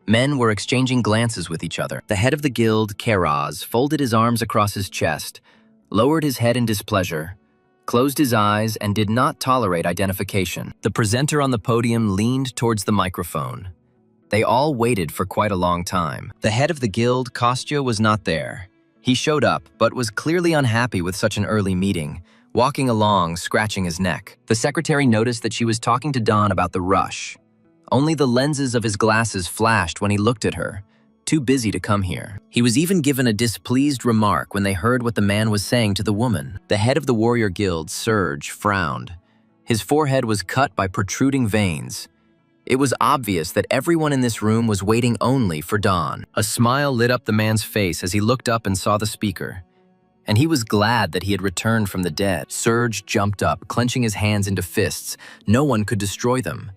Men were exchanging glances with each other. The head of the guild, Karaz, folded his arms across his chest, lowered his head in displeasure, closed his eyes, and did not tolerate identification. The presenter on the podium leaned towards the microphone. They all waited for quite a long time. The head of the guild, Kostya, was not there. He showed up, but was clearly unhappy with such an early meeting, walking along, scratching his neck. The secretary noticed that she was talking to Don about the rush. Only the lenses of his glasses flashed when he looked at her, too busy to come here. He was even given a displeased remark when they heard what the man was saying to the woman. The head of the warrior guild, Serge, frowned. His forehead was cut by protruding veins. It was obvious that everyone in this room was waiting only for Don. A smile lit up the man's face as he looked up and saw the speaker. And he was glad that he had returned from the dead. Serge jumped up, clenching his hands into fists. No one could destroy them.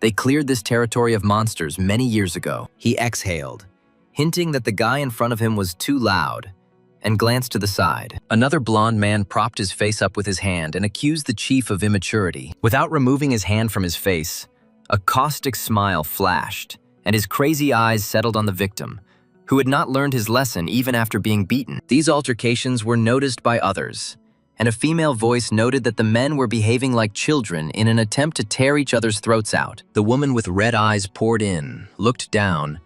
They cleared this territory of monsters many years ago. He exhaled, hinting that the guy in front of him was too loud, and glanced to the side. Another blond man propped his face up with his hand and accused the chief of immaturity. Without removing his hand from his face, a caustic smile flashed, and his crazy eyes settled on the victim, who had not learned his lesson even after being beaten. These altercations were noticed by others, and a female voice noted that the men were behaving like children in an attempt to tear each other's throats out. The woman with red eyes poured in, looked down,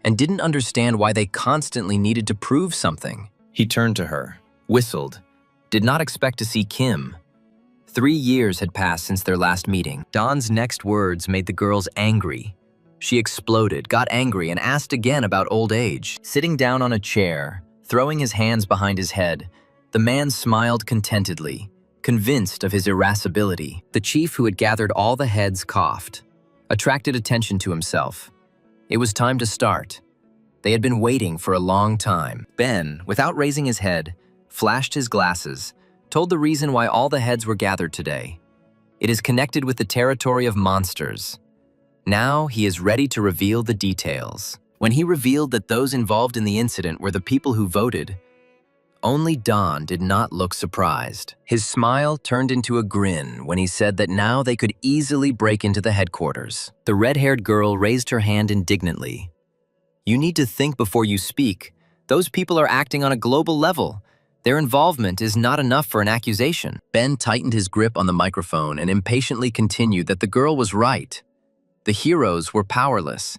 and didn't understand why they constantly needed to prove something. He turned to her, whistled, did not expect to see Kim. 3 years had passed since their last meeting. Don's next words made the girls angry. She exploded, got angry, and asked again about old age. Sitting down on a chair, throwing his hands behind his head, the man smiled contentedly, convinced of his irascibility. The chief, who had gathered all the heads, coughed, attracted attention to himself. It was time to start. They had been waiting for a long time. Ben, without raising his head, flashed his glasses, told the reason why all the heads were gathered today. It is connected with the territory of monsters. Now he is ready to reveal the details. When he revealed that those involved in the incident were the people who voted, only Don did not look surprised. His smile turned into a grin when he said that now they could easily break into the headquarters. The red-haired girl raised her hand indignantly. You need to think before you speak. Those people are acting on a global level. Their involvement is not enough for an accusation. Ben tightened his grip on the microphone and impatiently continued that the girl was right. The heroes were powerless,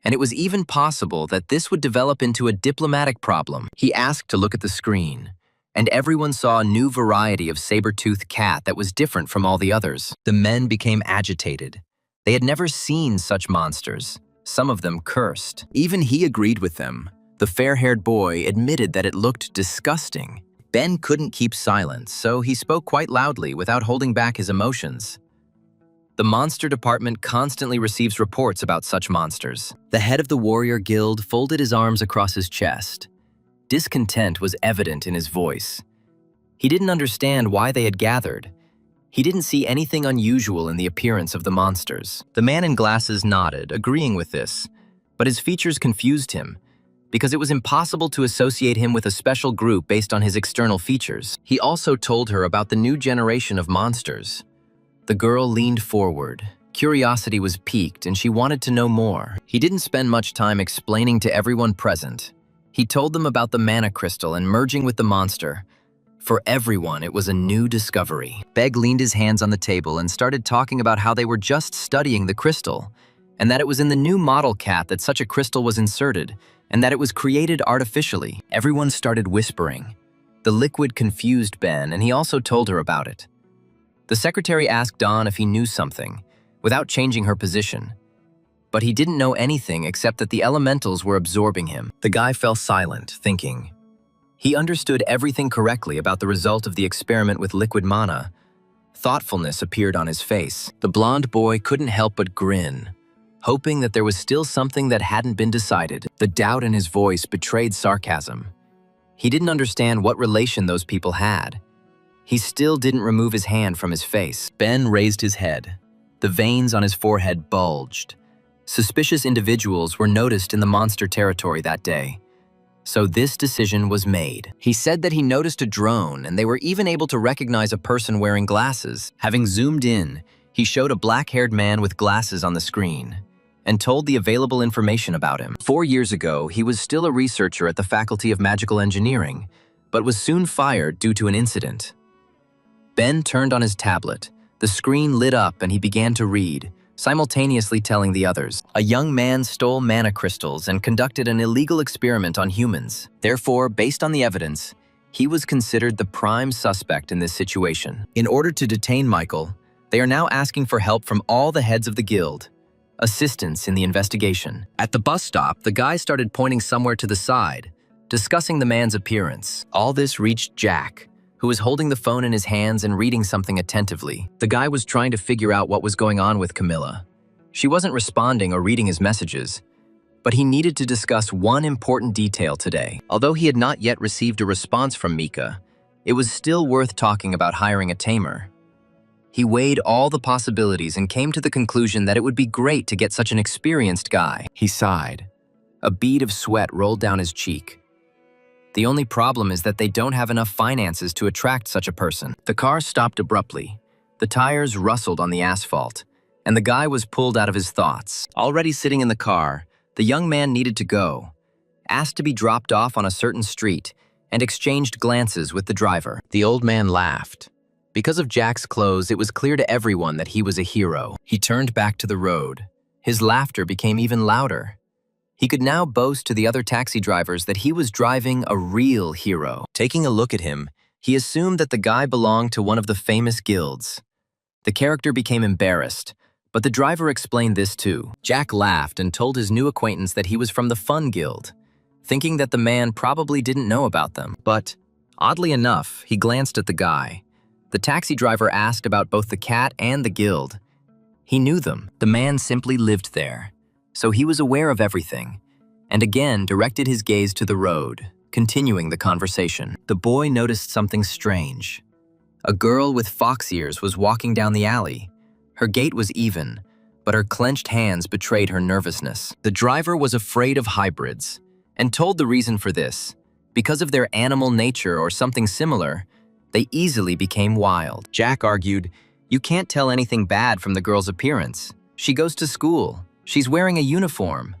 and it was even possible that this would develop into a diplomatic problem. He asked to look at the screen, and everyone saw a new variety of saber-toothed cat that was different from all the others. The men became agitated. They had never seen such monsters. Some of them cursed. Even he agreed with them. The fair-haired boy admitted that it looked disgusting. Ben couldn't keep silent, so he spoke quite loudly without holding back his emotions. The Monster Department constantly receives reports about such monsters. The head of the Warrior Guild folded his arms across his chest. Discontent was evident in his voice. He didn't understand why they had gathered. He didn't see anything unusual in the appearance of the monsters. The man in glasses nodded, agreeing with this, but his features confused him, because it was impossible to associate him with a special group based on his external features. He also told her about the new generation of monsters. The girl leaned forward. Curiosity was piqued, and she wanted to know more. He didn't spend much time explaining to everyone present. He told them about the mana crystal and merging with the monster. For everyone, it was a new discovery. Beg leaned his hands on the table and started talking about how they were just studying the crystal, and that it was in the new model cat that such a crystal was inserted, and that it was created artificially. Everyone started whispering. The liquid confused Ben, and he also told her about it. The secretary asked Don if he knew something, without changing her position. But he didn't know anything except that the elementals were absorbing him. The guy fell silent, thinking. He understood everything correctly about the result of the experiment with liquid mana. Thoughtfulness appeared on his face. The blonde boy couldn't help but grin, hoping that there was still something that hadn't been decided. The doubt in his voice betrayed sarcasm. He didn't understand what relation those people had. He still didn't remove his hand from his face. Ben raised his head. The veins on his forehead bulged. Suspicious individuals were noticed in the monster territory that day. So this decision was made. He said that he noticed a drone, and they were even able to recognize a person wearing glasses. Having zoomed in, he showed a black-haired man with glasses on the screen and told the available information about him. 4 years ago, he was still a researcher at the Faculty of Magical Engineering, but was soon fired due to an incident. Ben turned on his tablet. The screen lit up and he began to read, simultaneously telling the others. A young man stole mana crystals and conducted an illegal experiment on humans. Therefore, based on the evidence, he was considered the prime suspect in this situation. In order to detain Michael, they are now asking for help from all the heads of the guild, assistance in the investigation. At the bus stop, the guy started pointing somewhere to the side, discussing the man's appearance. All this reached Jack, who was holding the phone in his hands and reading something attentively. The guy was trying to figure out what was going on with Camilla. She wasn't responding or reading his messages, but he needed to discuss one important detail today. Although he had not yet received a response from Mika, it was still worth talking about hiring a tamer. He weighed all the possibilities and came to the conclusion that it would be great to get such an experienced guy. He sighed. A bead of sweat rolled down his cheek. The only problem is that they don't have enough finances to attract such a person. The car stopped abruptly. The tires rustled on the asphalt, and the guy was pulled out of his thoughts. Already sitting in the car, the young man needed to go, asked to be dropped off on a certain street, and exchanged glances with the driver. The old man laughed. Because of Jack's clothes, it was clear to everyone that he was a hero. He turned back to the road. His laughter became even louder. He could now boast to the other taxi drivers that he was driving a real hero. Taking a look at him, he assumed that the guy belonged to one of the famous guilds. The character became embarrassed, but the driver explained this too. Jack laughed and told his new acquaintance that he was from the Fun Guild, thinking that the man probably didn't know about them. But, oddly enough, he glanced at the guy. The taxi driver asked about both the cat and the guild. He knew them. The man simply lived there. So he was aware of everything, and again directed his gaze to the road, continuing the conversation. The boy noticed something strange. A girl with fox ears was walking down the alley. Her gait was even, but her clenched hands betrayed her nervousness. The driver was afraid of hybrids, and told the reason for this. Because of their animal nature or something similar, they easily became wild. Jack argued, "You can't tell anything bad from the girl's appearance. She goes to school. She's wearing a uniform."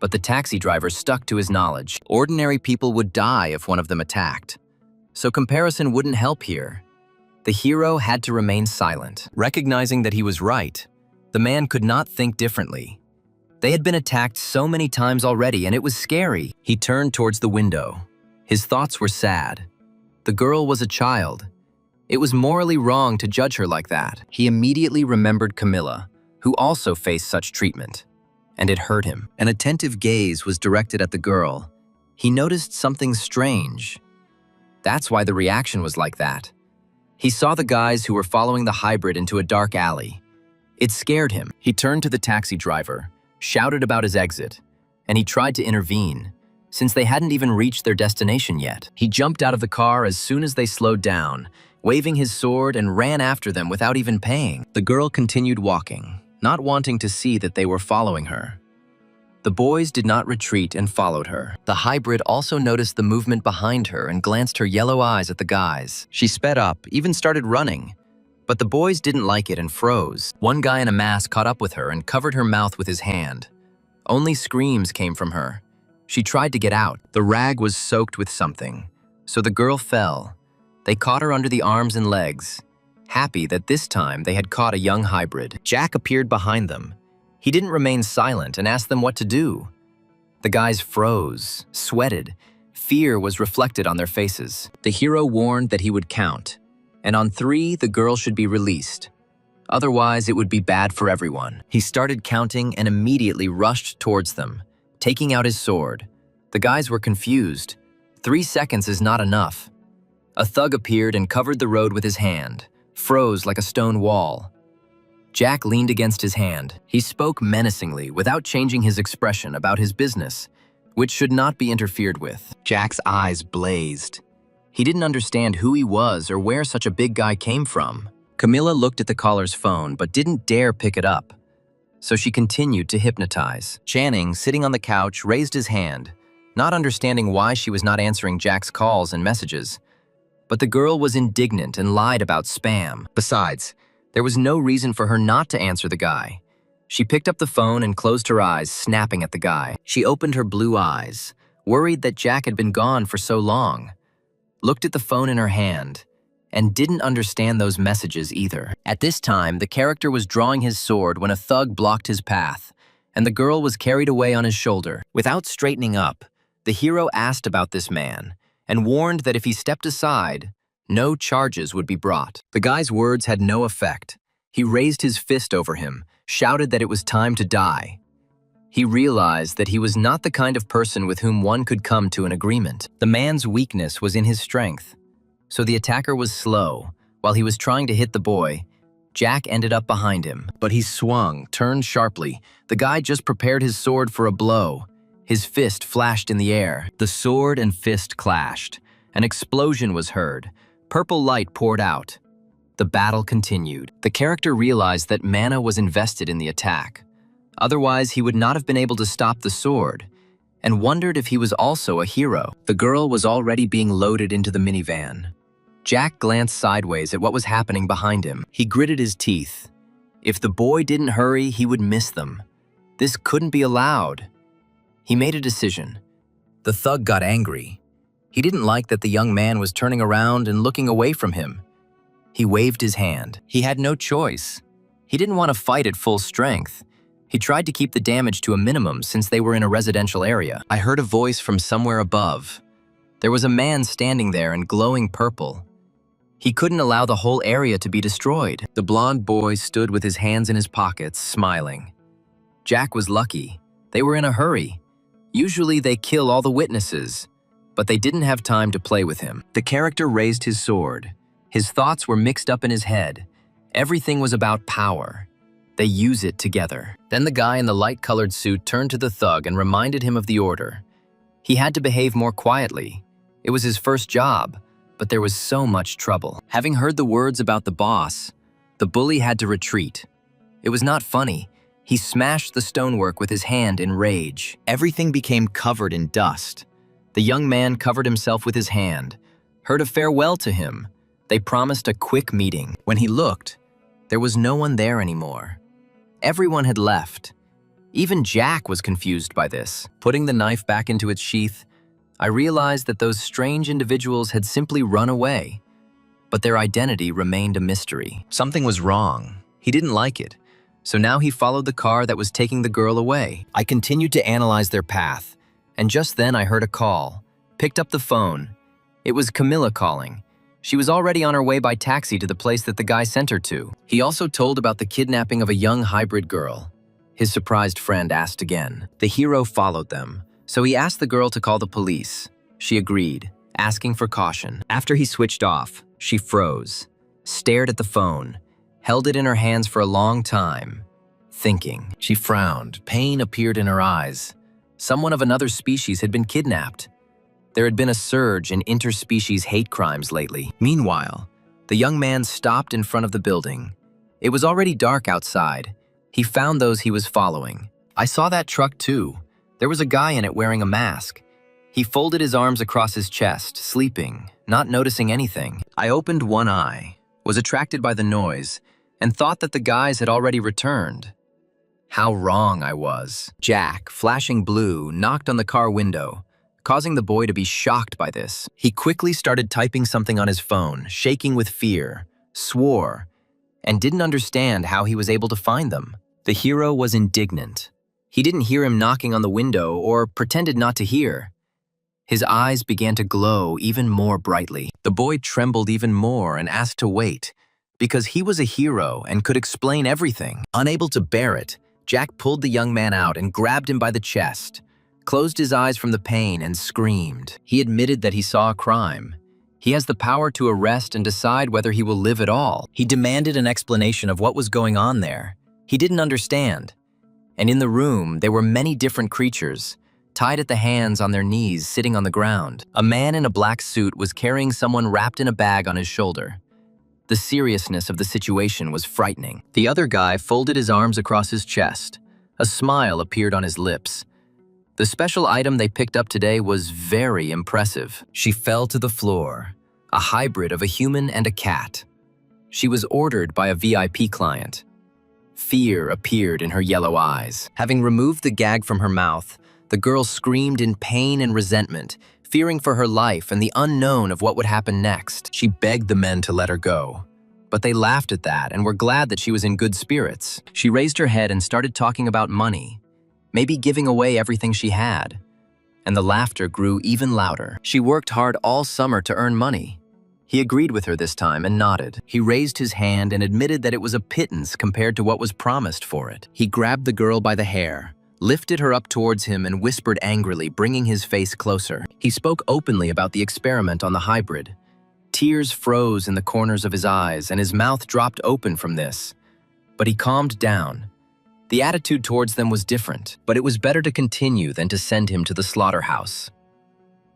But the taxi driver stuck to his knowledge. Ordinary people would die if one of them attacked. So comparison wouldn't help here. The hero had to remain silent. Recognizing that he was right, the man could not think differently. They had been attacked so many times already, and it was scary. He turned towards the window. His thoughts were sad. The girl was a child. It was morally wrong to judge her like that. He immediately remembered Camilla, who also faced such treatment, and it hurt him. An attentive gaze was directed at the girl. He noticed something strange. That's why the reaction was like that. He saw the guys who were following the hybrid into a dark alley. It scared him. He turned to the taxi driver, shouted about his exit, and he tried to intervene, since they hadn't even reached their destination yet. He jumped out of the car as soon as they slowed down, waving his sword, and ran after them without even paying. The girl continued walking, not wanting to see that they were following her. The boys did not retreat and followed her. The hybrid also noticed the movement behind her and glanced her yellow eyes at the guys. She sped up, even started running. But the boys didn't like it and froze. One guy in a mask caught up with her and covered her mouth with his hand. Only screams came from her. She tried to get out. The rag was soaked with something, so the girl fell. They caught her under the arms and legs, happy that this time they had caught a young hybrid. Jack appeared behind them. He didn't remain silent and asked them what to do. The guys froze, sweated. Fear was reflected on their faces. The hero warned that he would count, and on 3, the girl should be released. Otherwise, it would be bad for everyone. He started counting and immediately rushed towards them, taking out his sword. The guys were confused. 3 seconds is not enough. A thug appeared and covered the road with his hand, froze like a stone wall. Jack leaned against his hand. He spoke menacingly without changing his expression about his business, which should not be interfered with. Jack's eyes blazed. He didn't understand who he was or where such a big guy came from. Camilla looked at the caller's phone but didn't dare pick it up, so she continued to hypnotize. Channing, sitting on the couch, raised his hand, not understanding why she was not answering Jack's calls and messages. But the girl was indignant and lied about spam. Besides, there was no reason for her not to answer the guy. She picked up the phone and closed her eyes, snapping at the guy. She opened her blue eyes, worried that Jack had been gone for so long, looked at the phone in her hand, and didn't understand those messages either. At this time, the character was drawing his sword when a thug blocked his path, and the girl was carried away on his shoulder. Without straightening up, the hero asked about this man and warned that if he stepped aside, no charges would be brought. The guy's words had no effect. He raised his fist over him, shouted that it was time to die. He realized that he was not the kind of person with whom one could come to an agreement. The man's weakness was in his strength, so the attacker was slow. While he was trying to hit the boy, Jack ended up behind him. But he swung, turned sharply. The guy just prepared his sword for a blow. His fist flashed in the air. The sword and fist clashed. An explosion was heard. Purple light poured out. The battle continued. The character realized that mana was invested in the attack. Otherwise, he would not have been able to stop the sword, and wondered if he was also a hero. The girl was already being loaded into the minivan. Jack glanced sideways at what was happening behind him. He gritted his teeth. If the boy didn't hurry, he would miss them. This couldn't be allowed. He made a decision. The thug got angry. He didn't like that the young man was turning around and looking away from him. He waved his hand. He had no choice. He didn't want to fight at full strength. He tried to keep the damage to a minimum since they were in a residential area. I heard a voice from somewhere above. There was a man standing there in glowing purple. He couldn't allow the whole area to be destroyed. The blonde boy stood with his hands in his pockets, smiling. Jack was lucky. They were in a hurry. Usually they kill all the witnesses, but they didn't have time to play with him. The character raised his sword. His thoughts were mixed up in his head. Everything was about power. They use it together. Then the guy in the light-colored suit turned to the thug and reminded him of the order. He had to behave more quietly. It was his first job, but there was so much trouble. Having heard the words about the boss, the bully had to retreat. It was not funny. He smashed the stonework with his hand in rage. Everything became covered in dust. The young man covered himself with his hand, heard a farewell to him. They promised a quick meeting. When he looked, there was no one there anymore. Everyone had left. Even Jack was confused by this. Putting the knife back into its sheath, I realized that those strange individuals had simply run away, but their identity remained a mystery. Something was wrong. He didn't like it, So now he followed the car that was taking the girl away. I continued to analyze their path, and just then I heard a call. Picked up the phone. It was Camilla calling. She was already on her way by taxi to the place that the guy sent her to. He also told about the kidnapping of a young hybrid girl. His surprised friend asked again. The hero followed them, so he asked the girl to call the police. She agreed, asking for caution. After he switched off, she froze, stared at the phone, held it in her hands for a long time, thinking. She frowned. Pain appeared in her eyes. Someone of another species had been kidnapped. There had been a surge in interspecies hate crimes lately. Meanwhile, the young man stopped in front of the building. It was already dark outside. He found those he was following. I saw that truck too. There was a guy in it wearing a mask. He folded his arms across his chest, sleeping, not noticing anything. I opened one eye, was attracted by the noise, and thought that the guys had already returned. How wrong I was. Jack, flashing blue, knocked on the car window, causing the boy to be shocked by this. He quickly started typing something on his phone, shaking with fear, swore, and didn't understand how he was able to find them. The hero was indignant. He didn't hear him knocking on the window or pretended not to hear. His eyes began to glow even more brightly. The boy trembled even more and asked to wait, because he was a hero and could explain everything. Unable to bear it, Jack pulled the young man out and grabbed him by the chest, closed his eyes from the pain and screamed. He admitted that he saw a crime. He has the power to arrest and decide whether he will live at all. He demanded an explanation of what was going on there. He didn't understand. And in the room, there were many different creatures, tied at the hands on their knees, sitting on the ground. A man in a black suit was carrying someone wrapped in a bag on his shoulder. The seriousness of the situation was frightening. The other guy folded his arms across his chest. A smile appeared on his lips. The special item they picked up today was very impressive. She fell to the floor, a hybrid of a human and a cat. She was ordered by a VIP client. Fear appeared in her yellow eyes. Having removed the gag from her mouth, the girl screamed in pain and resentment, fearing for her life and the unknown of what would happen next. She begged the men to let her go, but they laughed at that and were glad that she was in good spirits. She raised her head and started talking about money, maybe giving away everything she had. And the laughter grew even louder. She worked hard all summer to earn money. He agreed with her this time and nodded. He raised his hand and admitted that it was a pittance compared to what was promised for it. He grabbed the girl by the hair, lifted her up towards him and whispered angrily, bringing his face closer. He spoke openly about the experiment on the hybrid. Tears froze in the corners of his eyes and his mouth dropped open from this. But he calmed down. The attitude towards them was different, but it was better to continue than to send him to the slaughterhouse.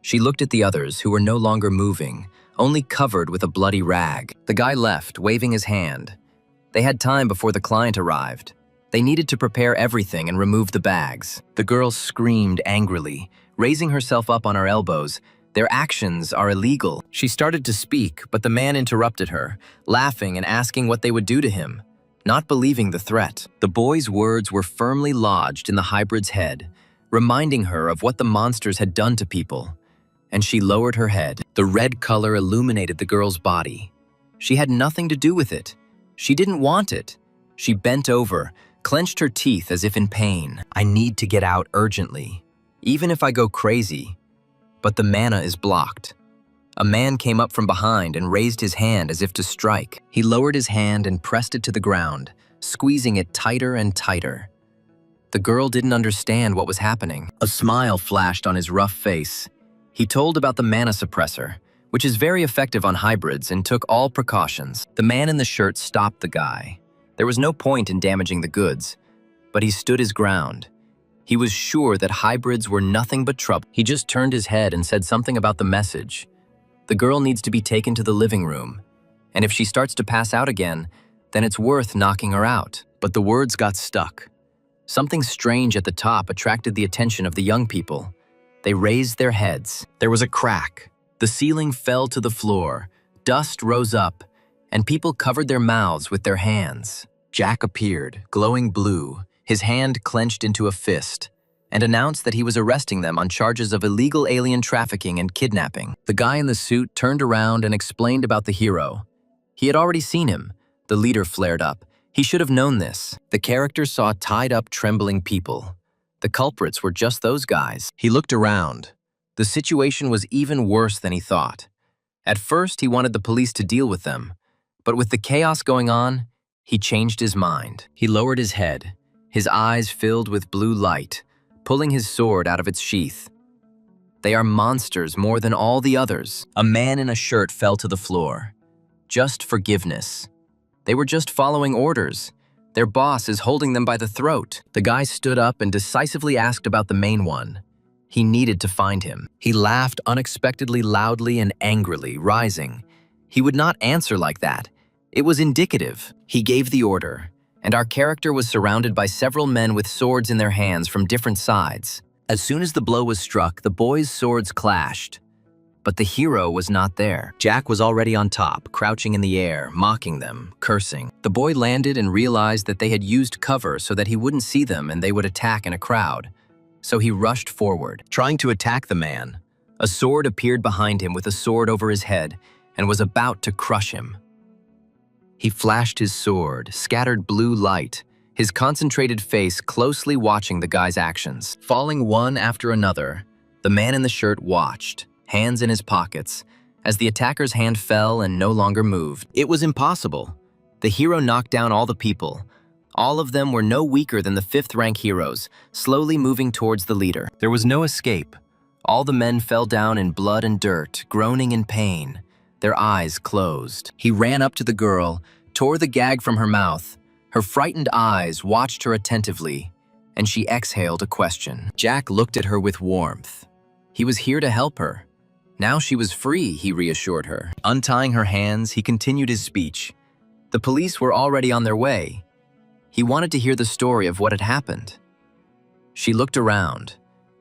She looked at the others, who were no longer moving, only covered with a bloody rag. The guy left, waving his hand. They had time before the client arrived. They needed to prepare everything and remove the bags. The girl screamed angrily, raising herself up on her elbows. Their actions are illegal. She started to speak, but the man interrupted her, laughing and asking what they would do to him. Not believing the threat, the boy's words were firmly lodged in the hybrid's head, reminding her of what the monsters had done to people. And she lowered her head. The red color illuminated the girl's body. She had nothing to do with it. She didn't want it. She bent over, clenched her teeth as if in pain. I need to get out urgently, even if I go crazy. But the mana is blocked. A man came up from behind and raised his hand as if to strike. He lowered his hand and pressed it to the ground, squeezing it tighter and tighter. The girl didn't understand what was happening. A smile flashed on his rough face. He told about the mana suppressor, which is very effective on hybrids, and took all precautions. The man in the shirt stopped the guy. There was no point in damaging the goods, but he stood his ground. He was sure that hybrids were nothing but trouble. He just turned his head and said something about the message. The girl needs to be taken to the living room, and if she starts to pass out again, then it's worth knocking her out. But the words got stuck. Something strange at the top attracted the attention of the young people. They raised their heads. There was a crack. The ceiling fell to the floor. Dust rose up, and people covered their mouths with their hands. Jack appeared, glowing blue, his hand clenched into a fist, and announced that he was arresting them on charges of illegal alien trafficking and kidnapping. The guy in the suit turned around and explained about the hero. He had already seen him. The leader flared up, He should have known this. The character saw tied-up, trembling people. The culprits were just those guys. He looked around. The situation was even worse than he thought. At first, he wanted the police to deal with them, but with the chaos going on, he changed his mind. He lowered his head, his eyes filled with blue light, pulling his sword out of its sheath. They are monsters more than all the others. A man in a shirt fell to the floor. Just forgiveness. They were just following orders. Their boss is holding them by the throat. The guy stood up and decisively asked about the main one. He needed to find him. He laughed unexpectedly loudly and angrily, rising. He would not answer like that. It was indicative. He gave the order, and our character was surrounded by several men with swords in their hands from different sides. As soon as the blow was struck, the boys' swords clashed. But the hero was not there. Jack was already on top, crouching in the air, mocking them, cursing. The boy landed and realized that they had used cover so that he wouldn't see them and they would attack in a crowd. So he rushed forward, trying to attack the man. A sword appeared behind him with a sword over his head and was about to crush him. He flashed his sword, scattered blue light, his concentrated face closely watching the guy's actions. Falling one after another, the man in the shirt watched, hands in his pockets, as the attacker's hand fell and no longer moved. It was impossible. The hero knocked down all the people. All of them were no weaker than the 5th-rank heroes, slowly moving towards the leader. There was no escape. All the men fell down in blood and dirt, groaning in pain, their eyes closed. He ran up to the girl, tore the gag from her mouth. Her frightened eyes watched her attentively, and she exhaled a question. Jack looked at her with warmth. He was here to help her. Now she was free, he reassured her. Untying her hands, he continued his speech. The police were already on their way. He wanted to hear the story of what had happened. She looked around,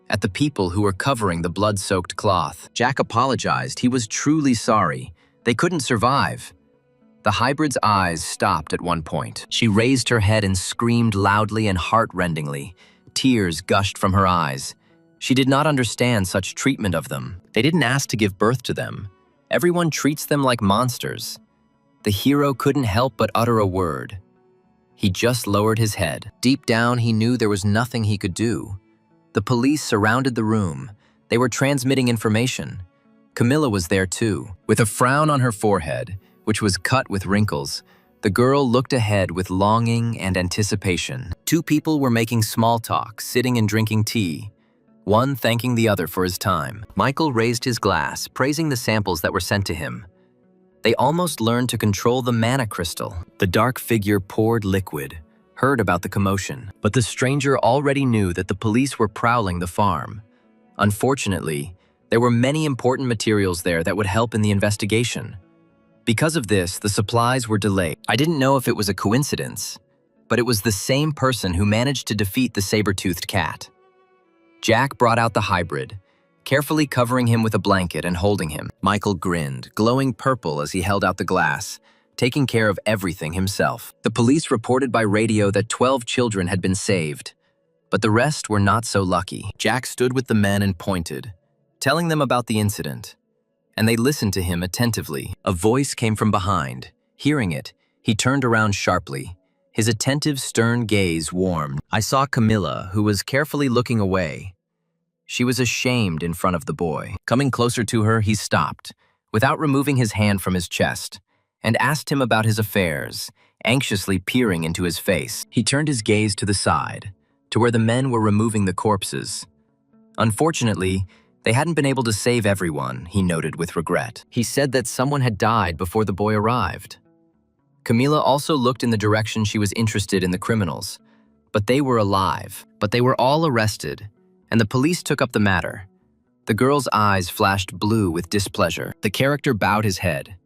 at the people who were covering the blood-soaked cloth. Jack apologized. He was truly sorry. They couldn't survive. The hybrid's eyes stopped at one point. She raised her head and screamed loudly and heart-rendingly. Tears gushed from her eyes. She did not understand such treatment of them. They didn't ask to give birth to them. Everyone treats them like monsters. The hero couldn't help but utter a word. He just lowered his head. Deep down, he knew there was nothing he could do. The police surrounded the room. They were transmitting information. Camilla was there too. With a frown on her forehead, which was cut with wrinkles, the girl looked ahead with longing and anticipation. 2 people were making small talk, sitting and drinking tea, one thanking the other for his time. Michael raised his glass, praising the samples that were sent to him. They almost learned to control the mana crystal. The dark figure poured liquid, heard about the commotion, but the stranger already knew that the police were prowling the farm. Unfortunately, there were many important materials there that would help in the investigation. Because of this, the supplies were delayed. I didn't know if it was a coincidence, but it was the same person who managed to defeat the saber-toothed cat. Jack brought out the hybrid, carefully covering him with a blanket and holding him. Michael grinned, glowing purple as he held out the glass, taking care of everything himself. The police reported by radio that 12 children had been saved, but the rest were not so lucky. Jack stood with the men and pointed, telling them about the incident, and they listened to him attentively. A voice came from behind. Hearing it, he turned around sharply. His attentive, stern gaze warmed. I saw Camilla, who was carefully looking away. She was ashamed in front of the boy. Coming closer to her, he stopped, without removing his hand from his chest, and asked him about his affairs, anxiously peering into his face. He turned his gaze to the side, to where the men were removing the corpses. Unfortunately, they hadn't been able to save everyone, he noted with regret. He said that someone had died before the boy arrived. Camila also looked in the direction she was interested in the criminals, but they were alive. But they were all arrested, and the police took up the matter. The girl's eyes flashed blue with displeasure. The character bowed his head.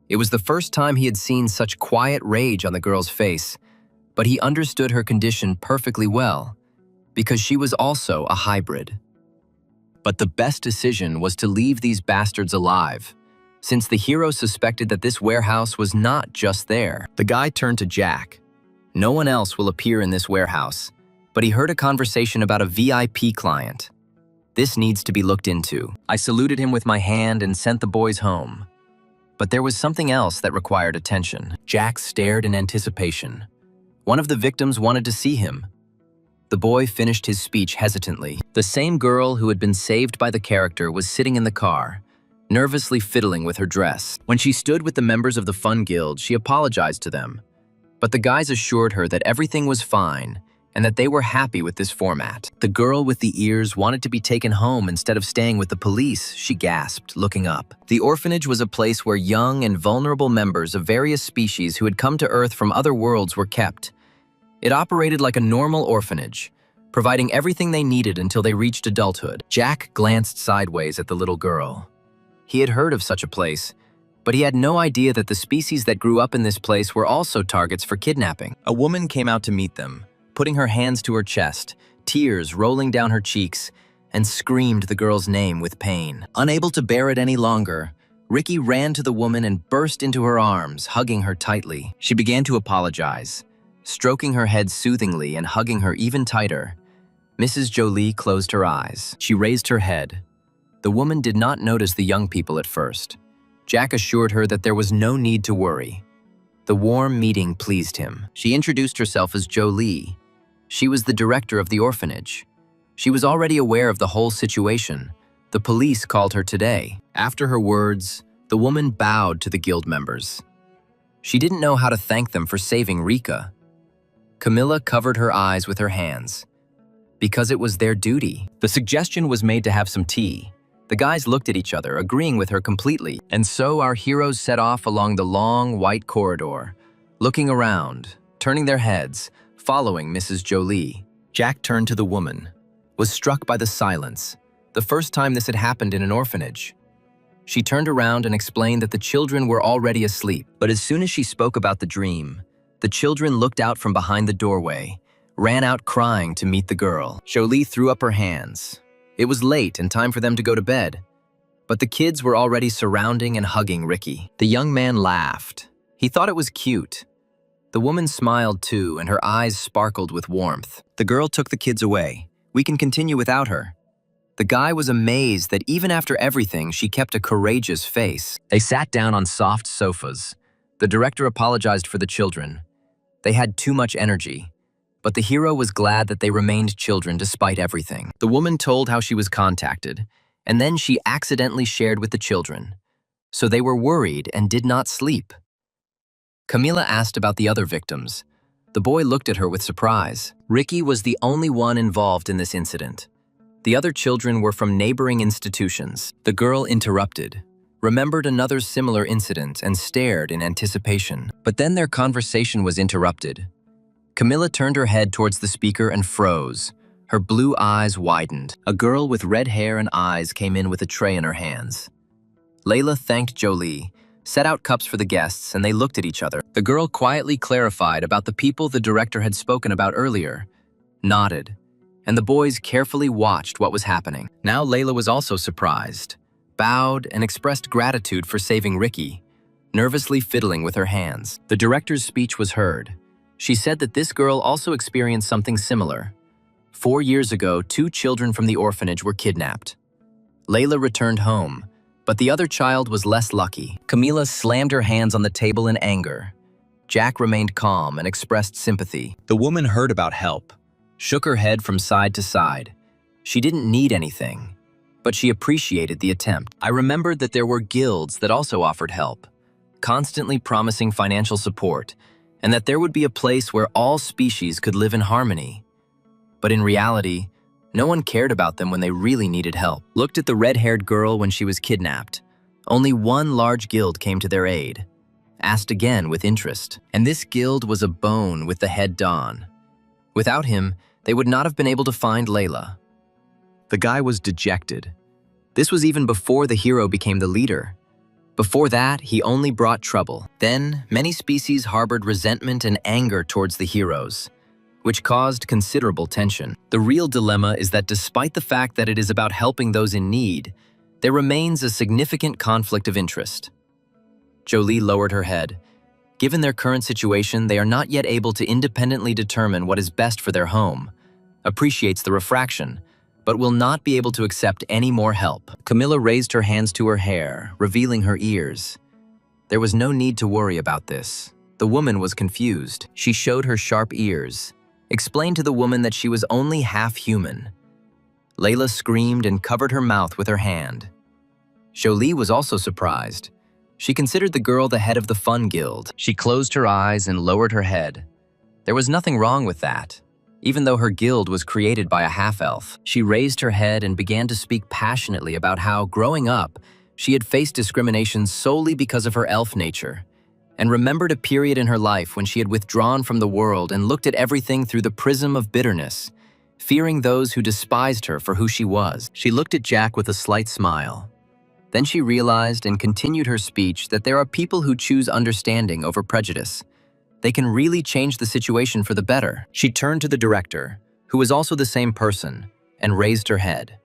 It was the first time he had seen such quiet rage on the girl's face, but he understood her condition perfectly well, because she was also a hybrid. But the best decision was to leave these bastards alive, since the hero suspected that this warehouse was not just there. The guy turned to Jack. No one else will appear in this warehouse, but he heard a conversation about a VIP client. This needs to be looked into. I saluted him with my hand and sent the boys home. But there was something else that required attention. Jack stared in anticipation. One of the victims wanted to see him. The boy finished his speech hesitantly. The same girl who had been saved by the character was sitting in the car, nervously fiddling with her dress. When she stood with the members of the Fun Guild, she apologized to them. But the guys assured her that everything was fine and that they were happy with this format. The girl with the ears wanted to be taken home instead of staying with the police, she gasped, looking up. The orphanage was a place where young and vulnerable members of various species who had come to Earth from other worlds were kept. It operated like a normal orphanage, providing everything they needed until they reached adulthood. Jack glanced sideways at the little girl. He had heard of such a place, but he had no idea that the species that grew up in this place were also targets for kidnapping. A woman came out to meet them, putting her hands to her chest, tears rolling down her cheeks, and screamed the girl's name with pain. Unable to bear it any longer, Ricky ran to the woman and burst into her arms, hugging her tightly. She began to apologize, stroking her head soothingly and hugging her even tighter. Mrs. Jolie closed her eyes. She raised her head. The woman did not notice the young people at first. Jack assured her that there was no need to worry. The warm meeting pleased him. She introduced herself as Jolie. She was the director of the orphanage. She was already aware of the whole situation. The police called her today. After her words, the woman bowed to the guild members. She didn't know how to thank them for saving Rika. Camilla covered her eyes with her hands. Because it was their duty. The suggestion was made to have some tea. The guys looked at each other, agreeing with her completely. And so our heroes set off along the long, white corridor, looking around, turning their heads, following Mrs. Jolie. Jack turned to the woman, was struck by the silence, the first time this had happened in an orphanage. She turned around and explained that the children were already asleep. But as soon as she spoke about the dream, the children looked out from behind the doorway, ran out crying to meet the girl. Jolie threw up her hands. It was late and time for them to go to bed. But the kids were already surrounding and hugging Ricky. The young man laughed. He thought it was cute. The woman smiled too, and her eyes sparkled with warmth. The girl took the kids away. We can continue without her. The guy was amazed that even after everything, she kept a courageous face. They sat down on soft sofas. The director apologized for the children. They had too much energy. But the hero was glad that they remained children despite everything. The woman told how she was contacted, and then she accidentally shared with the children. So they were worried and did not sleep. Camila asked about the other victims. The boy looked at her with surprise. Ricky was the only one involved in this incident. The other children were from neighboring institutions. The girl interrupted, remembered another similar incident, and stared in anticipation. But then their conversation was interrupted. Camilla turned her head towards the speaker and froze. Her blue eyes widened. A girl with red hair and eyes came in with a tray in her hands. Layla thanked Jolie, set out cups for the guests, and they looked at each other. The girl quietly clarified about the people the director had spoken about earlier, nodded, and the boys carefully watched what was happening. Now Layla was also surprised, bowed, and expressed gratitude for saving Ricky, nervously fiddling with her hands. The director's speech was heard. She said that this girl also experienced something similar. 4 years ago, 2 children from the orphanage were kidnapped. Layla returned home, but the other child was less lucky. Camila slammed her hands on the table in anger. Jack remained calm and expressed sympathy. The woman heard about help, shook her head from side to side. She didn't need anything, but she appreciated the attempt. I remembered that there were guilds that also offered help, constantly promising financial support, and that there would be a place where all species could live in harmony. But in reality, no one cared about them when they really needed help. Looked at the red-haired girl when she was kidnapped. Only one large guild came to their aid. Asked again with interest. And this guild was a bone with the head Don. Without him, they would not have been able to find Layla. The guy was dejected. This was even before the hero became the leader. Before that, he only brought trouble. Then, many species harbored resentment and anger towards the heroes, which caused considerable tension. The real dilemma is that despite the fact that it is about helping those in need, there remains a significant conflict of interest. Jolie lowered her head. Given their current situation, they are not yet able to independently determine what is best for their home, appreciates the refraction, but will not be able to accept any more help. Camilla raised her hands to her hair, revealing her ears. There was no need to worry about this. The woman was confused. She showed her sharp ears, explained to the woman that she was only half human. Layla screamed and covered her mouth with her hand. Jolie was also surprised. She considered the girl the head of the fun guild. She closed her eyes and lowered her head. There was nothing wrong with that. Even though her guild was created by a half-elf, she raised her head and began to speak passionately about how, growing up, she had faced discrimination solely because of her elf nature, and remembered a period in her life when she had withdrawn from the world and looked at everything through the prism of bitterness, fearing those who despised her for who she was. She looked at Jack with a slight smile. Then she realized and continued her speech that there are people who choose understanding over prejudice. They can really change the situation for the better. She turned to the director, who was also the same person, and raised her head.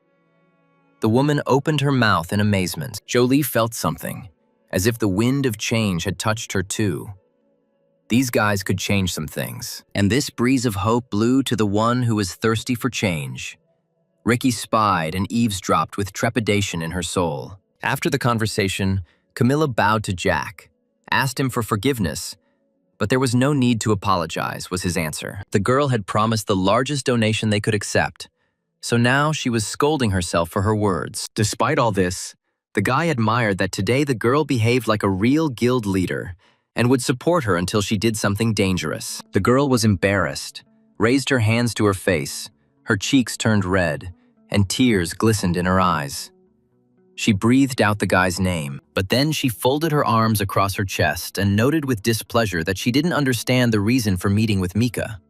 The woman opened her mouth in amazement. Jolie felt something, as if the wind of change had touched her too. These guys could change some things. And this breeze of hope blew to the one who was thirsty for change. Ricky spied and eavesdropped with trepidation in her soul. After the conversation, Camilla bowed to Jack, asked him for forgiveness, but there was no need to apologize, was his answer. The girl had promised the largest donation they could accept, so now she was scolding herself for her words. Despite all this, the guy admired that today the girl behaved like a real guild leader and would support her until she did something dangerous. The girl was embarrassed, raised her hands to her face, her cheeks turned red, and tears glistened in her eyes. She breathed out the guy's name, but then she folded her arms across her chest and noted with displeasure that she didn't understand the reason for meeting with Mika.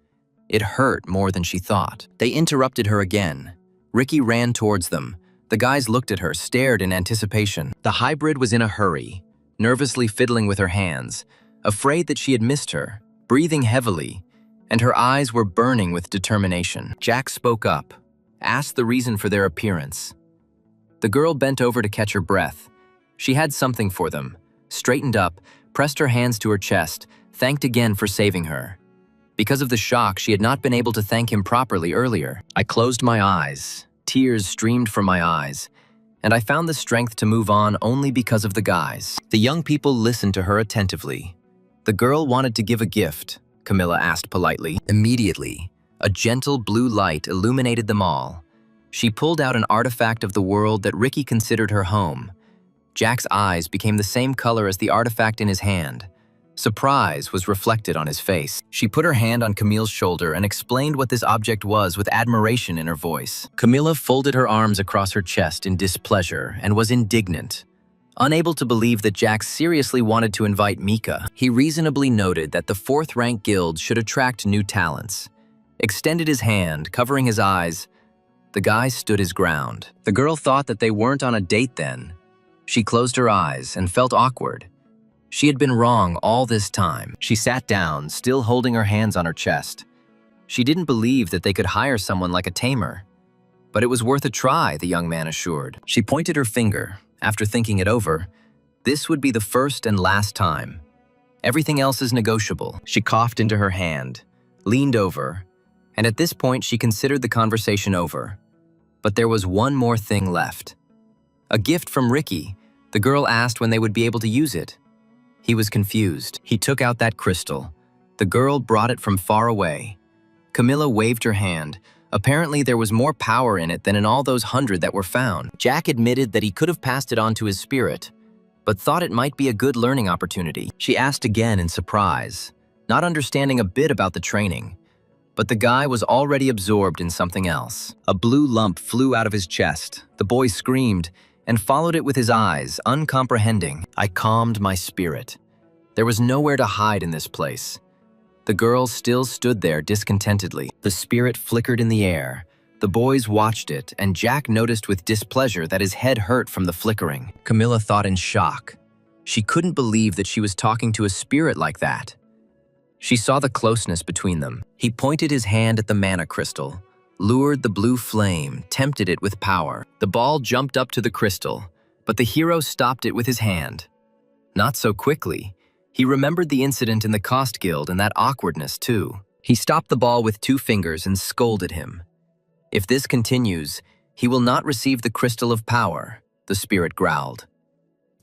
It hurt more than she thought. They interrupted her again. Ricky ran towards them. The guys looked at her, stared in anticipation. The hybrid was in a hurry, nervously fiddling with her hands, afraid that she had missed her, breathing heavily, and her eyes were burning with determination. Jack spoke up, asked the reason for their appearance. The girl bent over to catch her breath. She had something for them, straightened up, pressed her hands to her chest, thanked again for saving her. Because of the shock, she had not been able to thank him properly earlier. I closed my eyes. Tears streamed from my eyes, and I found the strength to move on only because of the guys. The young people listened to her attentively. The girl wanted to give a gift, Camilla asked politely. Immediately, a gentle blue light illuminated them all. She pulled out an artifact of the world that Ricky considered her home. Jack's eyes became the same color as the artifact in his hand. Surprise was reflected on his face. She put her hand on Camille's shoulder and explained what this object was with admiration in her voice. Camilla folded her arms across her chest in displeasure and was indignant. Unable to believe that Jack seriously wanted to invite Mika, he reasonably noted that the fourth-rank guild should attract new talents. Extended his hand, covering his eyes. The guy stood his ground. The girl thought that they weren't on a date then. She closed her eyes and felt awkward. She had been wrong all this time. She sat down, still holding her hands on her chest. She didn't believe that they could hire someone like a tamer. But it was worth a try, the young man assured. She pointed her finger. After thinking it over, this would be the first and last time. Everything else is negotiable. She coughed into her hand, leaned over, and at this point she considered the conversation over. But there was one more thing left. A gift from Ricky. The girl asked when they would be able to use it. He was confused. He took out that crystal. The girl brought it from far away. Camilla waved her hand. Apparently there was more power in it than in all those 100 that were found. Jack admitted that he could have passed it on to his spirit, but thought it might be a good learning opportunity. She asked again in surprise, not understanding a bit about the training. But the guy was already absorbed in something else. A blue lump flew out of his chest. The boy screamed and followed it with his eyes, uncomprehending. I calmed my spirit. There was nowhere to hide in this place. The girl still stood there discontentedly. The spirit flickered in the air. The boys watched it, and Jack noticed with displeasure that his head hurt from the flickering. Camilla thought in shock. She couldn't believe that she was talking to a spirit like that. She saw the closeness between them. He pointed his hand at the mana crystal, lured the blue flame, tempted it with power. The ball jumped up to the crystal, but the hero stopped it with his hand. Not so quickly. He remembered the incident in the Cost Guild and that awkwardness too. He stopped the ball with 2 fingers and scolded him. If this continues, he will not receive the crystal of power, the spirit growled.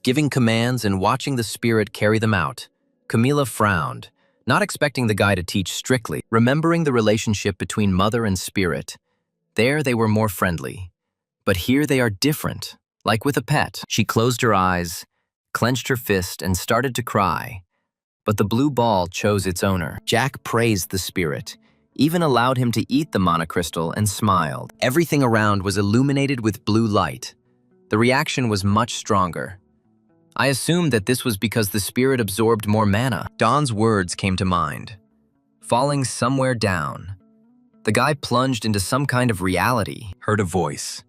Giving commands and watching the spirit carry them out, Camila frowned, not expecting the guy to teach strictly. Remembering the relationship between mother and spirit, there they were more friendly. But here they are different, like with a pet. She closed her eyes, clenched her fist, and started to cry. But the blue ball chose its owner. Jack praised the spirit, even allowed him to eat the mana crystal, and smiled. Everything around was illuminated with blue light. The reaction was much stronger. I assumed that this was because the spirit absorbed more mana. Don's words came to mind. Falling somewhere down. The guy plunged into some kind of reality, heard a voice.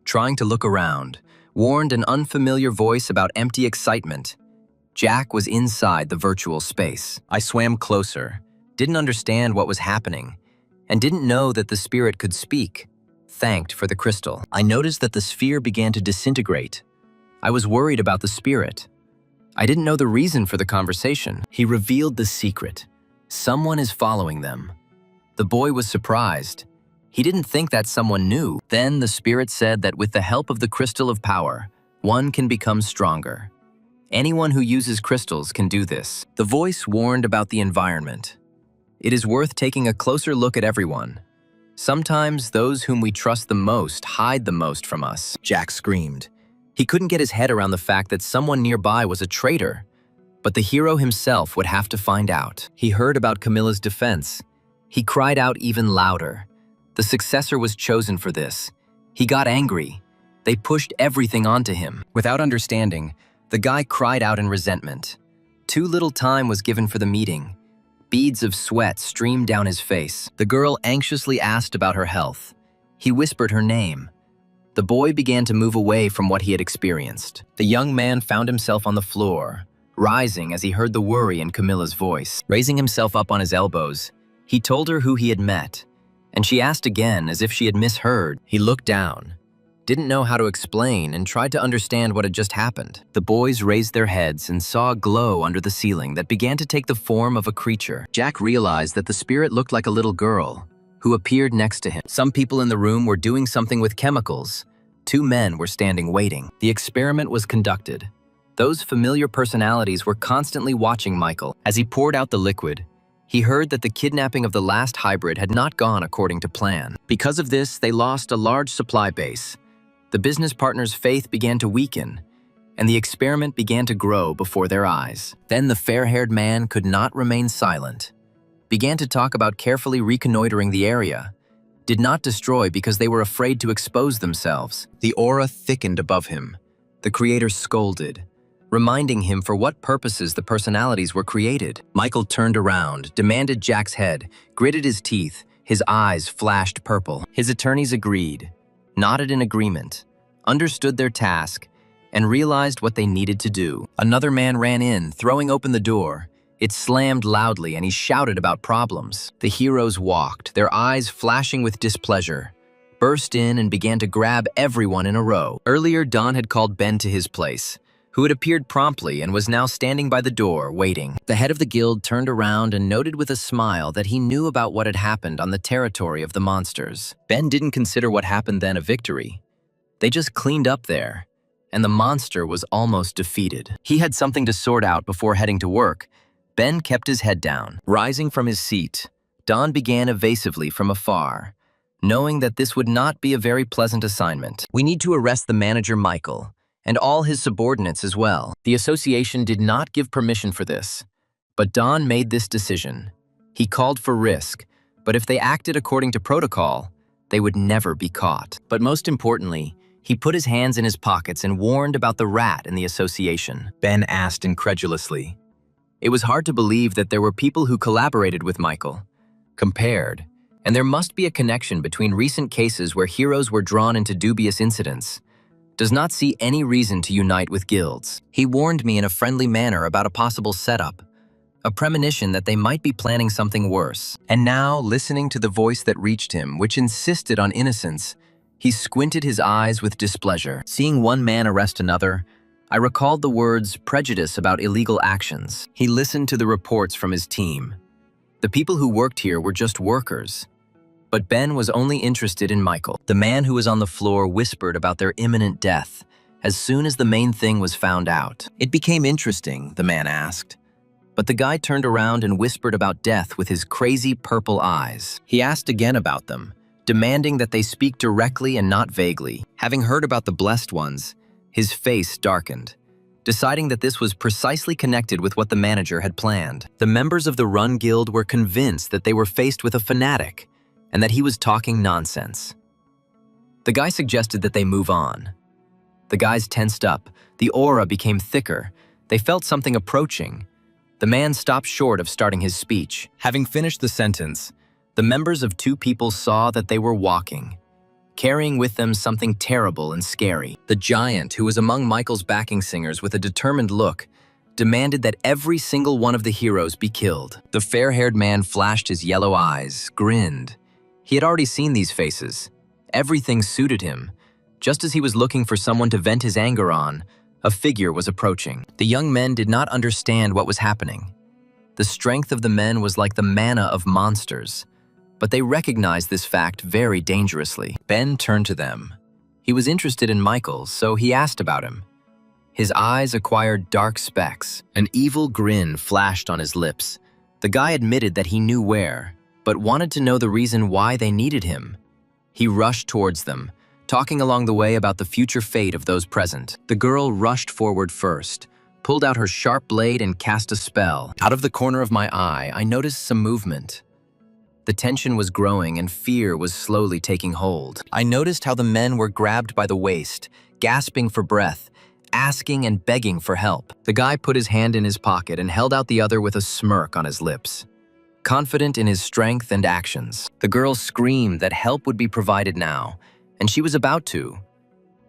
Trying to look around, warned an unfamiliar voice about empty excitement. Jack was inside the virtual space. I swam closer, didn't understand what was happening, and didn't know that the spirit could speak. Thanked for the crystal. I noticed that the sphere began to disintegrate. I was worried about the spirit. I didn't know the reason for the conversation. He revealed the secret. Someone is following them. The boy was surprised. He didn't think that someone knew. Then the spirit said that with the help of the crystal of power, one can become stronger. Anyone who uses crystals can do this. The voice warned about the environment. It is worth taking a closer look at everyone. Sometimes those whom we trust the most hide the most from us. Jack screamed. He couldn't get his head around the fact that someone nearby was a traitor. But the hero himself would have to find out. He heard about Camilla's defense. He cried out even louder. The successor was chosen for this. He got angry. They pushed everything onto him. Without understanding, the guy cried out in resentment. Too little time was given for the meeting. Beads of sweat streamed down his face. The girl anxiously asked about her health. He whispered her name. The boy began to move away from what he had experienced. The young man found himself on the floor, rising as he heard the worry in Camilla's voice. Raising himself up on his elbows, he told her who he had met, and she asked again as if she had misheard. He looked down, didn't know how to explain, and tried to understand what had just happened. The boys raised their heads and saw a glow under the ceiling that began to take the form of a creature. Jack realized that the spirit looked like a little girl, who appeared next to him. Some people in the room were doing something with chemicals. 2 men were standing waiting. The experiment was conducted. Those familiar personalities were constantly watching Michael. As he poured out the liquid, he heard that the kidnapping of the last hybrid had not gone according to plan. Because of this, they lost a large supply base. The business partners' faith began to weaken, and the experiment began to grow before their eyes. Then the fair-haired man could not remain silent. Began to talk about carefully reconnoitering the area. Did not destroy because they were afraid to expose themselves. The aura thickened above him. The creator scolded, reminding him for what purposes the personalities were created. Michael turned around, demanded Jack's head, gritted his teeth, his eyes flashed purple. His attorneys agreed, nodded in agreement, understood their task, and realized what they needed to do. Another man ran in, throwing open the door. It slammed loudly and he shouted about problems. The heroes walked, their eyes flashing with displeasure, burst in and began to grab everyone in a row. Earlier, Don had called Ben to his place, who had appeared promptly and was now standing by the door, waiting. The head of the guild turned around and noted with a smile that he knew about what had happened on the territory of the monsters. Ben didn't consider what happened then a victory. They just cleaned up there, and the monster was almost defeated. He had something to sort out before heading to work. Ben kept his head down. Rising from his seat, Don began evasively from afar, knowing that this would not be a very pleasant assignment. We need to arrest the manager, Michael, and all his subordinates as well. The association did not give permission for this, but Don made this decision. He called for risk, but if they acted according to protocol, they would never be caught. But most importantly, he put his hands in his pockets and warned about the rat in the association. Ben asked incredulously. It was hard to believe that there were people who collaborated with Michael, compared, and there must be a connection between recent cases where heroes were drawn into dubious incidents. Does not see any reason to unite with guilds. He warned me in a friendly manner about a possible setup, a premonition that they might be planning something worse. And now, listening to the voice that reached him, which insisted on innocence, he squinted his eyes with displeasure. Seeing one man arrest another, I recalled the words prejudice about illegal actions. He listened to the reports from his team. The people who worked here were just workers. But Ben was only interested in Michael. The man who was on the floor whispered about their imminent death as soon as the main thing was found out. It became interesting, the man asked. But the guy turned around and whispered about death with his crazy purple eyes. He asked again about them, demanding that they speak directly and not vaguely. Having heard about the blessed ones, his face darkened, deciding that this was precisely connected with what the manager had planned. The members of the Run Guild were convinced that they were faced with a fanatic and that he was talking nonsense. The guy suggested that they move on. The guys tensed up. The aura became thicker. They felt something approaching. The man stopped short of starting his speech. Having finished the sentence, the members of two people saw that they were walking, carrying with them something terrible and scary. The giant, who was among Michael's backing singers with a determined look, demanded that every single one of the heroes be killed. The fair-haired man flashed his yellow eyes, grinned. He had already seen these faces. Everything suited him. Just as he was looking for someone to vent his anger on, a figure was approaching. The young men did not understand what was happening. The strength of the men was like the mana of monsters, but they recognized this fact very dangerously. Ben turned to them. He was interested in Michael, so he asked about him. His eyes acquired dark specks. An evil grin flashed on his lips. The guy admitted that he knew where, but wanted to know the reason why they needed him. He rushed towards them, talking along the way about the future fate of those present. The girl rushed forward first, pulled out her sharp blade and cast a spell. Out of the corner of my eye, I noticed some movement. The tension was growing and fear was slowly taking hold. I noticed how the men were grabbed by the waist, gasping for breath, asking and begging for help. The guy put his hand in his pocket and held out the other with a smirk on his lips, confident in his strength and actions. The girl screamed that help would be provided now, and she was about to.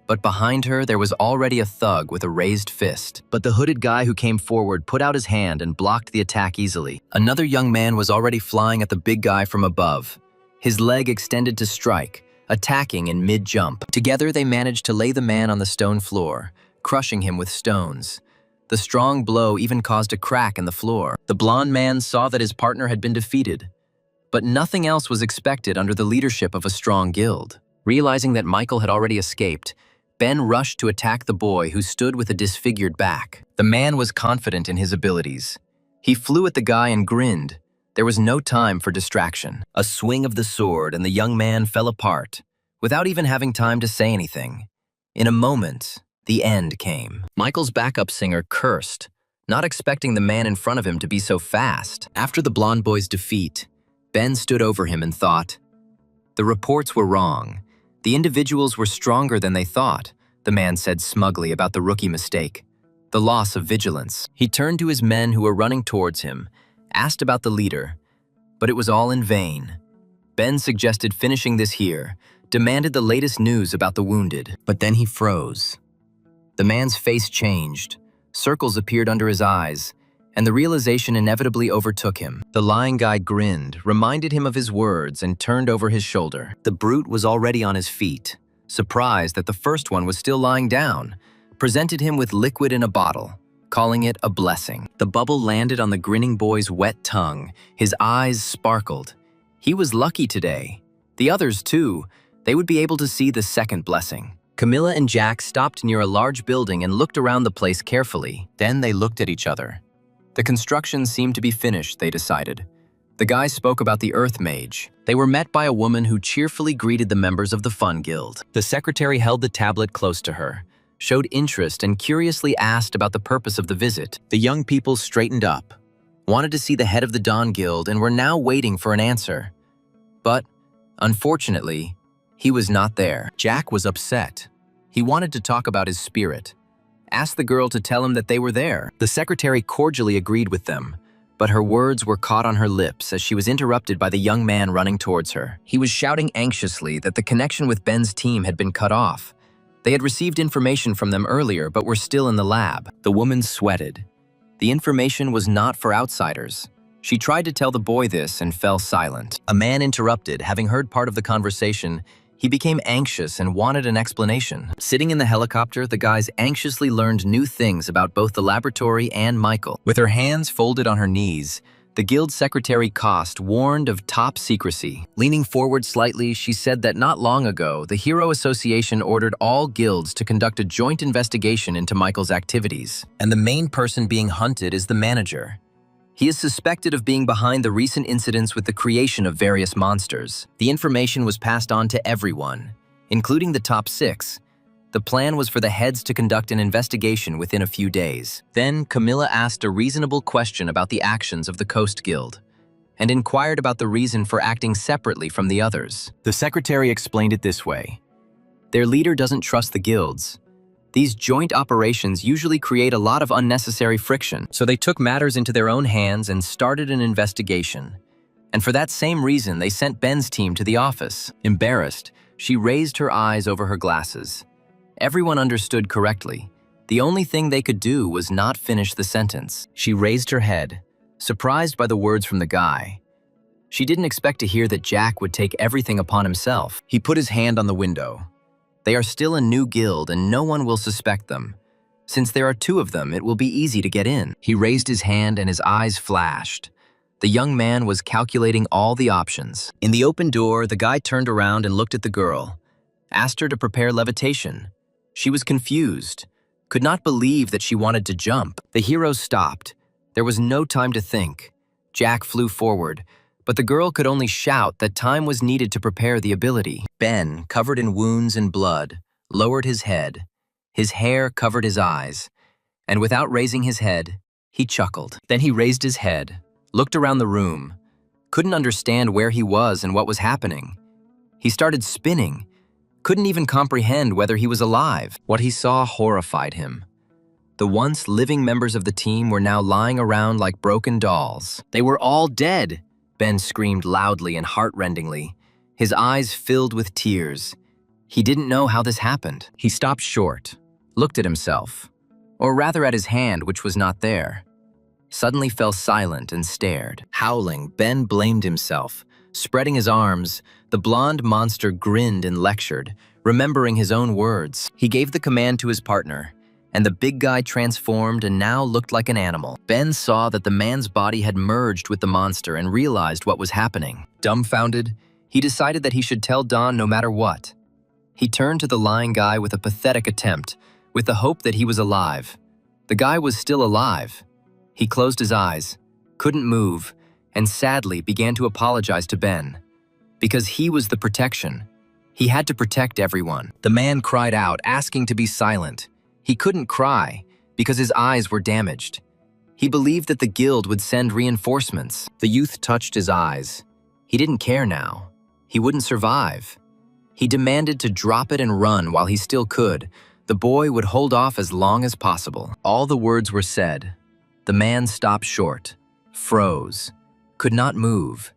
But behind her, there was already a thug with a raised fist. But the hooded guy who came forward put out his hand and blocked the attack easily. Another young man was already flying at the big guy from above, his leg extended to strike, attacking in mid-jump. Together, they managed to lay the man on the stone floor, crushing him with stones. The strong blow even caused a crack in the floor. The blonde man saw that his partner had been defeated, but nothing else was expected under the leadership of a strong guild. Realizing that Michael had already escaped, Ben rushed to attack the boy who stood with a disfigured back. The man was confident in his abilities. He flew at the guy and grinned. There was no time for distraction. A swing of the sword and the young man fell apart, without even having time to say anything. In a moment, the end came. Michael's backup singer cursed, not expecting the man in front of him to be so fast. After the blonde boy's defeat, Ben stood over him and thought, "The reports were wrong. The individuals were stronger than they thought," the man said smugly about the rookie mistake, the loss of vigilance. He turned to his men who were running towards him, asked about the leader, but it was all in vain. Ben suggested finishing this here, demanded the latest news about the wounded, but then he froze. The man's face changed, circles appeared under his eyes, and the realization inevitably overtook him. The lying guy grinned, reminded him of his words, and turned over his shoulder. The brute was already on his feet, surprised that the first one was still lying down, presented him with liquid in a bottle, calling it a blessing. The bubble landed on the grinning boy's wet tongue. His eyes sparkled. He was lucky today. The others, too. They would be able to see the second blessing. Camilla and Jack stopped near a large building and looked around the place carefully. Then they looked at each other. The construction seemed to be finished, they decided. The guy spoke about the Earth Mage. They were met by a woman who cheerfully greeted the members of the Fun Guild. The secretary held the tablet close to her, showed interest, and curiously asked about the purpose of the visit. The young people straightened up, wanted to see the head of the Dawn Guild, and were now waiting for an answer. But, unfortunately, he was not there. Jack was upset. He wanted to talk about his spirit. Asked the girl to tell him that they were there. The secretary cordially agreed with them, but her words were caught on her lips as she was interrupted by the young man running towards her. He was shouting anxiously that the connection with Ben's team had been cut off. They had received information from them earlier, but were still in the lab. The woman sweated. The information was not for outsiders. She tried to tell the boy this and fell silent. A man interrupted, having heard part of the conversation. He became anxious and wanted an explanation. Sitting in the helicopter, the guys anxiously learned new things about both the laboratory and Michael. With her hands folded on her knees, the guild secretary Cost warned of top secrecy. Leaning forward slightly, she said that not long ago, the Hero Association ordered all guilds to conduct a joint investigation into Michael's activities, and the main person being hunted is the manager. He is suspected of being behind the recent incidents with the creation of various monsters. The information was passed on to everyone, including the top 6. The plan was for the heads to conduct an investigation within a few days. Then Camilla asked a reasonable question about the actions of the Coast Guild and inquired about the reason for acting separately from the others. The secretary explained it this way. Their leader doesn't trust the guilds. These joint operations usually create a lot of unnecessary friction, so they took matters into their own hands and started an investigation. And for that same reason, they sent Ben's team to the office. Embarrassed, she raised her eyes over her glasses. Everyone understood correctly. The only thing they could do was not finish the sentence. She raised her head, surprised by the words from the guy. She didn't expect to hear that Jack would take everything upon himself. He put his hand on the window. They are still a new guild and no one will suspect them. Since there are 2 of them, it will be easy to get in. He raised his hand and his eyes flashed. The young man was calculating all the options. In the open door, the guy turned around and looked at the girl, asked her to prepare levitation. She was confused, could not believe that she wanted to jump. The hero stopped. There was no time to think. Jack flew forward, but the girl could only shout that time was needed to prepare the ability. Ben, covered in wounds and blood, lowered his head. His hair covered his eyes, and without raising his head, he chuckled. Then he raised his head, looked around the room, couldn't understand where he was and what was happening. He started spinning, couldn't even comprehend whether he was alive. What he saw horrified him. The once living members of the team were now lying around like broken dolls. They were all dead! Ben screamed loudly and heart-rendingly, his eyes filled with tears. He didn't know how this happened. He stopped short, looked at himself, or rather at his hand, which was not there. Suddenly fell silent and stared. Howling, Ben blamed himself. Spreading his arms, the blonde monster grinned and lectured, remembering his own words. He gave the command to his partner, and the big guy transformed and now looked like an animal. Ben saw that the man's body had merged with the monster and realized what was happening. Dumbfounded, he decided that he should tell Don no matter what. He turned to the lying guy with a pathetic attempt, with the hope that he was alive. The guy was still alive. He closed his eyes, couldn't move, and sadly began to apologize to Ben. Because he was the protection. He had to protect everyone. The man cried out, asking to be silent. He couldn't cry because his eyes were damaged. He believed that the guild would send reinforcements. The youth touched his eyes. He didn't care now. He wouldn't survive. He demanded to drop it and run while he still could. The boy would hold off as long as possible. All the words were said. The man stopped short, froze, could not move.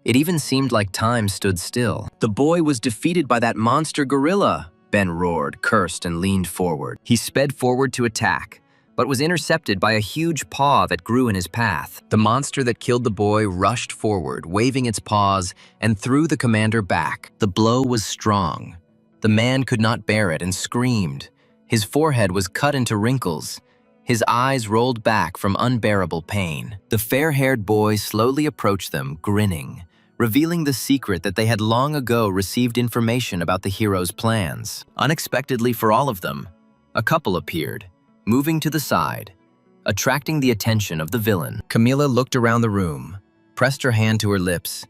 It even seemed like time stood still. The boy was defeated by that monster gorilla. Ben roared, cursed, and leaned forward. He sped forward to attack, but was intercepted by a huge paw that grew in his path. The monster that killed the boy rushed forward, waving its paws, and threw the commander back. The blow was strong. The man could not bear it and screamed. His forehead was cut into wrinkles. His eyes rolled back from unbearable pain. The fair-haired boy slowly approached them, grinning, revealing the secret that they had long ago received information about the hero's plans. Unexpectedly for all of them, a couple appeared, moving to the side, attracting the attention of the villain. Camilla looked around the room, pressed her hand to her lips.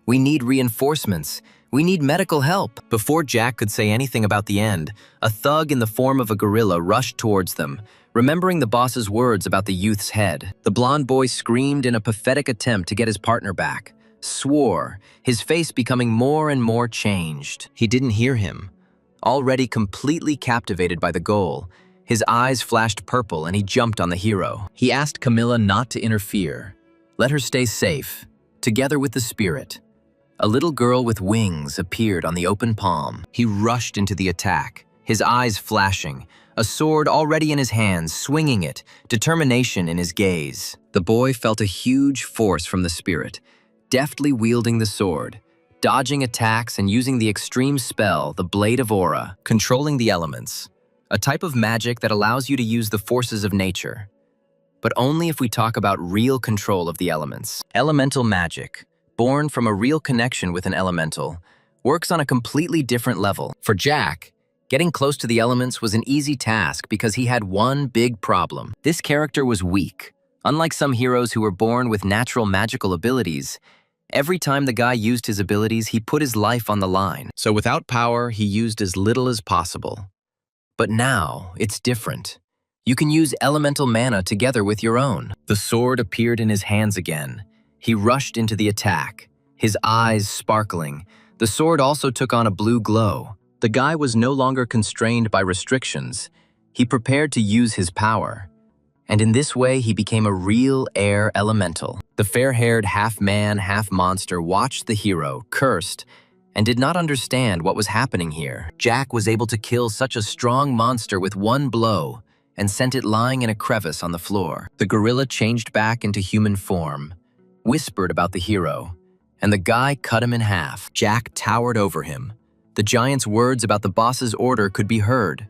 "We need reinforcements. We need medical help." Before Jack could say anything about the end, a thug in the form of a gorilla rushed towards them, remembering the boss's words about the youth's head. The blonde boy screamed in a pathetic attempt to get his partner back, swore, his face becoming more and more changed. He didn't hear him. Already completely captivated by the goal, his eyes flashed purple and he jumped on the hero. He asked Camilla not to interfere. Let her stay safe, together with the spirit. A little girl with wings appeared on the open palm. He rushed into the attack, his eyes flashing, a sword already in his hands, swinging it, determination in his gaze. The boy felt a huge force from the spirit, deftly wielding the sword, dodging attacks and using the extreme spell, the Blade of Aura, controlling the elements, a type of magic that allows you to use the forces of nature. But only if we talk about real control of the elements. Elemental magic, born from a real connection with an elemental, works on a completely different level. For Jack, getting close to the elements was an easy task because he had one big problem. This character was weak, Unlike some heroes who were born with natural magical abilities, every time the guy used his abilities, he put his life on the line. So without power, he used as little as possible. But now, it's different. You can use elemental mana together with your own. The sword appeared in his hands again. He rushed into the attack, his eyes sparkling. The sword also took on a blue glow. The guy was no longer constrained by restrictions. He prepared to use his power. And in this way, he became a real air elemental. The fair-haired half-man, half-monster watched the hero, cursed, and did not understand what was happening here. Jack was able to kill such a strong monster with one blow and sent it lying in a crevice on the floor. The gorilla changed back into human form, whispered about the hero, and the guy cut him in half. Jack towered over him. The giant's words about the boss's order could be heard.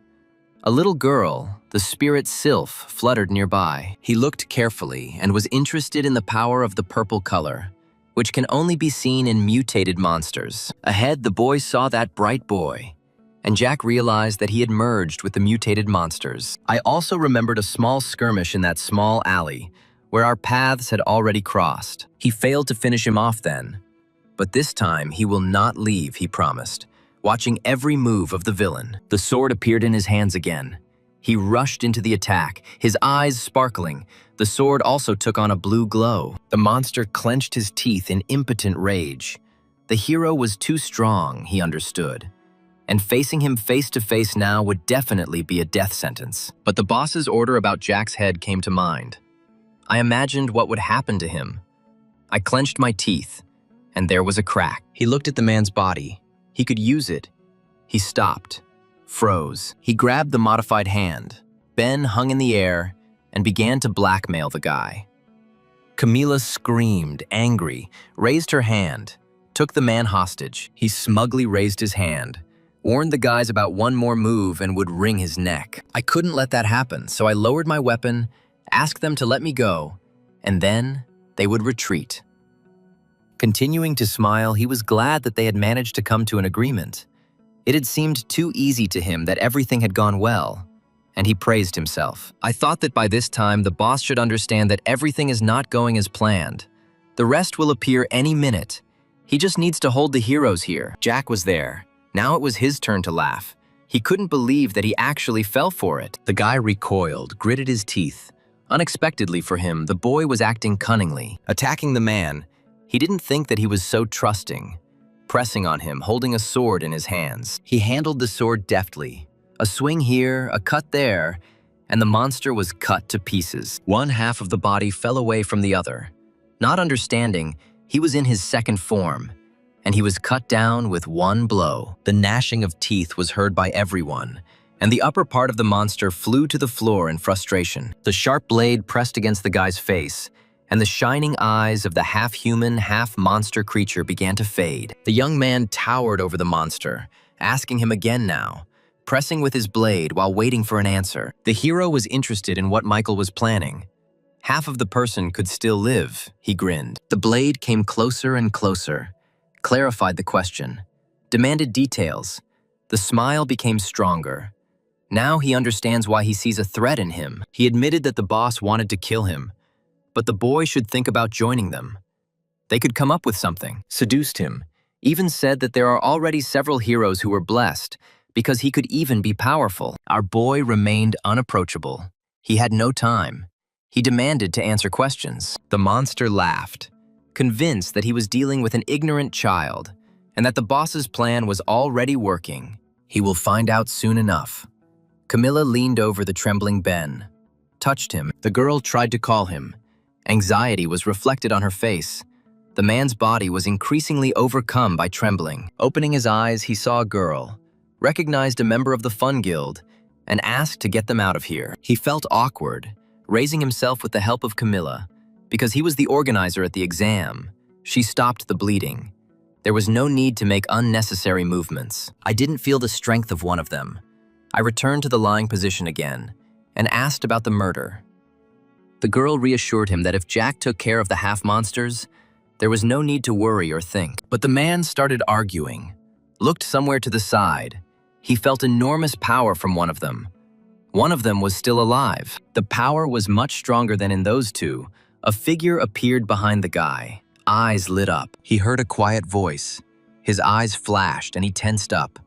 A little girl, the spirit Sylph, fluttered nearby. He looked carefully and was interested in the power of the purple color, which can only be seen in mutated monsters. Ahead, the boy saw that bright boy, and Jack realized that he had merged with the mutated monsters. I also remembered a small skirmish in that small alley, where our paths had already crossed. He failed to finish him off then, but this time he will not leave, he promised, watching every move of the villain. The sword appeared in his hands again. He rushed into the attack, his eyes sparkling. The sword also took on a blue glow. The monster clenched his teeth in impotent rage. The hero was too strong, he understood, and facing him face to face now would definitely be a death sentence. But the boss's order about Jack's head came to mind. I imagined what would happen to him. I clenched my teeth, and there was a crack. He looked at the man's body. He could use it. He stopped, froze. He grabbed the modified hand. Ben hung in the air and began to blackmail the guy. Camila screamed, angry, raised her hand, took the man hostage. He smugly raised his hand, warned the guys about one more move and would wring his neck. I couldn't let that happen, so I lowered my weapon, asked them to let me go, and then they would retreat. Continuing to smile, he was glad that they had managed to come to an agreement. It had seemed too easy to him that everything had gone well, and he praised himself. I thought that by this time the boss should understand that everything is not going as planned. The rest will appear any minute. He just needs to hold the heroes here. Jack was there. Now it was his turn to laugh. He couldn't believe that he actually fell for it. The guy recoiled, gritted his teeth. Unexpectedly for him, the boy was acting cunningly, attacking the man. He didn't think that he was so trusting, pressing on him, holding a sword in his hands. He handled the sword deftly. A swing here, a cut there, and the monster was cut to pieces. One half of the body fell away from the other. Not understanding, he was in his second form, and he was cut down with one blow. The gnashing of teeth was heard by everyone, and the upper part of the monster flew to the floor in frustration. The sharp blade pressed against the guy's face, and the shining eyes of the half-human, half-monster creature began to fade. The young man towered over the monster, asking him again now, pressing with his blade while waiting for an answer. The hero was interested in what Michael was planning. Half of the person could still live, he grinned. The blade came closer and closer, clarified the question, demanded details. The smile became stronger. Now he understands why he sees a threat in him. He admitted that the boss wanted to kill him, but the boy should think about joining them. They could come up with something. Seduced him, even said that there are already several heroes who were blessed, because he could even be powerful. Our boy remained unapproachable. He had no time. He demanded to answer questions. The monster laughed, convinced that he was dealing with an ignorant child, and that the boss's plan was already working. He will find out soon enough. Camilla leaned over the trembling Ben, touched him. The girl tried to call him. Anxiety was reflected on her face. The man's body was increasingly overcome by trembling. Opening his eyes, he saw a girl, recognized a member of the Fun Guild, and asked to get them out of here. He felt awkward, raising himself with the help of Camilla, because he was the organizer at the exam. She stopped the bleeding. There was no need to make unnecessary movements. I didn't feel the strength of one of them. I returned to the lying position again, and asked about the murder. The girl reassured him that if Jack took care of the half-monsters, there was no need to worry or think. But the man started arguing, looked somewhere to the side. He felt enormous power from one of them. One of them was still alive. The power was much stronger than in those two. A figure appeared behind the guy. Eyes lit up. He heard a quiet voice. His eyes flashed and he tensed up,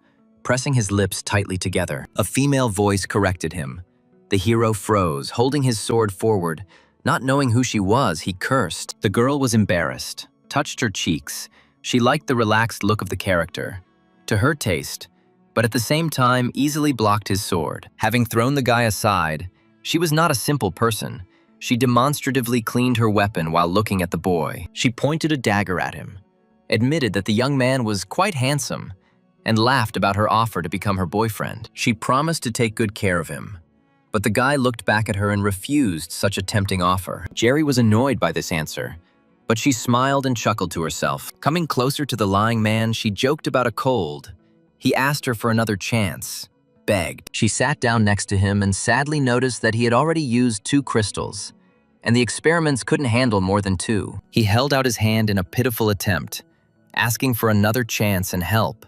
pressing his lips tightly together. A female voice corrected him. The hero froze, holding his sword forward. Not knowing who she was, he cursed. The girl was embarrassed, touched her cheeks. She liked the relaxed look of the character, to her taste, but at the same time easily blocked his sword. Having thrown the guy aside, she was not a simple person. She demonstratively cleaned her weapon while looking at the boy. She pointed a dagger at him, admitted that the young man was quite handsome, and laughed about her offer to become her boyfriend. She promised to take good care of him. But the guy looked back at her and refused such a tempting offer. Jerry was annoyed by this answer, but she smiled and chuckled to herself. Coming closer to the lying man, she joked about a cold. He asked her for another chance, begged. She sat down next to him and sadly noticed that he had already used 2 crystals, and the experiments couldn't handle more than 2. He held out his hand in a pitiful attempt, asking for another chance and help.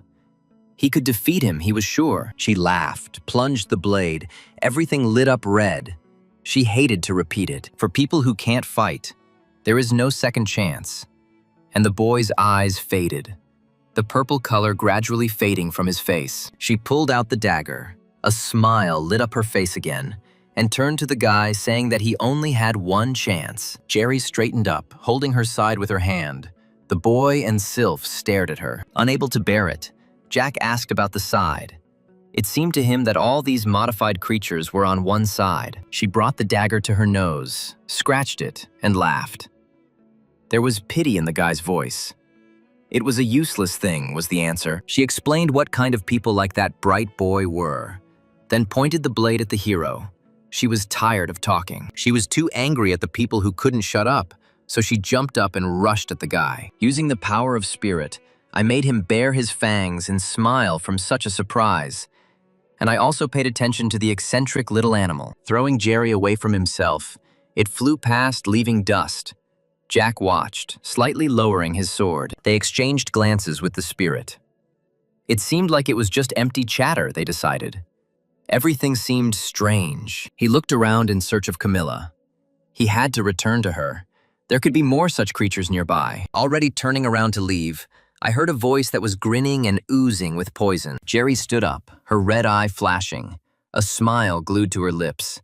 He could defeat him, he was sure. She laughed, plunged the blade. Everything lit up red. She hated to repeat it. For people who can't fight, there is no second chance. And the boy's eyes faded, the purple color gradually fading from his face. She pulled out the dagger. A smile lit up her face again, and turned to the guy, saying that he only had 1 chance. Jerry straightened up, holding her side with her hand. The boy and Sylph stared at her. Unable to bear it, Jack asked about the side. It seemed to him that all these modified creatures were on one side. She brought the dagger to her nose, scratched it, and laughed. There was pity in the guy's voice. It was a useless thing, was the answer. She explained what kind of people like that bright boy were, then pointed the blade at the hero. She was tired of talking. She was too angry at the people who couldn't shut up, so she jumped up and rushed at the guy. Using the power of spirit, I made him bare his fangs and smile from such a surprise. And I also paid attention to the eccentric little animal. Throwing Jerry away from himself, it flew past, leaving dust. Jack watched, slightly lowering his sword. They exchanged glances with the spirit. It seemed like it was just empty chatter, they decided. Everything seemed strange. He looked around in search of Camilla. He had to return to her. There could be more such creatures nearby. Already turning around to leave, I heard a voice that was grinning and oozing with poison. Jerry stood up, her red eye flashing, a smile glued to her lips.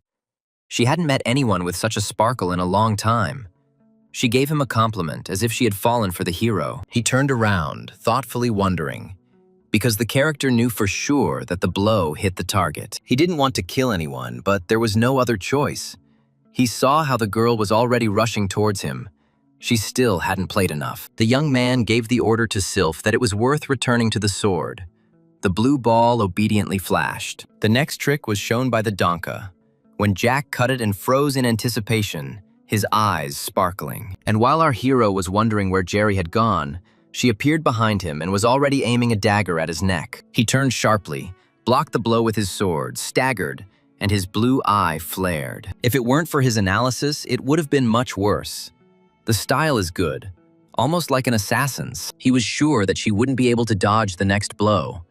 She hadn't met anyone with such a sparkle in a long time. She gave him a compliment, as if she had fallen for the hero. He turned around, thoughtfully wondering, because the character knew for sure that the blow hit the target. He didn't want to kill anyone, but there was no other choice. He saw how the girl was already rushing towards him. She still hadn't played enough. The young man gave the order to Sylph that it was worth returning to the sword. The blue ball obediently flashed. The next trick was shown by the Donka. When Jack cut it and froze in anticipation, his eyes sparkling. And while our hero was wondering where Jerry had gone, she appeared behind him and was already aiming a dagger at his neck. He turned sharply, blocked the blow with his sword, staggered, and his blue eye flared. If it weren't for his analysis, it would have been much worse. The style is good, almost like an assassin's. He was sure that she wouldn't be able to dodge the next blow.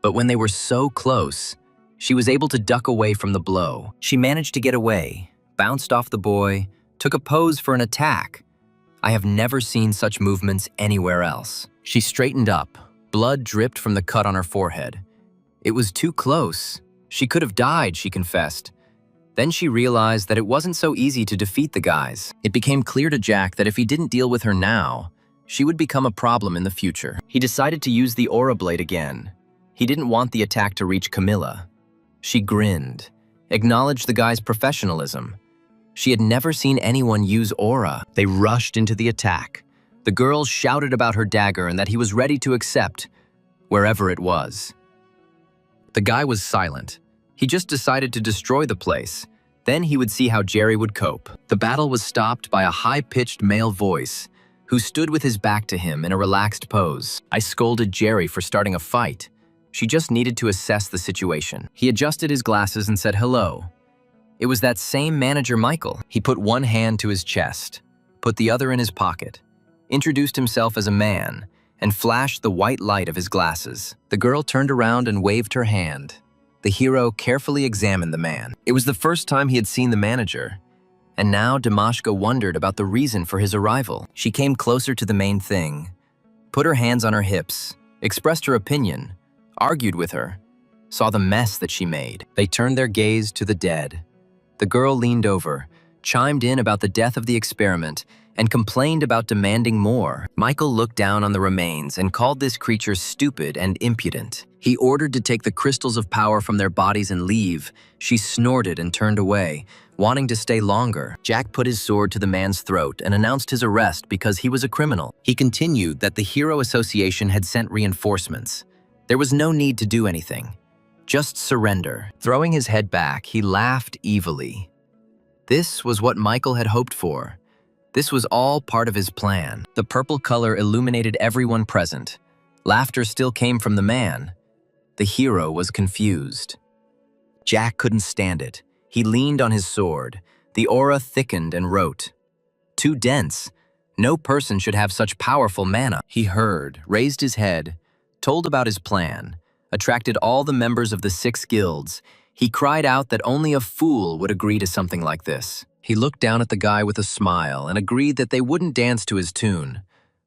But when they were so close, she was able to duck away from the blow. She managed to get away, bounced off the boy, took a pose for an attack. I have never seen such movements anywhere else. She straightened up. Blood dripped from the cut on her forehead. It was too close. She could have died, she confessed. Then she realized that it wasn't so easy to defeat the guys. It became clear to Jack that if he didn't deal with her now, she would become a problem in the future. He decided to use the aura blade again. He didn't want the attack to reach Camilla. She grinned, acknowledged the guy's professionalism. She had never seen anyone use aura. They rushed into the attack. The girl shouted about her dagger and that he was ready to accept, wherever it was. The guy was silent. He just decided to destroy the place. Then he would see how Jerry would cope. The battle was stopped by a high-pitched male voice who stood with his back to him in a relaxed pose. I scolded Jerry for starting a fight. She just needed to assess the situation. He adjusted his glasses and said hello. It was that same manager Michael. He put one hand to his chest, put the other in his pocket, introduced himself as a man, and flashed the white light of his glasses. The girl turned around and waved her hand. The hero carefully examined the man. It was the first time he had seen the manager, and now Damashka wondered about the reason for his arrival. She came closer to the main thing, put her hands on her hips, expressed her opinion, argued with her, saw the mess that she made. They turned their gaze to the dead. The girl leaned over, chimed in about the death of the experiment, and complained about demanding more. Michael looked down on the remains and called this creature stupid and impudent. He ordered to take the crystals of power from their bodies and leave. She snorted and turned away, wanting to stay longer. Jack put his sword to the man's throat and announced his arrest because he was a criminal. He continued that the Hero Association had sent reinforcements. There was no need to do anything. Just surrender. Throwing his head back, he laughed evilly. This was what Michael had hoped for. This was all part of his plan. The purple color illuminated everyone present. Laughter still came from the man. The hero was confused. Jack couldn't stand it. He leaned on his sword. The aura thickened and wrote, "Too dense. No person should have such powerful mana." He heard, raised his head, told about his plan, attracted all the members of the 6 guilds. He cried out that only a fool would agree to something like this. He looked down at the guy with a smile and agreed that they wouldn't dance to his tune.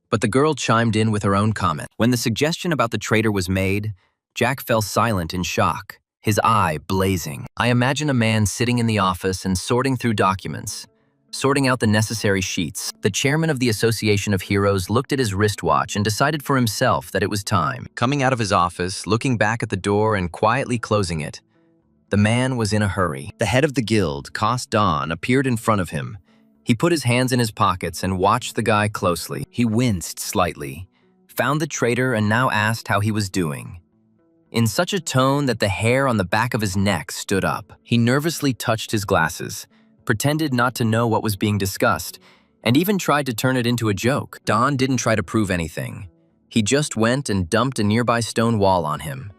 But the girl chimed in with her own comment. When the suggestion about the traitor was made, Jack fell silent in shock, his eye blazing. I imagine a man sitting in the office and sorting through documents, sorting out the necessary sheets. The chairman of the Association of Heroes looked at his wristwatch and decided for himself that it was time. Coming out of his office, looking back at the door and quietly closing it, the man was in a hurry. The head of the guild, Koss Dawn, appeared in front of him. He put his hands in his pockets and watched the guy closely. He winced slightly, found the traitor, and now asked how he was doing. In such a tone that the hair on the back of his neck stood up. He nervously touched his glasses, pretended not to know what was being discussed, and even tried to turn it into a joke. Dawn didn't try to prove anything. He just went and dumped a nearby stone wall on him.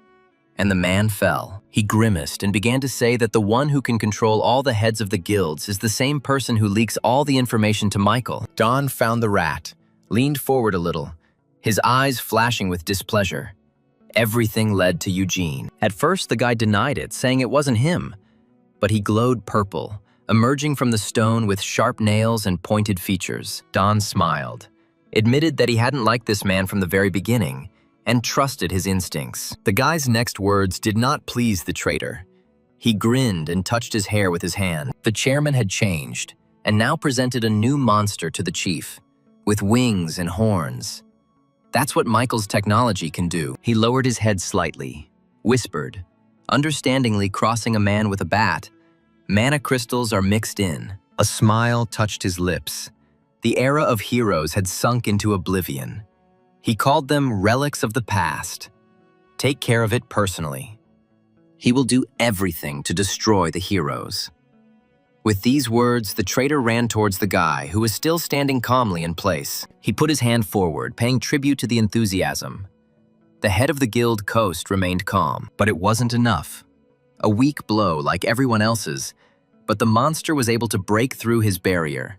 And the man fell. He grimaced and began to say that the one who can control all the heads of the guilds is the same person who leaks all the information to Michael. Dawn found the rat, leaned forward a little, his eyes flashing with displeasure. Everything led to Eugene. At first, the guy denied it, saying it wasn't him. But he glowed purple, emerging from the stone with sharp nails and pointed features. Dawn smiled, admitted that he hadn't liked this man from the very beginning, and trusted his instincts. The guy's next words did not please the traitor. He grinned and touched his hair with his hand. The chairman had changed, and now presented a new monster to the chief, with wings and horns. That's what Michael's technology can do. He lowered his head slightly, whispered, understandingly crossing a man with a bat, "Mana crystals are mixed in." A smile touched his lips. The era of heroes had sunk into oblivion. He called them relics of the past. Take care of it personally. He will do everything to destroy the heroes. With these words, the traitor ran towards the guy, who was still standing calmly in place. He put his hand forward, paying tribute to the enthusiasm. The head of the guild coast remained calm, but it wasn't enough. A weak blow like everyone else's, but the monster was able to break through his barrier.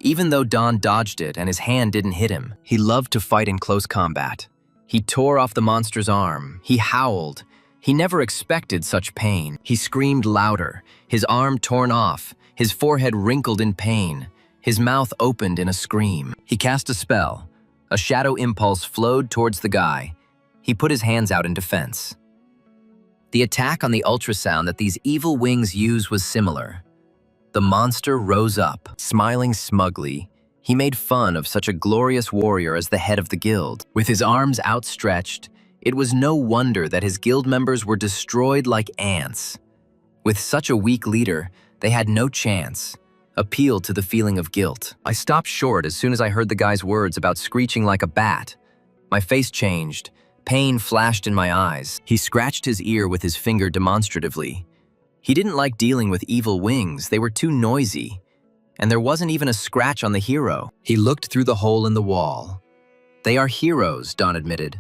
Even though Dawn dodged it and his hand didn't hit him, he loved to fight in close combat. He tore off the monster's arm. He howled. He never expected such pain. He screamed louder, his arm torn off, his forehead wrinkled in pain, his mouth opened in a scream. He cast a spell. A shadow impulse flowed towards the guy. He put his hands out in defense. The attack on the ultrasound that these evil wings use was similar. The monster rose up, smiling smugly. He made fun of such a glorious warrior as the head of the guild. With his arms outstretched, it was no wonder that his guild members were destroyed like ants. With such a weak leader, they had no chance, appealed to the feeling of guilt. I stopped short as soon as I heard the guy's words about screeching like a bat. My face changed. Pain flashed in my eyes. He scratched his ear with his finger demonstratively. He didn't like dealing with evil wings. They were too noisy. And there wasn't even a scratch on the hero. He looked through the hole in the wall. They are heroes, Dawn admitted,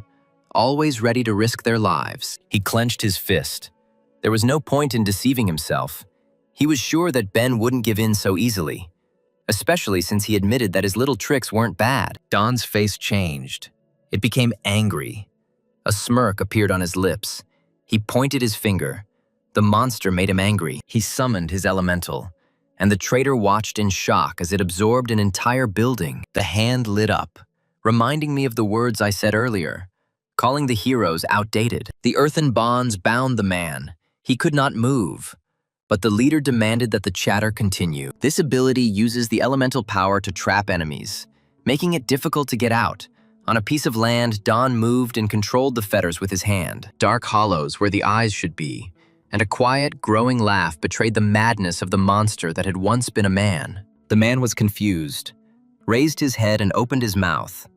always ready to risk their lives. He clenched his fist. There was no point in deceiving himself. He was sure that Ben wouldn't give in so easily, especially since he admitted that his little tricks weren't bad. Dawn's face changed. It became angry. A smirk appeared on his lips. He pointed his finger. The monster made him angry. He summoned his elemental, and the traitor watched in shock as it absorbed an entire building. The hand lit up, reminding me of the words I said earlier, calling the heroes outdated. The earthen bonds bound the man. He could not move, but the leader demanded that the chatter continue. This ability uses the elemental power to trap enemies, making it difficult to get out. On a piece of land, Don moved and controlled the fetters with his hand. Dark hollows where the eyes should be, and a quiet, growing laugh betrayed the madness of the monster that had once been a man. The man was confused, raised his head and opened his mouth,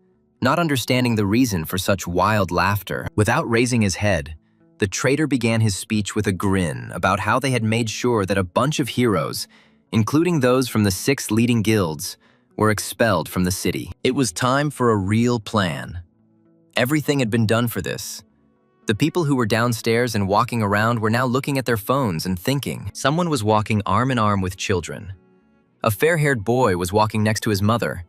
not understanding the reason for such wild laughter. Without raising his head, the traitor began his speech with a grin about how they had made sure that a bunch of heroes, including those from the 6 leading guilds, were expelled from the city. It was time for a real plan. Everything had been done for this. The people who were downstairs and walking around were now looking at their phones and thinking. Someone was walking arm in arm with children. A fair-haired boy was walking next to his mother.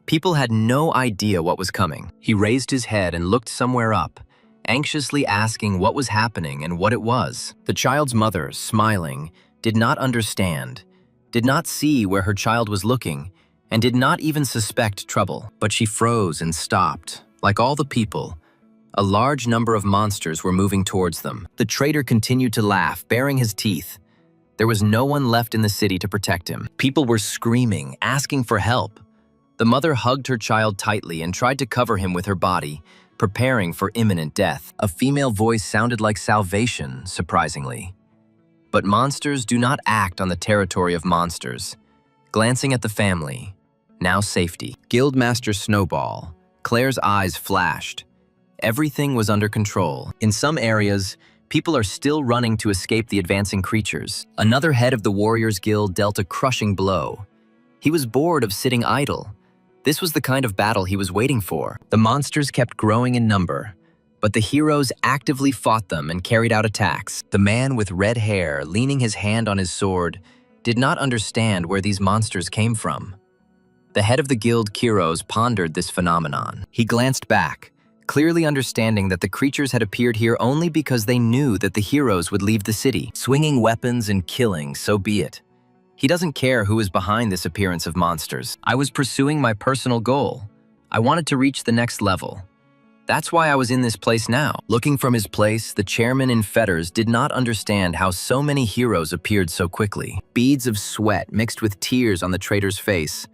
People had no idea what was coming. He raised his head and looked somewhere up, anxiously asking what was happening and what it was. The child's mother, smiling, did not understand, did not see where her child was looking, and did not even suspect trouble. But she froze and stopped. Like all the people, a large number of monsters were moving towards them. The traitor continued to laugh, baring his teeth. There was no one left in the city to protect him. People were screaming, asking for help. The mother hugged her child tightly and tried to cover him with her body, preparing for imminent death. A female voice sounded like salvation, surprisingly. But monsters do not act on the territory of monsters. Glancing at the family, now safety. Guildmaster Snowball. Claire's eyes flashed. Everything was under control. In some areas, people are still running to escape the advancing creatures. Another head of the Warriors Guild dealt a crushing blow. He was bored of sitting idle. This was the kind of battle he was waiting for. The monsters kept growing in number, but the heroes actively fought them and carried out attacks. The man with red hair, leaning his hand on his sword, did not understand where these monsters came from. The head of the guild, Kiros, pondered this phenomenon. He glanced back, clearly understanding that the creatures had appeared here only because they knew that the heroes would leave the city. Swinging weapons and killing, so be it. He doesn't care who is behind this appearance of monsters. I was pursuing my personal goal. I wanted to reach the next level. That's why I was in this place now. Looking from his place, the chairman in fetters did not understand how so many heroes appeared so quickly. Beads of sweat mixed with tears on the traitor's face.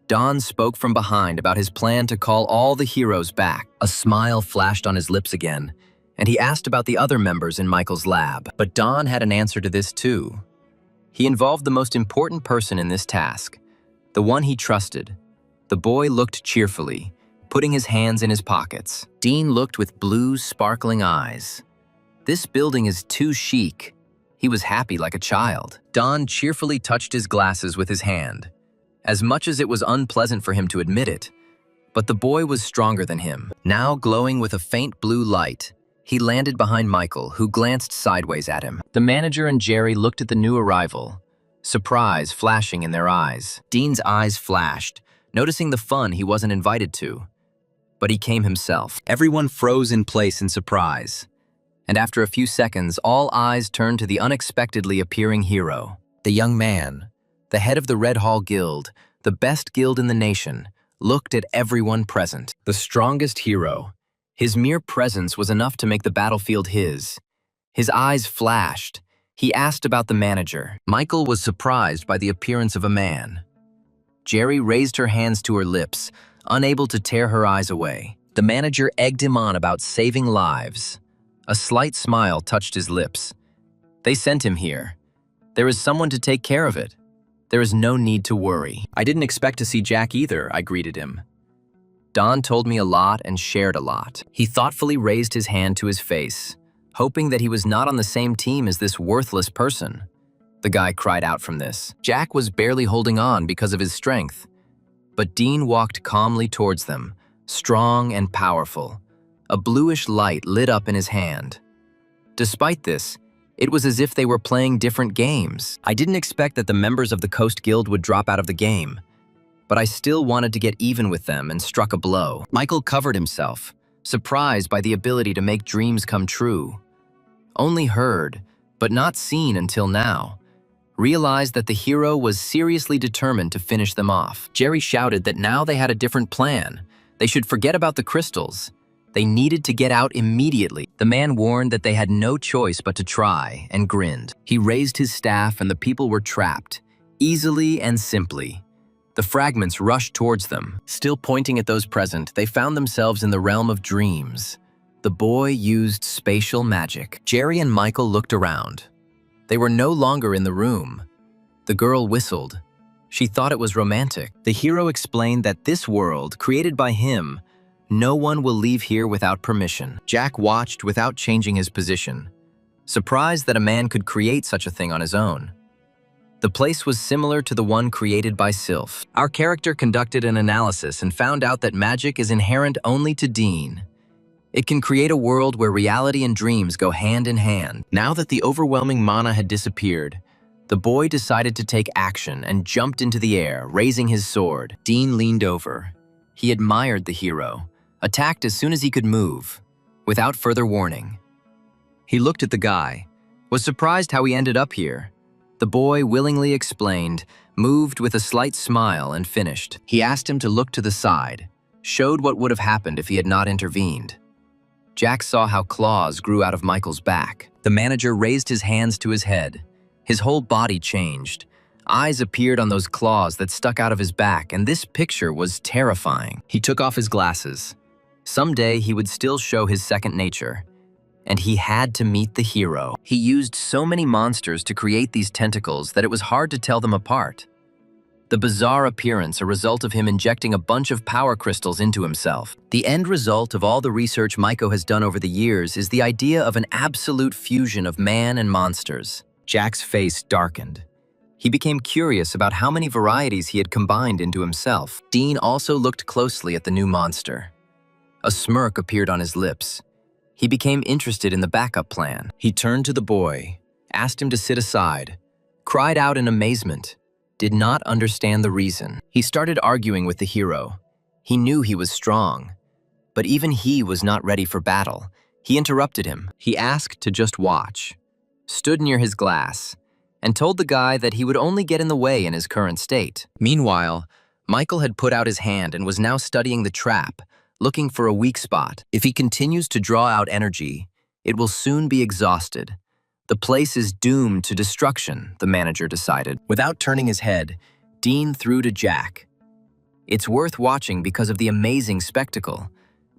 Don spoke from behind about his plan to call all the heroes back. A smile flashed on his lips again, and he asked about the other members in Michael's lab. But Don had an answer to this too. He involved the most important person in this task, the one he trusted. The boy looked cheerfully, putting his hands in his pockets. Dean looked with blue, sparkling eyes. This building is too chic. He was happy like a child. Don cheerfully touched his glasses with his hand, as much as it was unpleasant for him to admit it. But the boy was stronger than him. Now glowing with a faint blue light, he landed behind Michael, who glanced sideways at him. The manager and Jerry looked at the new arrival, surprise flashing in their eyes. Dean's eyes flashed, noticing the fun he wasn't invited to. But he came himself. Everyone froze in place in surprise. And after a few seconds, all eyes turned to the unexpectedly appearing hero. The young man, the head of the Red Hall Guild, the best guild in the nation, looked at everyone present. The strongest hero. His mere presence was enough to make the battlefield his. His eyes flashed. He asked about the manager. Michael was surprised by the appearance of a man. Jerry raised her hands to her lips, unable to tear her eyes away. The manager egged him on about saving lives. A slight smile touched his lips. They sent him here. There is someone to take care of it. There is no need to worry. I didn't expect to see Jack either, I greeted him. Don told me a lot and shared a lot. He thoughtfully raised his hand to his face, hoping that he was not on the same team as this worthless person. The guy cried out from this. Jack was barely holding on because of his strength. But Dean walked calmly towards them, strong and powerful. A bluish light lit up in his hand. Despite this, it was as if they were playing different games. I didn't expect that the members of the Coast Guild would drop out of the game, but I still wanted to get even with them and struck a blow. Michael covered himself, surprised by the ability to make dreams come true. Only heard, but not seen until now, realized that the hero was seriously determined to finish them off. Jerry shouted that now they had a different plan. They should forget about the crystals. They needed to get out immediately. The man warned that they had no choice but to try, and grinned. He raised his staff and the people were trapped, easily and simply. The fragments rushed towards them. Still pointing at those present, they found themselves in the realm of dreams. The boy used spatial magic. Jerry and Michael looked around. They were no longer in the room. The girl whistled. She thought it was romantic. The hero explained that this world, created by him, no one will leave here without permission. Jack watched without changing his position, surprised that a man could create such a thing on his own. The place was similar to the one created by Sylph. Our character conducted an analysis and found out that magic is inherent only to Dean. It can create a world where reality and dreams go hand in hand. Now that the overwhelming mana had disappeared, the boy decided to take action and jumped into the air, raising his sword. Dean leaned over. He admired the hero, attacked as soon as he could move, without further warning. He looked at the guy, was surprised how he ended up here. The boy willingly explained, moved with a slight smile, and finished. He asked him to look to the side, showed what would have happened if he had not intervened. Jack saw how claws grew out of Michael's back. The manager raised his hands to his head. His whole body changed. Eyes appeared on those claws that stuck out of his back, and this picture was terrifying. He took off his glasses. Someday he would still show his second nature. And he had to meet the hero. He used so many monsters to create these tentacles that it was hard to tell them apart. The bizarre appearance a result of him injecting a bunch of power crystals into himself. The end result of all the research Maiko has done over the years is the idea of an absolute fusion of man and monsters. Jack's face darkened. He became curious about how many varieties he had combined into himself. Dean also looked closely at the new monster. A smirk appeared on his lips. He became interested in the backup plan. He turned to the boy, asked him to sit aside, cried out in amazement, did not understand the reason. He started arguing with the hero. He knew he was strong, but even he was not ready for battle. He interrupted him. He asked to just watch, stood near his glass, and told the guy that he would only get in the way in his current state. Meanwhile, Michael had put out his hand and was now studying the trap, looking for a weak spot. If he continues to draw out energy, it will soon be exhausted. The place is doomed to destruction, the manager decided. Without turning his head, Dean threw to Jack. It's worth watching because of the amazing spectacle,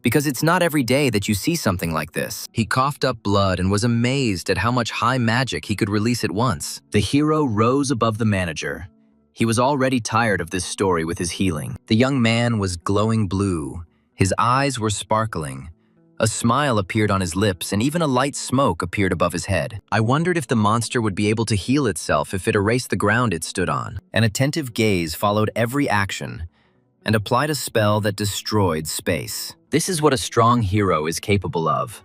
because it's not every day that you see something like this. He coughed up blood and was amazed at how much high magic he could release at once. The hero rose above the manager. He was already tired of this story with his healing. The young man was glowing blue. His eyes were sparkling. A smile appeared on his lips, and even a light smoke appeared above his head. I wondered if the monster would be able to heal itself if it erased the ground it stood on. An attentive gaze followed every action and applied a spell that destroyed space. This is what a strong hero is capable of.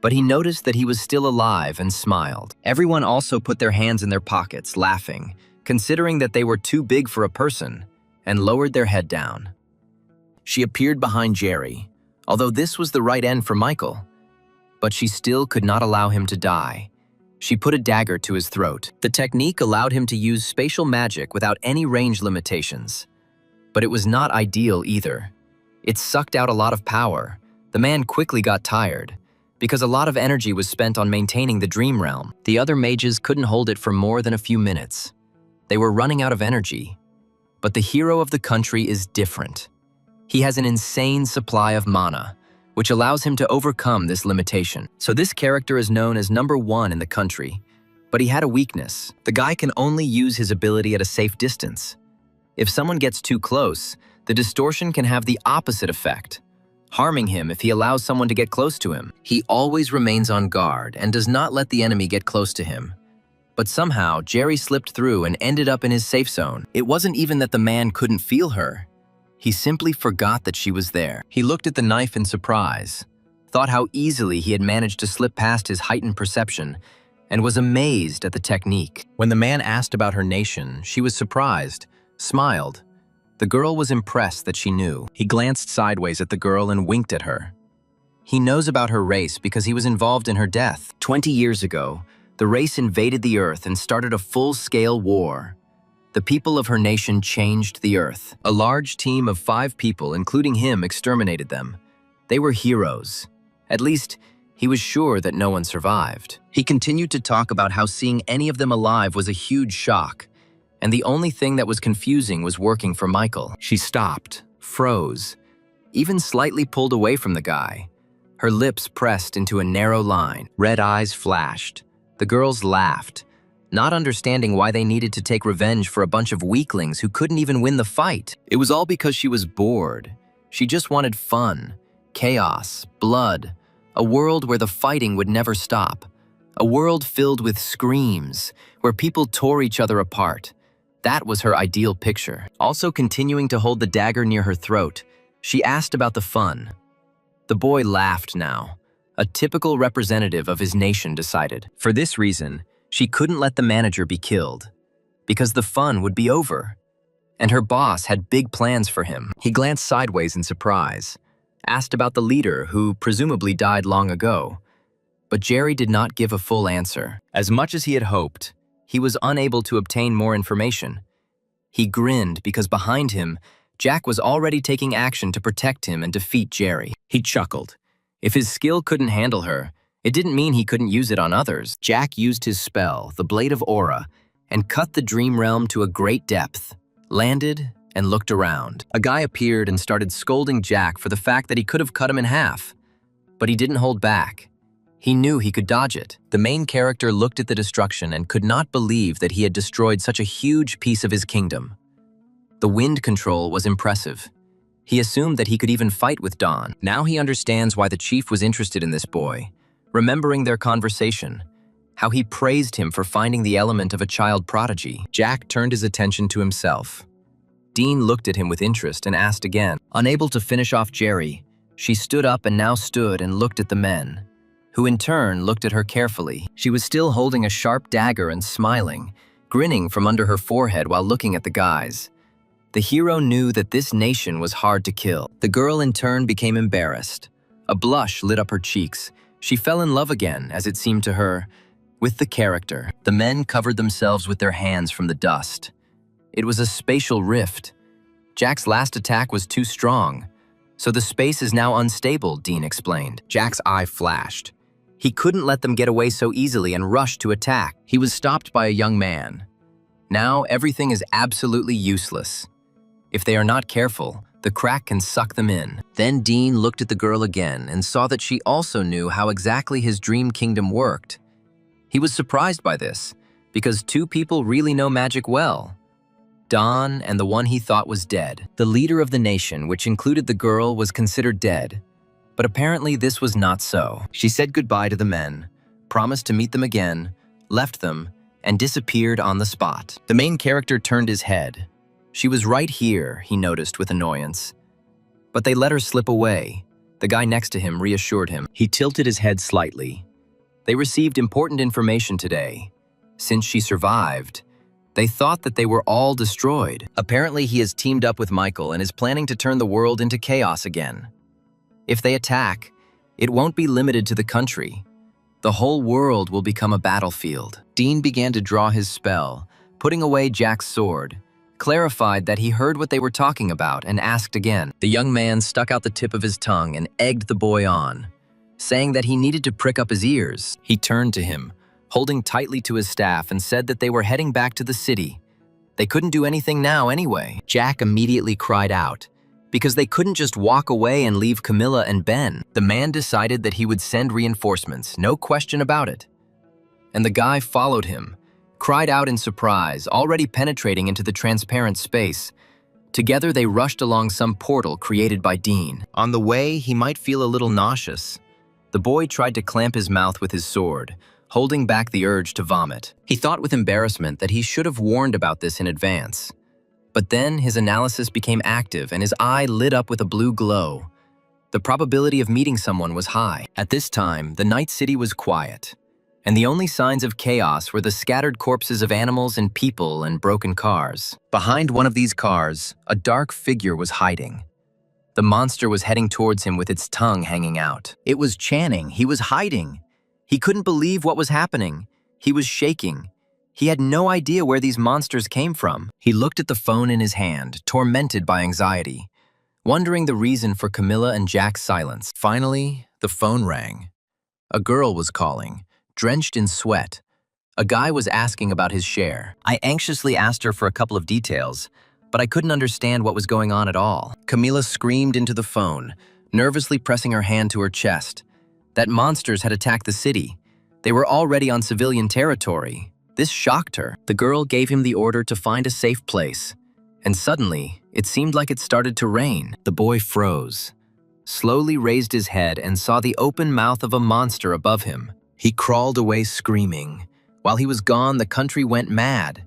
But he noticed that he was still alive and smiled. Everyone also put their hands in their pockets, laughing, considering that they were too big for a person, and lowered their head down. She appeared behind Jerry, although this was the right end for Michael. But she still could not allow him to die. She put a dagger to his throat. The technique allowed him to use spatial magic without any range limitations. But it was not ideal either. It sucked out a lot of power. The man quickly got tired, because a lot of energy was spent on maintaining the dream realm. The other mages couldn't hold it for more than a few minutes. They were running out of energy. But the hero of the country is different. He has an insane supply of mana, which allows him to overcome this limitation. So this character is known as #1 in the country, but he had a weakness. The guy can only use his ability at a safe distance. If someone gets too close, the distortion can have the opposite effect, harming him if he allows someone to get close to him. He always remains on guard and does not let the enemy get close to him. But somehow, Jerry slipped through and ended up in his safe zone. It wasn't even that the man couldn't feel her. He simply forgot that she was there. He looked at the knife in surprise, thought how easily he had managed to slip past his heightened perception, and was amazed at the technique. When the man asked about her nation, she was surprised, smiled. The girl was impressed that she knew. He glanced sideways at the girl and winked at her. He knows about her race because he was involved in her death. 20 years ago, The race invaded the Earth and started a full-scale war. The people of her nation changed the Earth. A large team of 5 people, including him, exterminated them. They were heroes. At least, he was sure that no one survived. He continued to talk about how seeing any of them alive was a huge shock, and the only thing that was confusing was working for Michael. She stopped, froze, even slightly pulled away from the guy. Her lips pressed into a narrow line. Red eyes flashed. The girls laughed, not understanding why they needed to take revenge for a bunch of weaklings who couldn't even win the fight. It was all because she was bored. She just wanted fun, chaos, blood, a world where the fighting would never stop. A world filled with screams, where people tore each other apart. That was her ideal picture. Also continuing to hold the dagger near her throat, she asked about the fun. The boy laughed now. A typical representative of his nation decided. For this reason, she couldn't let the manager be killed, because the fun would be over. And her boss had big plans for him. He glanced sideways in surprise, asked about the leader who presumably died long ago. But Jerry did not give a full answer. As much as he had hoped, he was unable to obtain more information. He grinned because behind him, Jack was already taking action to protect him and defeat Jerry. He chuckled. If his skill couldn't handle her, it didn't mean he couldn't use it on others. Jack used his spell, the Blade of Aura, and cut the dream realm to a great depth, landed, and looked around. A guy appeared and started scolding Jack for the fact that he could have cut him in half. But he didn't hold back. He knew he could dodge it. The main character looked at the destruction and could not believe that he had destroyed such a huge piece of his kingdom. The wind control was impressive. He assumed that he could even fight with Dawn. Now he understands why the chief was interested in this boy, remembering their conversation, how he praised him for finding the element of a child prodigy. Jack turned his attention to himself. Dean looked at him with interest and asked again. Unable to finish off Jerry, she stood up and now stood and looked at the men, who in turn looked at her carefully. She was still holding a sharp dagger and smiling, grinning from under her forehead while looking at the guys. The hero knew that this nation was hard to kill. The girl in turn became embarrassed. A blush lit up her cheeks. She fell in love again, as it seemed to her, with the character. The men covered themselves with their hands from the dust. It was a spatial rift. Jack's last attack was too strong, so the space is now unstable, Dean explained. Jack's eye flashed. He couldn't let them get away so easily and rushed to attack. He was stopped by a young man. Now everything is absolutely useless. If they are not careful, the crack can suck them in. Then Dean looked at the girl again and saw that she also knew how exactly his dream kingdom worked. He was surprised by this, because 2 people really know magic well. Dawn and the one he thought was dead. The leader of the nation, which included the girl, was considered dead. But apparently this was not so. She said goodbye to the men, promised to meet them again, left them, and disappeared on the spot. The main character turned his head. She was right here, he noticed with annoyance. But they let her slip away. The guy next to him reassured him. He tilted his head slightly. They received important information today. Since she survived, they thought that they were all destroyed. Apparently he has teamed up with Michael and is planning to turn the world into chaos again. If they attack, it won't be limited to the country. The whole world will become a battlefield. Dean began to draw his spell, putting away Jack's sword, clarified that he heard what they were talking about and asked again. The young man stuck out the tip of his tongue and egged the boy on, saying that he needed to prick up his ears. He turned to him, holding tightly to his staff, and said that they were heading back to the city. They couldn't do anything now anyway. Jack immediately cried out, because they couldn't just walk away and leave Camilla and Ben. The man decided that he would send reinforcements, no question about it. And the guy followed him, cried out in surprise, already penetrating into the transparent space. Together they rushed along some portal created by Dean. On the way, he might feel a little nauseous. The boy tried to clamp his mouth with his sword, holding back the urge to vomit. He thought with embarrassment that he should have warned about this in advance. But then his analysis became active and his eye lit up with a blue glow. The probability of meeting someone was high. At this time, the night city was quiet, and the only signs of chaos were the scattered corpses of animals and people and broken cars. Behind one of these cars, a dark figure was hiding. The monster was heading towards him with its tongue hanging out. It was Channing. He was hiding. He couldn't believe what was happening. He was shaking. He had no idea where these monsters came from. He looked at the phone in his hand, tormented by anxiety, wondering the reason for Camilla and Jack's silence. Finally, the phone rang. A girl was calling, drenched in sweat. A guy was asking about his share. I anxiously asked her for a couple of details, but I couldn't understand what was going on at all. Camilla screamed into the phone, nervously pressing her hand to her chest. That monsters had attacked the city. They were already on civilian territory. This shocked her. The girl gave him the order to find a safe place. And suddenly, it seemed like it started to rain. The boy froze, slowly raised his head and saw the open mouth of a monster above him. He crawled away screaming. While he was gone, the country went mad.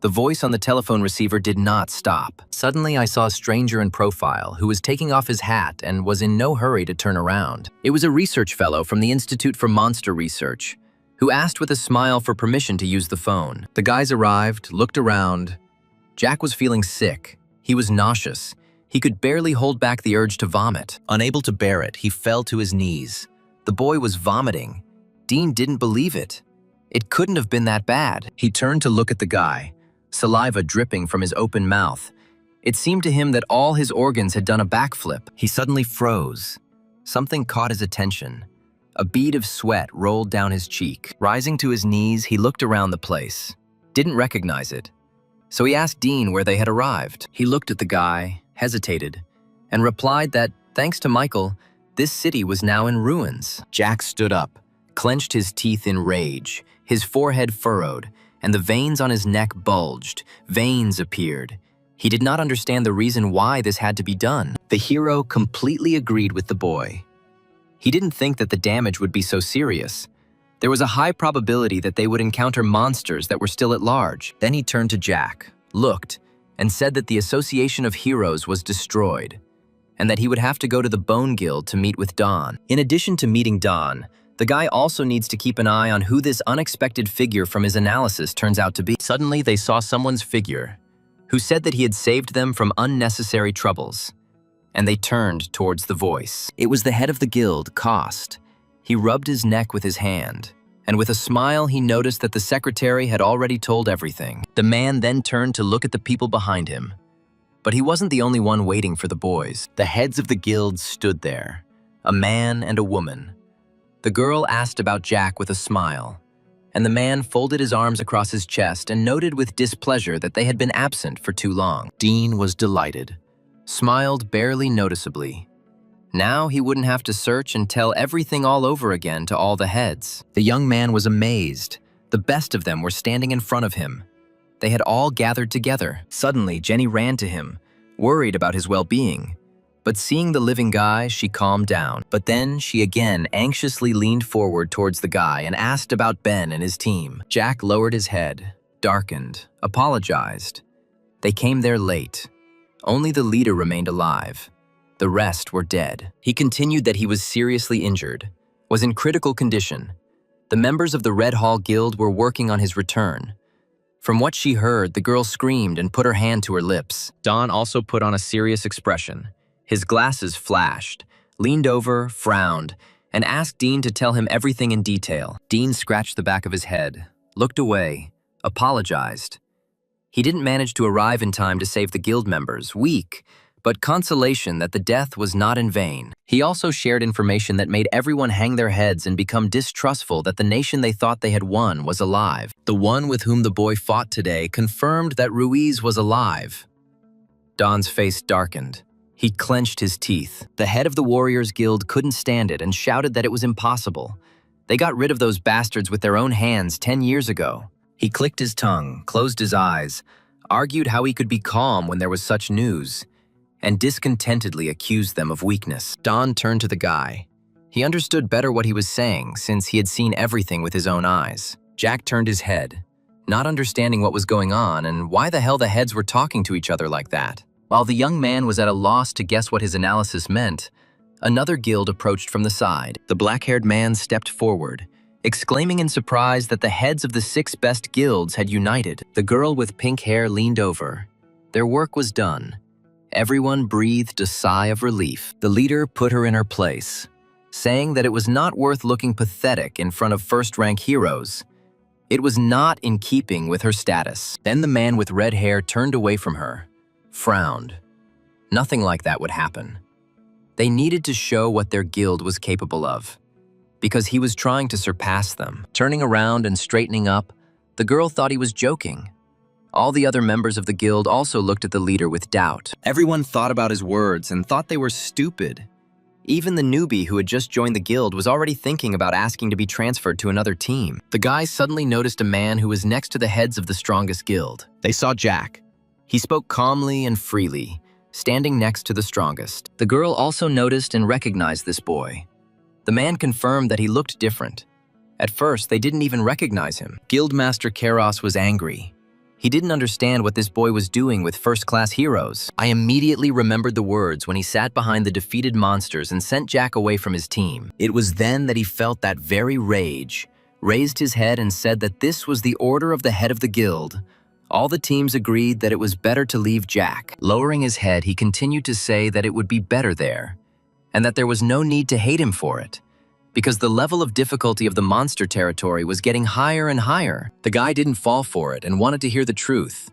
The voice on the telephone receiver did not stop. Suddenly, I saw a stranger in profile who was taking off his hat and was in no hurry to turn around. It was a research fellow from the Institute for Monster Research, who asked with a smile for permission to use the phone. The guys arrived, looked around. Jack was feeling sick. He was nauseous. He could barely hold back the urge to vomit. Unable to bear it, he fell to his knees. The boy was vomiting. Dean didn't believe it. It couldn't have been that bad. He turned to look at the guy, saliva dripping from his open mouth. It seemed to him that all his organs had done a backflip. He suddenly froze. Something caught his attention. A bead of sweat rolled down his cheek. Rising to his knees, he looked around the place. Didn't recognize it. So he asked Dean where they had arrived. He looked at the guy, hesitated, and replied that, thanks to Michael, this city was now in ruins. Jack stood up, clenched his teeth in rage. His forehead furrowed, and the veins on his neck bulged. Veins appeared. He did not understand the reason why this had to be done. The hero completely agreed with the boy. He didn't think that the damage would be so serious. There was a high probability that they would encounter monsters that were still at large. Then he turned to Jack, looked, and said that the Association of Heroes was destroyed, and that he would have to go to the Bone Guild to meet with Don. In addition to meeting Don, the guy also needs to keep an eye on who this unexpected figure from his analysis turns out to be. Suddenly, they saw someone's figure, who said that he had saved them from unnecessary troubles, and they turned towards the voice. It was the head of the guild, Cost. He rubbed his neck with his hand, and with a smile he noticed that the secretary had already told everything. The man then turned to look at the people behind him. But he wasn't the only one waiting for the boys. The heads of the guild stood there, a man and a woman. The girl asked about Jack with a smile, and the man folded his arms across his chest and noted with displeasure that they had been absent for too long. Dean was delighted, smiled barely noticeably. Now he wouldn't have to search and tell everything all over again to all the heads. The young man was amazed. The best of them were standing in front of him. They had all gathered together. Suddenly, Jenny ran to him, worried about his well-being. But seeing the living guy, she calmed down. But then she again anxiously leaned forward towards the guy and asked about Ben and his team. Jack lowered his head, darkened, apologized. They came there late. Only the leader remained alive. The rest were dead. He continued that he was seriously injured, was in critical condition. The members of the Red Hall Guild were working on his return. From what she heard, the girl screamed and put her hand to her lips. Don also put on a serious expression. His glasses flashed, leaned over, frowned, and asked Dean to tell him everything in detail. Dean scratched the back of his head, looked away, apologized. He didn't manage to arrive in time to save the guild members, weak, but consolation that the death was not in vain. He also shared information that made everyone hang their heads and become distrustful that the nation they thought they had won was alive. The one with whom the boy fought today confirmed that Ruiz was alive. Don's face darkened. He clenched his teeth. The head of the Warriors Guild couldn't stand it and shouted that it was impossible. They got rid of those bastards with their own hands 10 years ago. He clicked his tongue, closed his eyes, argued how he could be calm when there was such news, and discontentedly accused them of weakness. Don turned to the guy. He understood better what he was saying since he had seen everything with his own eyes. Jack turned his head, not understanding what was going on and why the hell the heads were talking to each other like that. While the young man was at a loss to guess what his analysis meant, another guild approached from the side. The black-haired man stepped forward, exclaiming in surprise that the heads of the 6 best guilds had united. The girl with pink hair leaned over. Their work was done. Everyone breathed a sigh of relief. The leader put her in her place, saying that it was not worth looking pathetic in front of first-rank heroes. It was not in keeping with her status. Then the man with red hair turned away from her, frowned. Nothing like that would happen. They needed to show what their guild was capable of, because he was trying to surpass them. Turning around and straightening up, the girl thought he was joking. All the other members of the guild also looked at the leader with doubt. Everyone thought about his words and thought they were stupid. Even the newbie who had just joined the guild was already thinking about asking to be transferred to another team. The guys suddenly noticed a man who was next to the heads of the strongest guild. They saw Jack. He spoke calmly and freely, standing next to the strongest. The girl also noticed and recognized this boy. The man confirmed that he looked different. At first, they didn't even recognize him. Guildmaster Keros was angry. He didn't understand what this boy was doing with first-class heroes. I immediately remembered the words when he sat behind the defeated monsters and sent Jack away from his team. It was then that he felt that very rage, raised his head and said that this was the order of the head of the guild. All the teams agreed that it was better to leave Jack. Lowering his head, he continued to say that it would be better there, and that there was no need to hate him for it, because the level of difficulty of the monster territory was getting higher and higher. The guy didn't fall for it and wanted to hear the truth.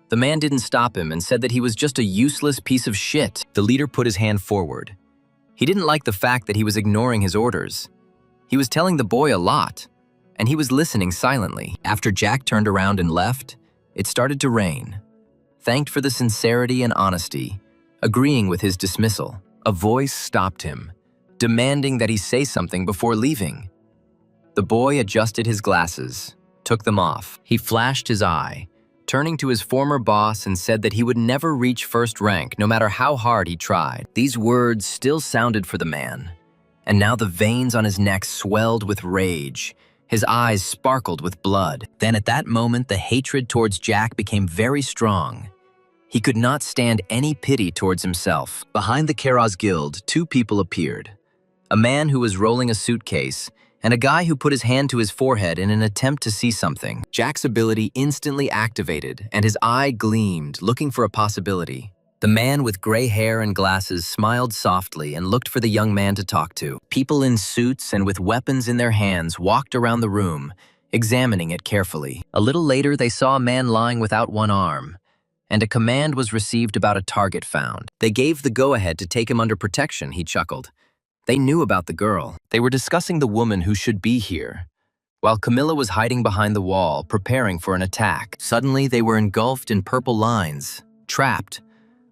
The man didn't stop him and said that he was just a useless piece of shit. The leader put his hand forward. He didn't like the fact that he was ignoring his orders. He was telling the boy a lot, and he was listening silently. After Jack turned around and left, it started to rain. Thanked for the sincerity and honesty, agreeing with his dismissal. A voice stopped him, demanding that he say something before leaving. The boy adjusted his glasses, took them off. He flashed his eye, turning to his former boss and said that he would never reach first rank no matter how hard he tried. These words still sounded for the man, and now the veins on his neck swelled with rage. His eyes sparkled with blood. Then at that moment, the hatred towards Jack became very strong. He could not stand any pity towards himself. Behind the Keros Guild, two people appeared. A man who was rolling a suitcase, and a guy who put his hand to his forehead in an attempt to see something. Jack's ability instantly activated, and his eye gleamed, looking for a possibility. The man with gray hair and glasses smiled softly and looked for the young man to talk to. People in suits and with weapons in their hands walked around the room, examining it carefully. A little later, they saw a man lying without one arm, and a command was received about a target found. They gave the go-ahead to take him under protection, he chuckled. They knew about the girl. They were discussing the woman who should be here, while Camilla was hiding behind the wall, preparing for an attack. Suddenly, they were engulfed in purple lines, trapped.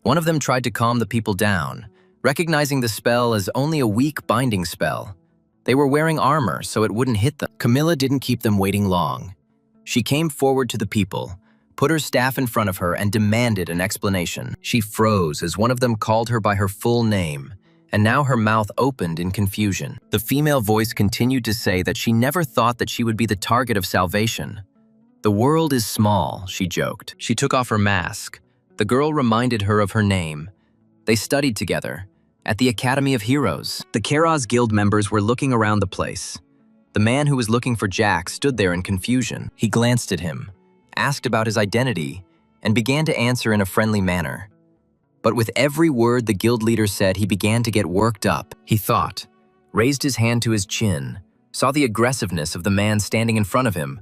One of them tried to calm the people down, recognizing the spell as only a weak binding spell. They were wearing armor, so it wouldn't hit them. Camilla didn't keep them waiting long. She came forward to the people, put her staff in front of her, and demanded an explanation. She froze as one of them called her by her full name, and now her mouth opened in confusion. The female voice continued to say that she never thought that she would be the target of salvation. The world is small, she joked. She took off her mask. The girl reminded her of her name. They studied together, at the Academy of Heroes. The Keros Guild members were looking around the place. The man who was looking for Jack stood there in confusion. He glanced at him, asked about his identity, and began to answer in a friendly manner. But with every word the guild leader said, he began to get worked up. He thought, raised his hand to his chin, saw the aggressiveness of the man standing in front of him.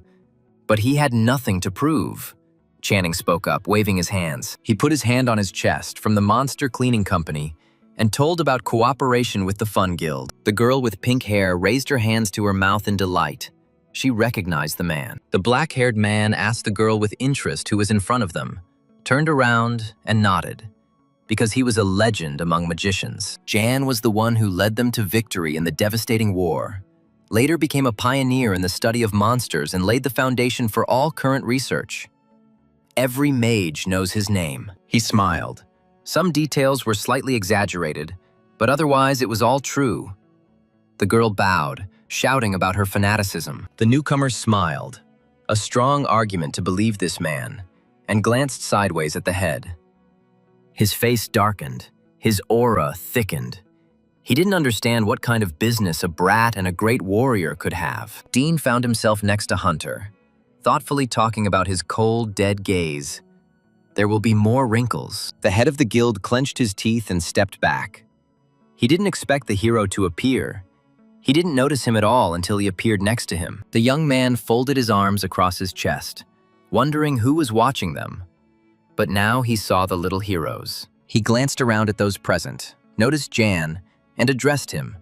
But he had nothing to prove. Channing spoke up, waving his hands. He put his hand on his chest from the Monster Cleaning Company and told about cooperation with the Fun Guild. The girl with pink hair raised her hands to her mouth in delight. She recognized the man. The black-haired man asked the girl with interest who was in front of them, turned around and nodded, because he was a legend among magicians. Jan was the one who led them to victory in the devastating war, later became a pioneer in the study of monsters and laid the foundation for all current research. Every mage knows his name. He smiled. Some details were slightly exaggerated, but otherwise it was all true. The girl bowed, shouting about her fanaticism. The newcomer smiled, a strong argument to believe this man, and glanced sideways at the head. His face darkened, his aura thickened. He didn't understand what kind of business a brat and a great warrior could have. Dean found himself next to Hunter, thoughtfully talking about his cold, dead gaze. There will be more wrinkles. The head of the guild clenched his teeth and stepped back. He didn't expect the hero to appear. He didn't notice him at all until he appeared next to him. The young man folded his arms across his chest, wondering who was watching them. But now he saw the little heroes. He glanced around at those present, noticed Jan, and addressed him,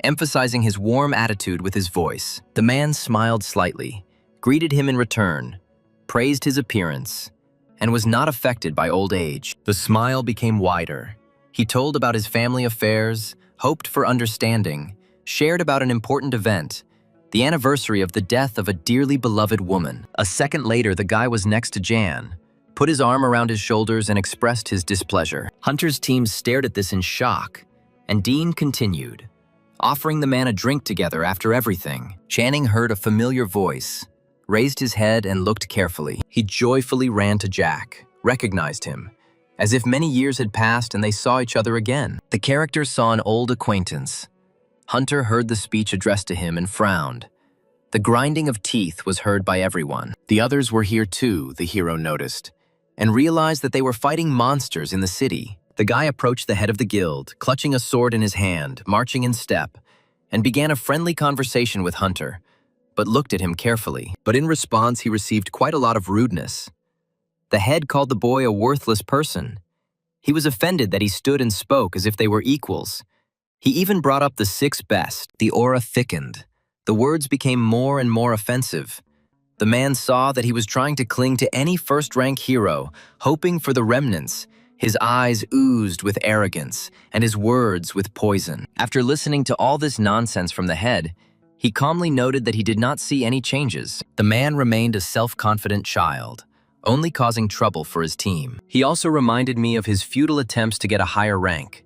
emphasizing his warm attitude with his voice. The man smiled slightly, greeted him in return, praised his appearance, and was not affected by old age. The smile became wider. He told about his family affairs, hoped for understanding, shared about an important event, the anniversary of the death of a dearly beloved woman. A second later, the guy was next to Jan, put his arm around his shoulders and expressed his displeasure. Hunter's team stared at this in shock, and Dean continued, offering the man a drink together after everything. Channing heard a familiar voice, raised his head and looked carefully. He joyfully ran to Jack, recognized him, as if many years had passed and they saw each other again. The character saw an old acquaintance. Hunter heard the speech addressed to him and frowned. The grinding of teeth was heard by everyone. The others were here too, the hero noticed, and realized that they were fighting monsters in the city. The guy approached the head of the guild, clutching a sword in his hand, marching in step, and began a friendly conversation with Hunter, but looked at him carefully. But in response, he received quite a lot of rudeness. The head called the boy a worthless person. He was offended that he stood and spoke as if they were equals. He even brought up the sixth best. The aura thickened. The words became more and more offensive. The man saw that he was trying to cling to any first-rank hero, hoping for the remnants. His eyes oozed with arrogance, and his words with poison. After listening to all this nonsense from the head, he calmly noted that he did not see any changes. The man remained a self-confident child, only causing trouble for his team. He also reminded me of his futile attempts to get a higher rank.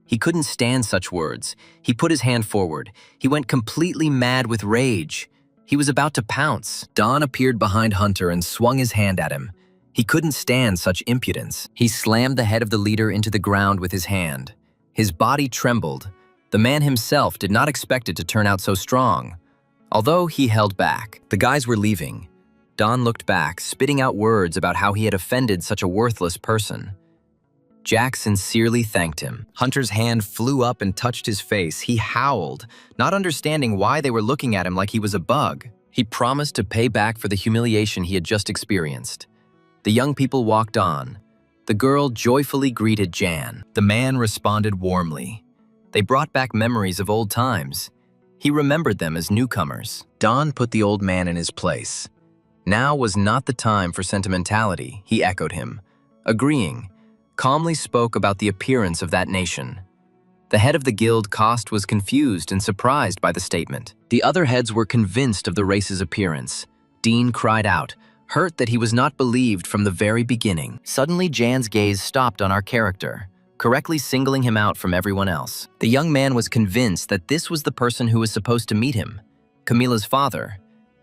He couldn't stand such words. He put his hand forward. He went completely mad with rage. He was about to pounce. Don appeared behind Hunter and swung his hand at him. He couldn't stand such impudence. He slammed the head of the leader into the ground with his hand. His body trembled. The man himself did not expect it to turn out so strong. Although he held back. The guys were leaving. Don looked back, spitting out words about how he had offended such a worthless person. Jack sincerely thanked him. Hunter's hand flew up and touched his face. He howled, not understanding why they were looking at him like he was a bug. He promised to pay back for the humiliation he had just experienced. The young people walked on. The girl joyfully greeted Jan. The man responded warmly. They brought back memories of old times. He remembered them as newcomers. Don put the old man in his place. Now was not the time for sentimentality, he echoed him, agreeing. Calmly spoke about the appearance of that nation. The head of the guild Cost was confused and surprised by the statement. The other heads were convinced of the race's appearance. Dean cried out, hurt that he was not believed from the very beginning. Suddenly, Jan's gaze stopped on our character, correctly singling him out from everyone else. The young man was convinced that this was the person who was supposed to meet him, Camilla's father,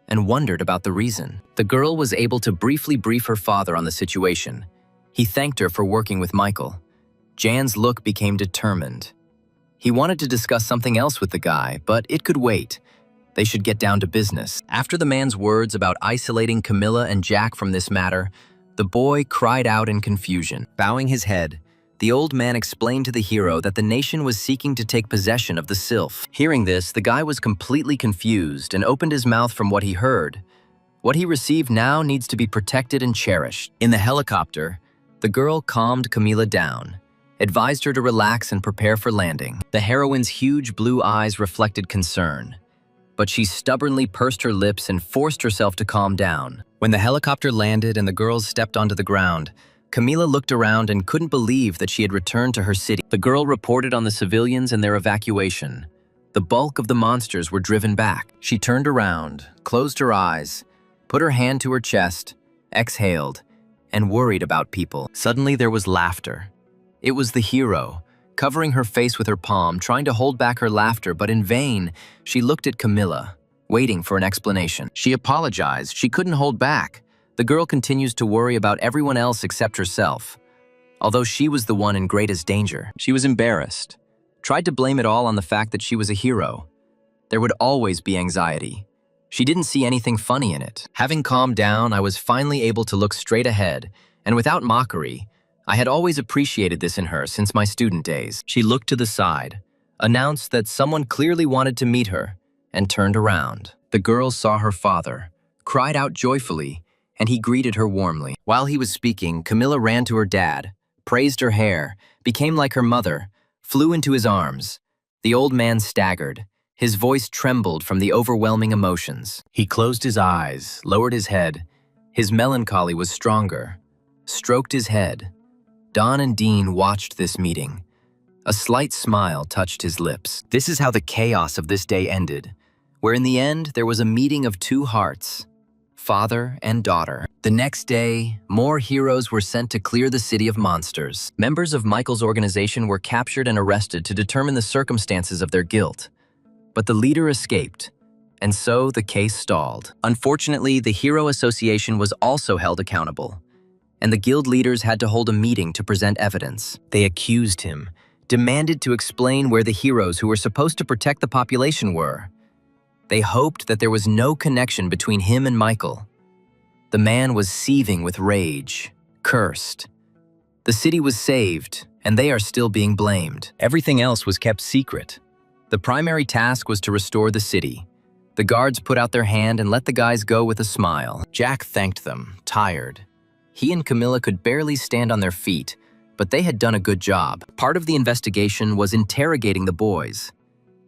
and wondered about the reason. The girl was able to briefly brief her father on the situation. He thanked her for working with Michael. Jan's look became determined. He wanted to discuss something else with the guy, but it could wait. They should get down to business. After the man's words about isolating Camilla and Jack from this matter, the boy cried out in confusion. Bowing his head, the old man explained to the hero that the nation was seeking to take possession of the Sylph. Hearing this, the guy was completely confused and opened his mouth from what he heard. What he received now needs to be protected and cherished. In the helicopter, the girl calmed Camilla down, advised her to relax and prepare for landing. The heroine's huge blue eyes reflected concern, but she stubbornly pursed her lips and forced herself to calm down. When the helicopter landed and the girls stepped onto the ground, Camilla looked around and couldn't believe that she had returned to her city. The girl reported on the civilians and their evacuation. The bulk of the monsters were driven back. She turned around, closed her eyes, put her hand to her chest, exhaled, and worried about people. Suddenly there was laughter. It was the hero, covering her face with her palm, trying to hold back her laughter, but in vain. She looked at Camilla, waiting for an explanation. She apologized. She couldn't hold back. The girl continues to worry about everyone else except herself. Although she was the one in greatest danger, she was embarrassed, tried to blame it all on the fact that she was a hero. There would always be anxiety. She didn't see anything funny in it. Having calmed down, I was finally able to look straight ahead, and without mockery, I had always appreciated this in her since my student days. She looked to the side, announced that someone clearly wanted to meet her, and turned around. The girl saw her father, cried out joyfully, and he greeted her warmly. While he was speaking, Camilla ran to her dad, praised her hair, became like her mother, flew into his arms. The old man staggered. His voice trembled from the overwhelming emotions. He closed his eyes, lowered his head. His melancholy was stronger. Stroked his head. Don and Dean watched this meeting. A slight smile touched his lips. This is how the chaos of this day ended, where in the end there was a meeting of two hearts, father and daughter. The next day, more heroes were sent to clear the city of monsters. Members of Michael's organization were captured and arrested to determine the circumstances of their guilt. But the leader escaped, and so the case stalled. Unfortunately, the Hero Association was also held accountable, and the guild leaders had to hold a meeting to present evidence. They accused him, demanded to explain where the heroes who were supposed to protect the population were. They hoped that there was no connection between him and Michael. The man was seething with rage, cursed. The city was saved, and they are still being blamed. Everything else was kept secret. The primary task was to restore the city. The guards put out their hand and let the guys go with a smile. Jack thanked them, tired. He and Camilla could barely stand on their feet, but they had done a good job. Part of the investigation was interrogating the boys.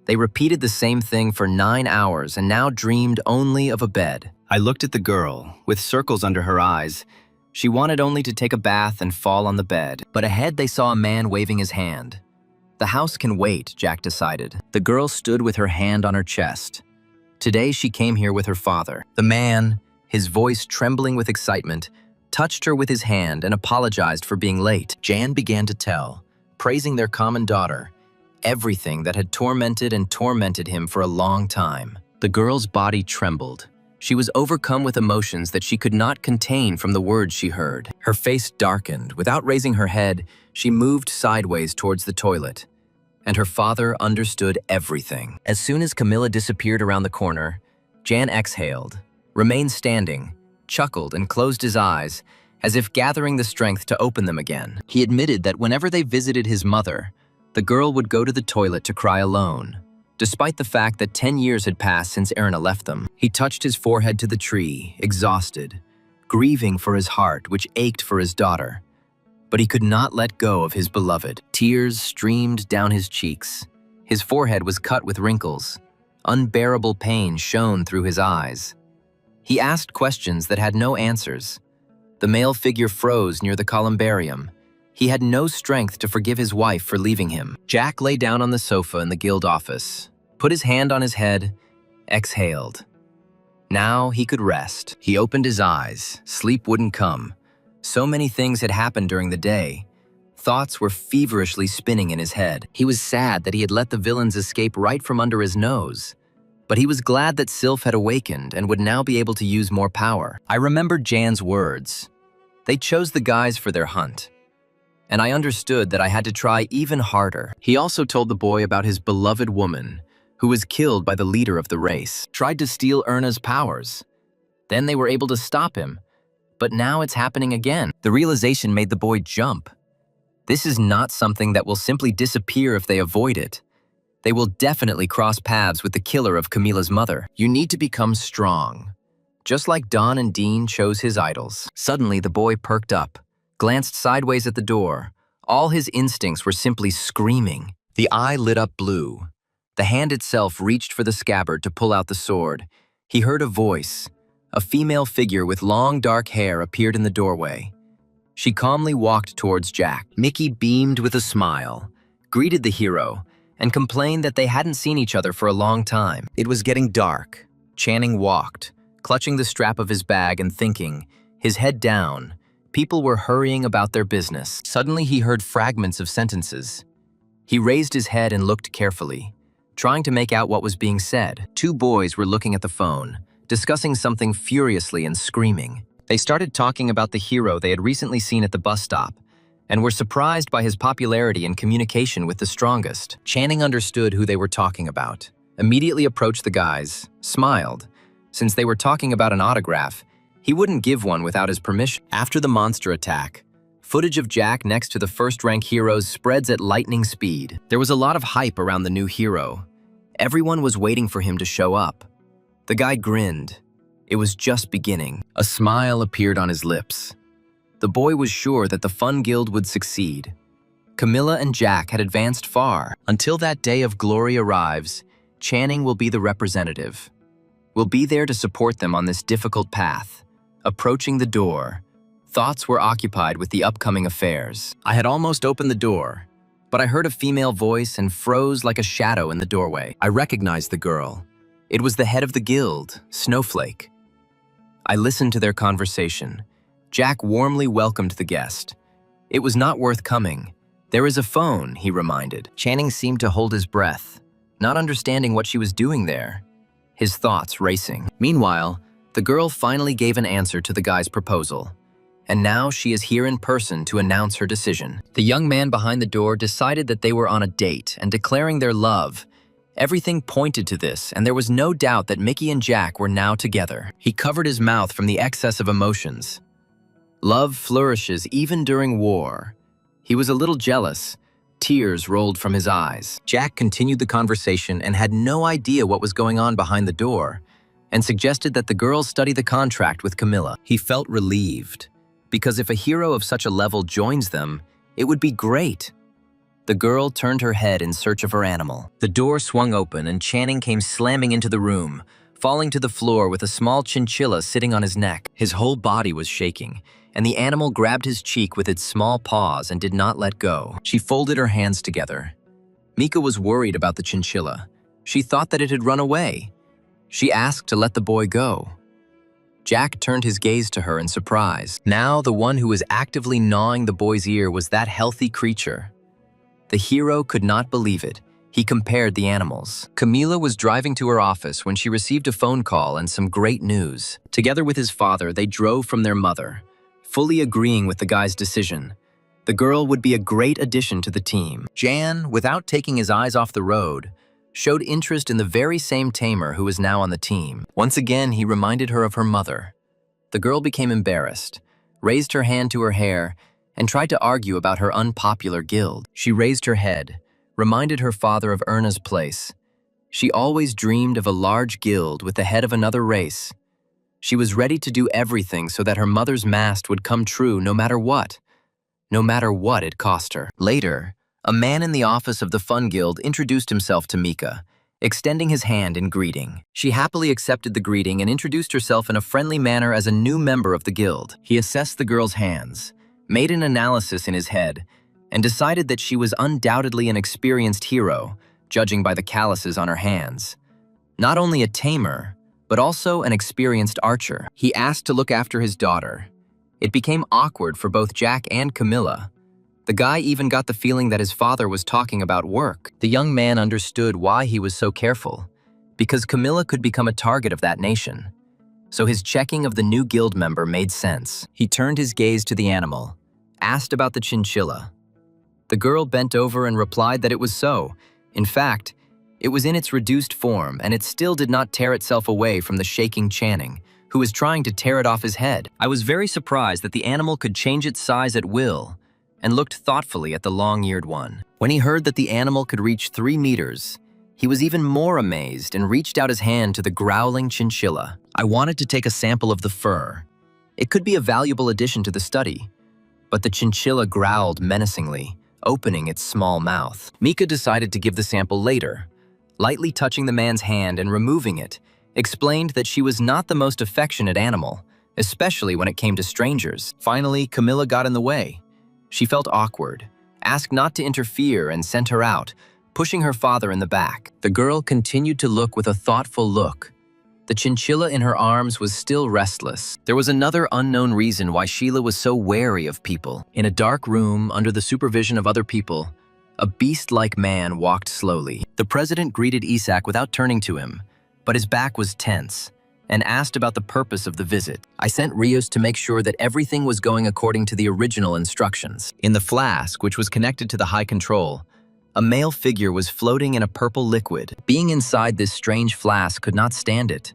They repeated the same thing for 9 hours and now dreamed only of a bed. I looked at the girl, with circles under her eyes. She wanted only to take a bath and fall on the bed. But ahead they saw a man waving his hand. The house can wait, Jack decided. The girl stood with her hand on her chest. Today she came here with her father. The man, his voice trembling with excitement, touched her with his hand and apologized for being late. Jan began to tell, praising their common daughter, everything that had tormented him for a long time. The girl's body trembled. She was overcome with emotions that she could not contain from the words she heard. Her face darkened. Without raising her head, she moved sideways towards the toilet. And her father understood everything. As soon as Camilla disappeared around the corner, Jan exhaled, remained standing, chuckled and closed his eyes, as if gathering the strength to open them again. He admitted that whenever they visited his mother, the girl would go to the toilet to cry alone, despite the fact that 10 years had passed since Erna left them. He touched his forehead to the tree, exhausted, grieving for his heart, which ached for his daughter. But he could not let go of his beloved. Tears streamed down his cheeks. His forehead was cut with wrinkles. Unbearable pain shone through his eyes. He asked questions that had no answers. The male figure froze near the columbarium. He had no strength to forgive his wife for leaving him. Jack lay down on the sofa in the guild office, put his hand on his head, exhaled. Now he could rest. He opened his eyes. Sleep wouldn't come. So many things had happened during the day. Thoughts were feverishly spinning in his head. He was sad that he had let the villains escape right from under his nose. But he was glad that Sylph had awakened and would now be able to use more power. I remembered Jan's words. They chose the guys for their hunt. And I understood that I had to try even harder. He also told the boy about his beloved woman, who was killed by the leader of the race, tried to steal Erna's powers. Then they were able to stop him. But now it's happening again. The realization made the boy jump. This is not something that will simply disappear if they avoid it. They will definitely cross paths with the killer of Camilla's mother. You need to become strong. Just like Don and Dean chose his idols. Suddenly, the boy perked up, glanced sideways at the door. All his instincts were simply screaming. The eye lit up blue. The hand itself reached for the scabbard to pull out the sword. He heard a voice. A female figure with long dark hair appeared in the doorway. She calmly walked towards Jack. Mickey beamed with a smile, greeted the hero, and complained that they hadn't seen each other for a long time. It was getting dark. Channing walked, clutching the strap of his bag and thinking, his head down. People were hurrying about their business. Suddenly he heard fragments of sentences. He raised his head and looked carefully, trying to make out what was being said. Two boys were looking at the phone, discussing something furiously and screaming. They started talking about the hero they had recently seen at the bus stop, and were surprised by his popularity and communication with the strongest. Channing understood who they were talking about, immediately approached the guys, smiled. Since they were talking about an autograph, he wouldn't give one without his permission. After the monster attack, Footage of Jack next to the first-rank heroes spreads at lightning speed. There was a lot of hype around the new hero. Everyone was waiting for him to show up. The guy grinned. It was just beginning. A smile appeared on his lips. The boy was sure that the Fun Guild would succeed. Camilla and Jack had advanced far. Until that day of glory arrives, Channing will be the representative. We'll be there to support them on this difficult path. Approaching the door, thoughts were occupied with the upcoming affairs. I had almost opened the door, but I heard a female voice and froze like a shadow in the doorway. I recognized the girl. It was the head of the guild, Snowflake. I listened to their conversation. Jack warmly welcomed the guest. It was not worth coming. There is a phone, he reminded. Channing seemed to hold his breath, not understanding what she was doing there, his thoughts racing. Meanwhile, the girl finally gave an answer to the guy's proposal, and now she is here in person to announce her decision. The young man behind the door decided that they were on a date and declaring their love. Everything pointed to this, and there was no doubt that Mickey and Jack were now together. He covered his mouth from the excess of emotions. Love flourishes even during war. He was a little jealous. Tears rolled from his eyes. Jack continued the conversation and had no idea what was going on behind the door, and suggested that the girls study the contract with Camilla. He felt relieved, because if a hero of such a level joins them, it would be great. The girl turned her head in search of her animal. The door swung open and Channing came slamming into the room, falling to the floor with a small chinchilla sitting on his neck. His whole body was shaking, and the animal grabbed his cheek with its small paws and did not let go. She folded her hands together. Mika was worried about the chinchilla. She thought that it had run away. She asked to let the boy go. Jack turned his gaze to her in surprise. Now the one who was actively gnawing the boy's ear was that healthy creature. The hero could not believe it. He compared the animals. Camila was driving to her office when she received a phone call and some great news. Together with his father, they drove from their mother, fully agreeing with the guy's decision. The girl would be a great addition to the team. Jan, without taking his eyes off the road, showed interest in the very same tamer who was now on the team. Once again, he reminded her of her mother. The girl became embarrassed, raised her hand to her hair, and tried to argue about her unpopular guild. She raised her head, reminded her father of Erna's place. She always dreamed of a large guild with the head of another race. She was ready to do everything so that her mother's mast would come true no matter what it cost her. Later, a man in the office of the Fun Guild introduced himself to Mika, extending his hand in greeting. She happily accepted the greeting and introduced herself in a friendly manner as a new member of the guild. He assessed the girl's hands, made an analysis in his head, and decided that she was undoubtedly an experienced hero, judging by the calluses on her hands. Not only a tamer, but also an experienced archer. He asked to look after his daughter. It became awkward for both Jack and Camilla. The guy even got the feeling that his father was talking about work. The young man understood why he was so careful, because Camilla could become a target of that nation. So his checking of the new guild member made sense. He turned his gaze to the animal, asked about the chinchilla. The girl bent over and replied that it was so. In fact, it was in its reduced form, and it still did not tear itself away from the shaking Channing, who was trying to tear it off his head. I was very surprised that the animal could change its size at will, and looked thoughtfully at the long-eared one. When he heard that the animal could reach 3 meters, he was even more amazed and reached out his hand to the growling chinchilla. I wanted to take a sample of the fur. It could be a valuable addition to the study, but the chinchilla growled menacingly, opening its small mouth. Mika decided to give the sample later. Lightly touching the man's hand and removing it, explained that she was not the most affectionate animal, especially when it came to strangers. Finally, Camilla got in the way. She felt awkward, asked not to interfere, and sent her out, pushing her father in the back. The girl continued to look with a thoughtful look. The chinchilla in her arms was still restless. There was another unknown reason why Sheila was so wary of people. In a dark room, under the supervision of other people, a beast-like man walked slowly. The president greeted Isak without turning to him, but his back was tense, and asked about the purpose of the visit. I sent Rios to make sure that everything was going according to the original instructions. In the flask, which was connected to the high control, a male figure was floating in a purple liquid. Being inside this strange flask could not stand it.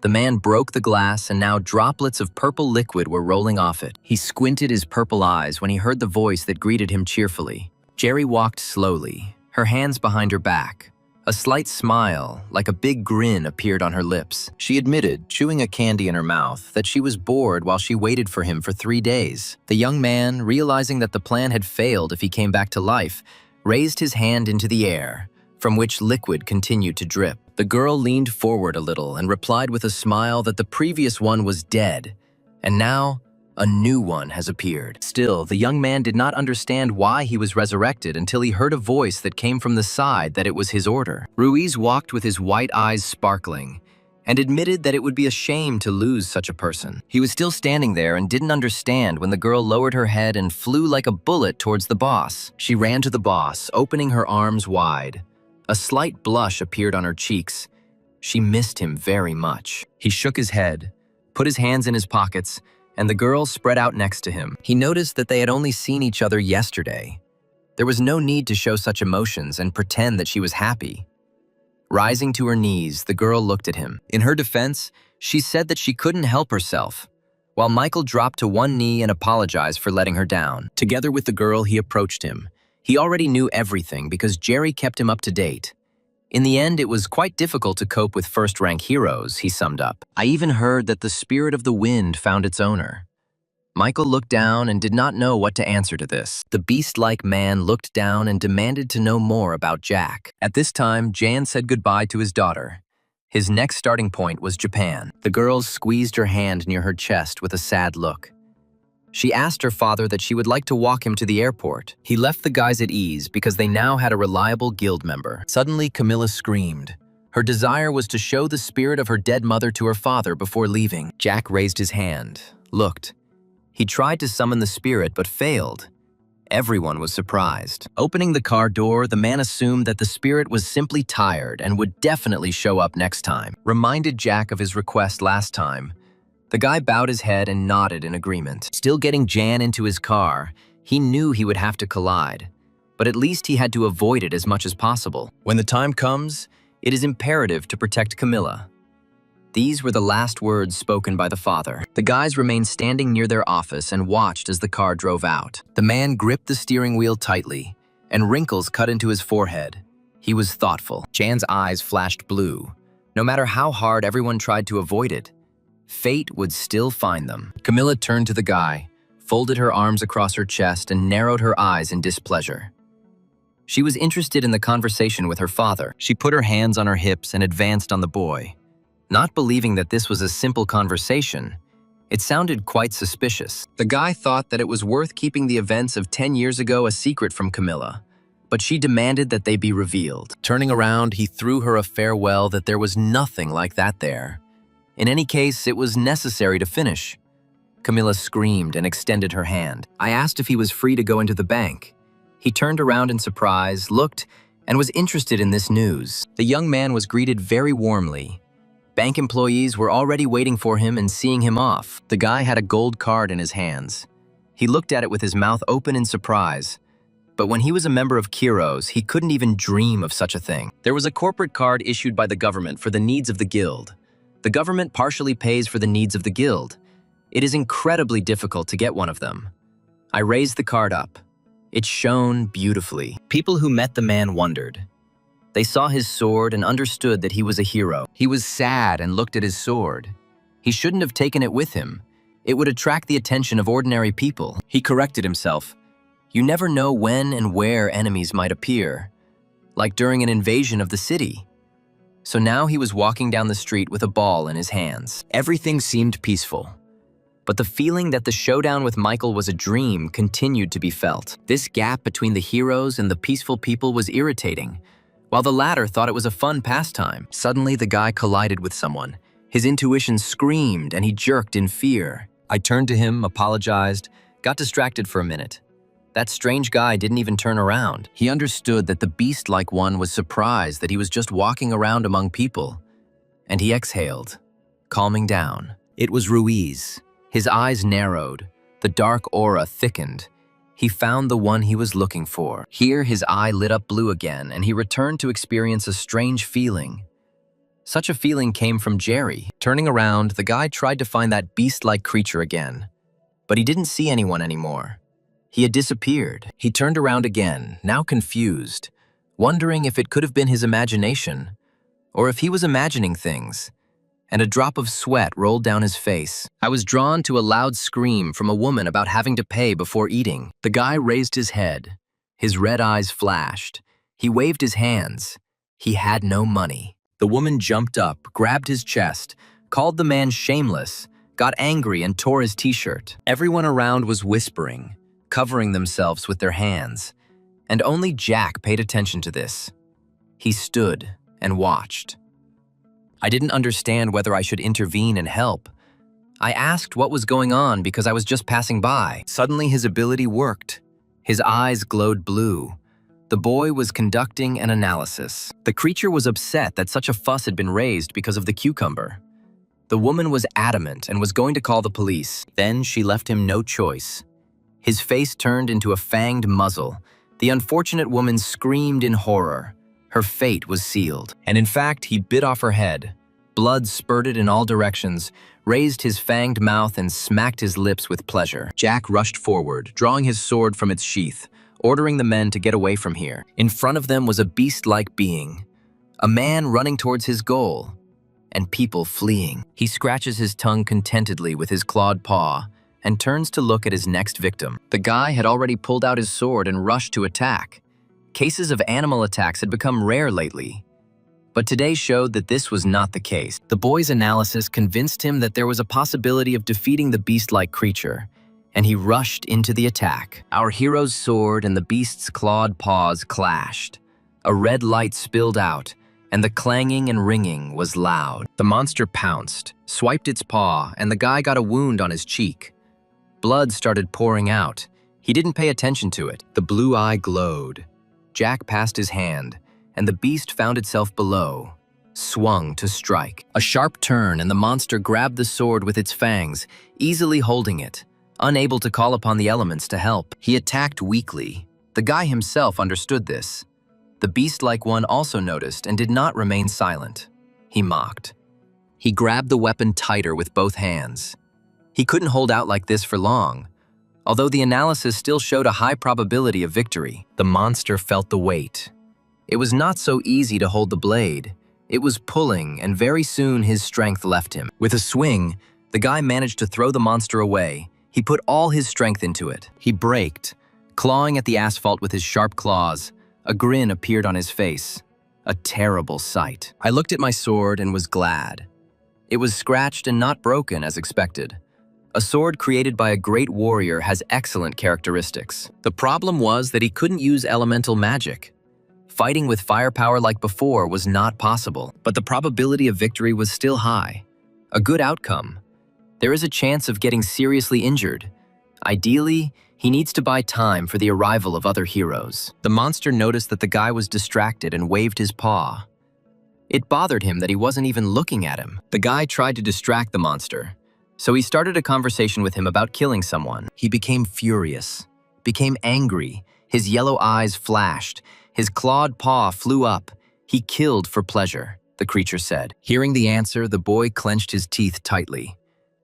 The man broke the glass, and now droplets of purple liquid were rolling off it. He squinted his purple eyes when he heard the voice that greeted him cheerfully. Jerry walked slowly, her hands behind her back. A slight smile, like a big grin, appeared on her lips. She admitted, chewing a candy in her mouth, that she was bored while she waited for him for 3 days. The young man, realizing that the plan had failed if he came back to life, raised his hand into the air, from which liquid continued to drip. The girl leaned forward a little and replied with a smile that the previous one was dead, and now a new one has appeared. Still, the young man did not understand why he was resurrected until he heard a voice that came from the side that it was his order. Ruiz walked with his white eyes sparkling and admitted that it would be a shame to lose such a person. He was still standing there and didn't understand when the girl lowered her head and flew like a bullet towards the boss. She ran to the boss, opening her arms wide. A slight blush appeared on her cheeks. She missed him very much. He shook his head, put his hands in his pockets, and the girl spread out next to him. He noticed that they had only seen each other yesterday. There was no need to show such emotions and pretend that she was happy. Rising to her knees, the girl looked at him. In her defense, she said that she couldn't help herself, while Michael dropped to one knee and apologized for letting her down. Together with the girl, he approached him. He already knew everything because Jerry kept him up to date. In the end, it was quite difficult to cope with first-rank heroes, he summed up. I even heard that the spirit of the wind found its owner. Michael looked down and did not know what to answer to this. The beast-like man looked down and demanded to know more about Jack. At this time, Jan said goodbye to his daughter. His next starting point was Japan. The girl squeezed her hand near her chest with a sad look. She asked her father that she would like to walk him to the airport. He left the guys at ease because they now had a reliable guild member. Suddenly, Camilla screamed. Her desire was to show the spirit of her dead mother to her father before leaving. Jack raised his hand, looked. He tried to summon the spirit but failed. Everyone was surprised. Opening the car door, the man assumed that the spirit was simply tired and would definitely show up next time. Reminded Jack of his request last time. The guy bowed his head and nodded in agreement. Still getting Jan into his car, he knew he would have to collide, but at least he had to avoid it as much as possible. When the time comes, it is imperative to protect Camilla. These were the last words spoken by the father. The guys remained standing near their office and watched as the car drove out. The man gripped the steering wheel tightly, and wrinkles cut into his forehead. He was thoughtful. Jan's eyes flashed blue. No matter how hard everyone tried to avoid it, fate would still find them. Camilla turned to the guy, folded her arms across her chest, and narrowed her eyes in displeasure. She was interested in the conversation with her father. She put her hands on her hips and advanced on the boy. Not believing that this was a simple conversation, it sounded quite suspicious. The guy thought that it was worth keeping the events of 10 years ago a secret from Camilla, but she demanded that they be revealed. Turning around, he threw her a farewell that there was nothing like that there. In any case, it was necessary to finish. Camilla screamed and extended her hand. I asked if he was free to go into the bank. He turned around in surprise, looked, and was interested in this news. The young man was greeted very warmly. Bank employees were already waiting for him and seeing him off. The guy had a gold card in his hands. He looked at it with his mouth open in surprise. But when he was a member of Kiro's, he couldn't even dream of such a thing. There was a corporate card issued by the government for the needs of the guild. The government partially pays for the needs of the guild. It is incredibly difficult to get one of them. I raised the card up. It shone beautifully. People who met the man wondered. They saw his sword and understood that he was a hero. He was sad and looked at his sword. He shouldn't have taken it with him. It would attract the attention of ordinary people. He corrected himself. You never know when and where enemies might appear, like during an invasion of the city. So now he was walking down the street with a ball in his hands. Everything seemed peaceful. But the feeling that the showdown with Michael was a dream continued to be felt. This gap between the heroes and the peaceful people was irritating, while the latter thought it was a fun pastime. Suddenly, the guy collided with someone. His intuition screamed and he jerked in fear. I turned to him, apologized, got distracted for a minute. That strange guy didn't even turn around. He understood that the beast-like one was surprised that he was just walking around among people. And he exhaled, calming down. It was Ruiz. His eyes narrowed. The dark aura thickened. He found the one he was looking for. Here, his eye lit up blue again, and he returned to experience a strange feeling. Such a feeling came from Jerry. Turning around, the guy tried to find that beast-like creature again, but he didn't see anyone anymore. He had disappeared. He turned around again, now confused, wondering if it could have been his imagination, or if he was imagining things, and a drop of sweat rolled down his face. I was drawn to a loud scream from a woman about having to pay before eating. The guy raised his head. His red eyes flashed. He waved his hands. He had no money. The woman jumped up, grabbed his chest, called the man shameless, got angry and tore his t-shirt. Everyone around was whispering, covering themselves with their hands, and only Jack paid attention to this. He stood and watched. I didn't understand whether I should intervene and help. I asked what was going on because I was just passing by. Suddenly his ability worked. His eyes glowed blue. The boy was conducting an analysis. The creature was upset that such a fuss had been raised because of the cucumber. The woman was adamant and was going to call the police. Then she left him no choice. His face turned into a fanged muzzle. The unfortunate woman screamed in horror. Her fate was sealed. And in fact, he bit off her head. Blood spurted in all directions, raised his fanged mouth and smacked his lips with pleasure. Jack rushed forward, drawing his sword from its sheath, ordering the men to get away from here. In front of them was a beast-like being, a man running towards his goal, and people fleeing. He scratches his tongue contentedly with his clawed paw and turns to look at his next victim. The guy had already pulled out his sword and rushed to attack. Cases of animal attacks had become rare lately, but today showed that this was not the case. The boy's analysis convinced him that there was a possibility of defeating the beast-like creature, and he rushed into the attack. Our hero's sword and the beast's clawed paws clashed. A red light spilled out, and the clanging and ringing was loud. The monster pounced, swiped its paw, and the guy got a wound on his cheek. Blood started pouring out. He didn't pay attention to it. The blue eye glowed. Jack passed his hand, and the beast found itself below, swung to strike. A sharp turn, and the monster grabbed the sword with its fangs, easily holding it, unable to call upon the elements to help. He attacked weakly. The guy himself understood this. The beast-like one also noticed and did not remain silent. He mocked. He grabbed the weapon tighter with both hands. He couldn't hold out like this for long. Although the analysis still showed a high probability of victory, the monster felt the weight. It was not so easy to hold the blade. It was pulling, and very soon his strength left him. With a swing, the guy managed to throw the monster away. He put all his strength into it. He braked, clawing at the asphalt with his sharp claws. A grin appeared on his face. A terrible sight. I looked at my sword and was glad. It was scratched and not broken as expected. A sword created by a great warrior has excellent characteristics. The problem was that he couldn't use elemental magic. Fighting with firepower like before was not possible, but the probability of victory was still high. A good outcome. There is a chance of getting seriously injured. Ideally, he needs to buy time for the arrival of other heroes. The monster noticed that the guy was distracted and waved his paw. It bothered him that he wasn't even looking at him. The guy tried to distract the monster, so he started a conversation with him about killing someone. He became furious, became angry. His yellow eyes flashed. His clawed paw flew up. He killed for pleasure, the creature said. Hearing the answer, the boy clenched his teeth tightly.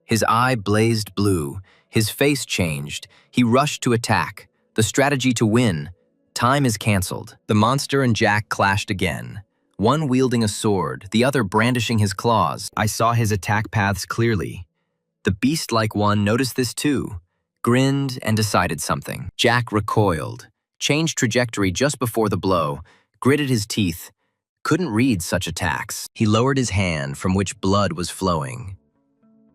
His eye blazed blue. His face changed. He rushed to attack. The strategy to win. Time is canceled. The monster and Jack clashed again. One wielding a sword, the other brandishing his claws. I saw his attack paths clearly. The beast-like one noticed this too, grinned and decided something. Jack recoiled, changed trajectory just before the blow, gritted his teeth, couldn't read such attacks. He lowered his hand from which blood was flowing.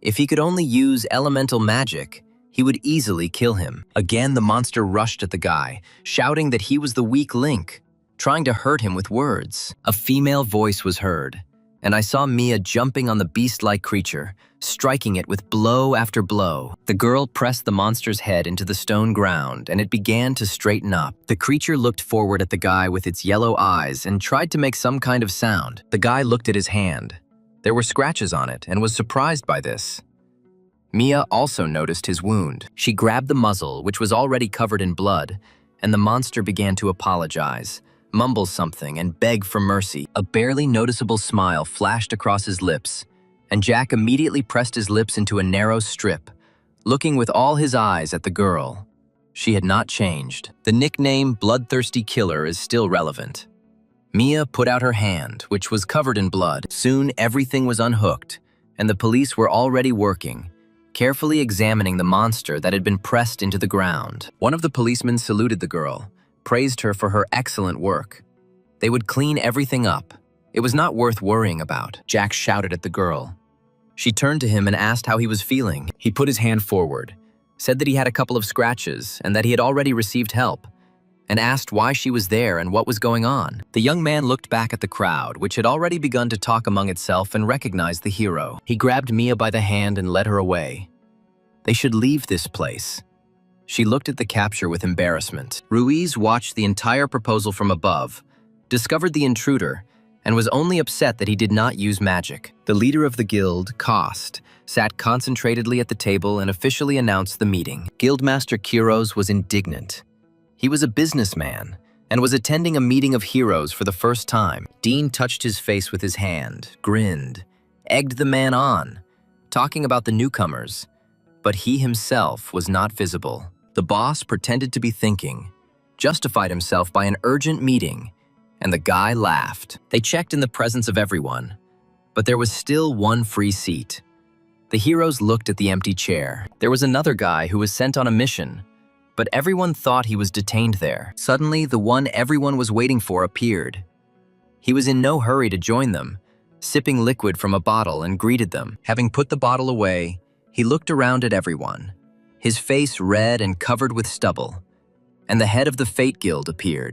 If he could only use elemental magic, he would easily kill him. Again, the monster rushed at the guy, shouting that he was the weak link, trying to hurt him with words. A female voice was heard, and I saw Mia jumping on the beast-like creature, striking it with blow after blow. The girl pressed the monster's head into the stone ground, and it began to straighten up. The creature looked forward at the guy with its yellow eyes and tried to make some kind of sound. The guy looked at his hand. There were scratches on it and was surprised by this. Mia also noticed his wound. She grabbed the muzzle, which was already covered in blood, and the monster began to apologize, mumble something, and beg for mercy. A barely noticeable smile flashed across his lips, and Jack immediately pressed his lips into a narrow strip, looking with all his eyes at the girl. She had not changed. The nickname Bloodthirsty Killer is still relevant. Mia put out her hand, which was covered in blood. Soon everything was unhooked, and the police were already working, carefully examining the monster that had been pressed into the ground. One of the policemen saluted the girl, praised her for her excellent work. They would clean everything up. It was not worth worrying about. Jack shouted at the girl. She turned to him and asked how he was feeling. He put his hand forward, said that he had a couple of scratches and that he had already received help, and asked why she was there and what was going on. The young man looked back at the crowd, which had already begun to talk among itself, and recognized the hero. He grabbed Mia by the hand and led her away. They should leave this place. She looked at the capture with embarrassment. Ruiz watched the entire proposal from above, discovered the intruder, and was only upset that he did not use magic. The leader of the guild, Kost, sat concentratedly at the table and officially announced the meeting. Guildmaster Kiros was indignant. He was a businessman and was attending a meeting of heroes for the first time. Dean touched his face with his hand, grinned, egged the man on, talking about the newcomers, but he himself was not visible. The boss pretended to be thinking, justified himself by an urgent meeting, and the guy laughed. They checked in the presence of everyone, but there was still one free seat. The heroes looked at the empty chair. There was another guy who was sent on a mission, but everyone thought he was detained there. Suddenly, the one everyone was waiting for appeared. He was in no hurry to join them, sipping liquid from a bottle, and greeted them. Having put the bottle away, he looked around at everyone, his face red and covered with stubble, and the head of the Fate Guild appeared.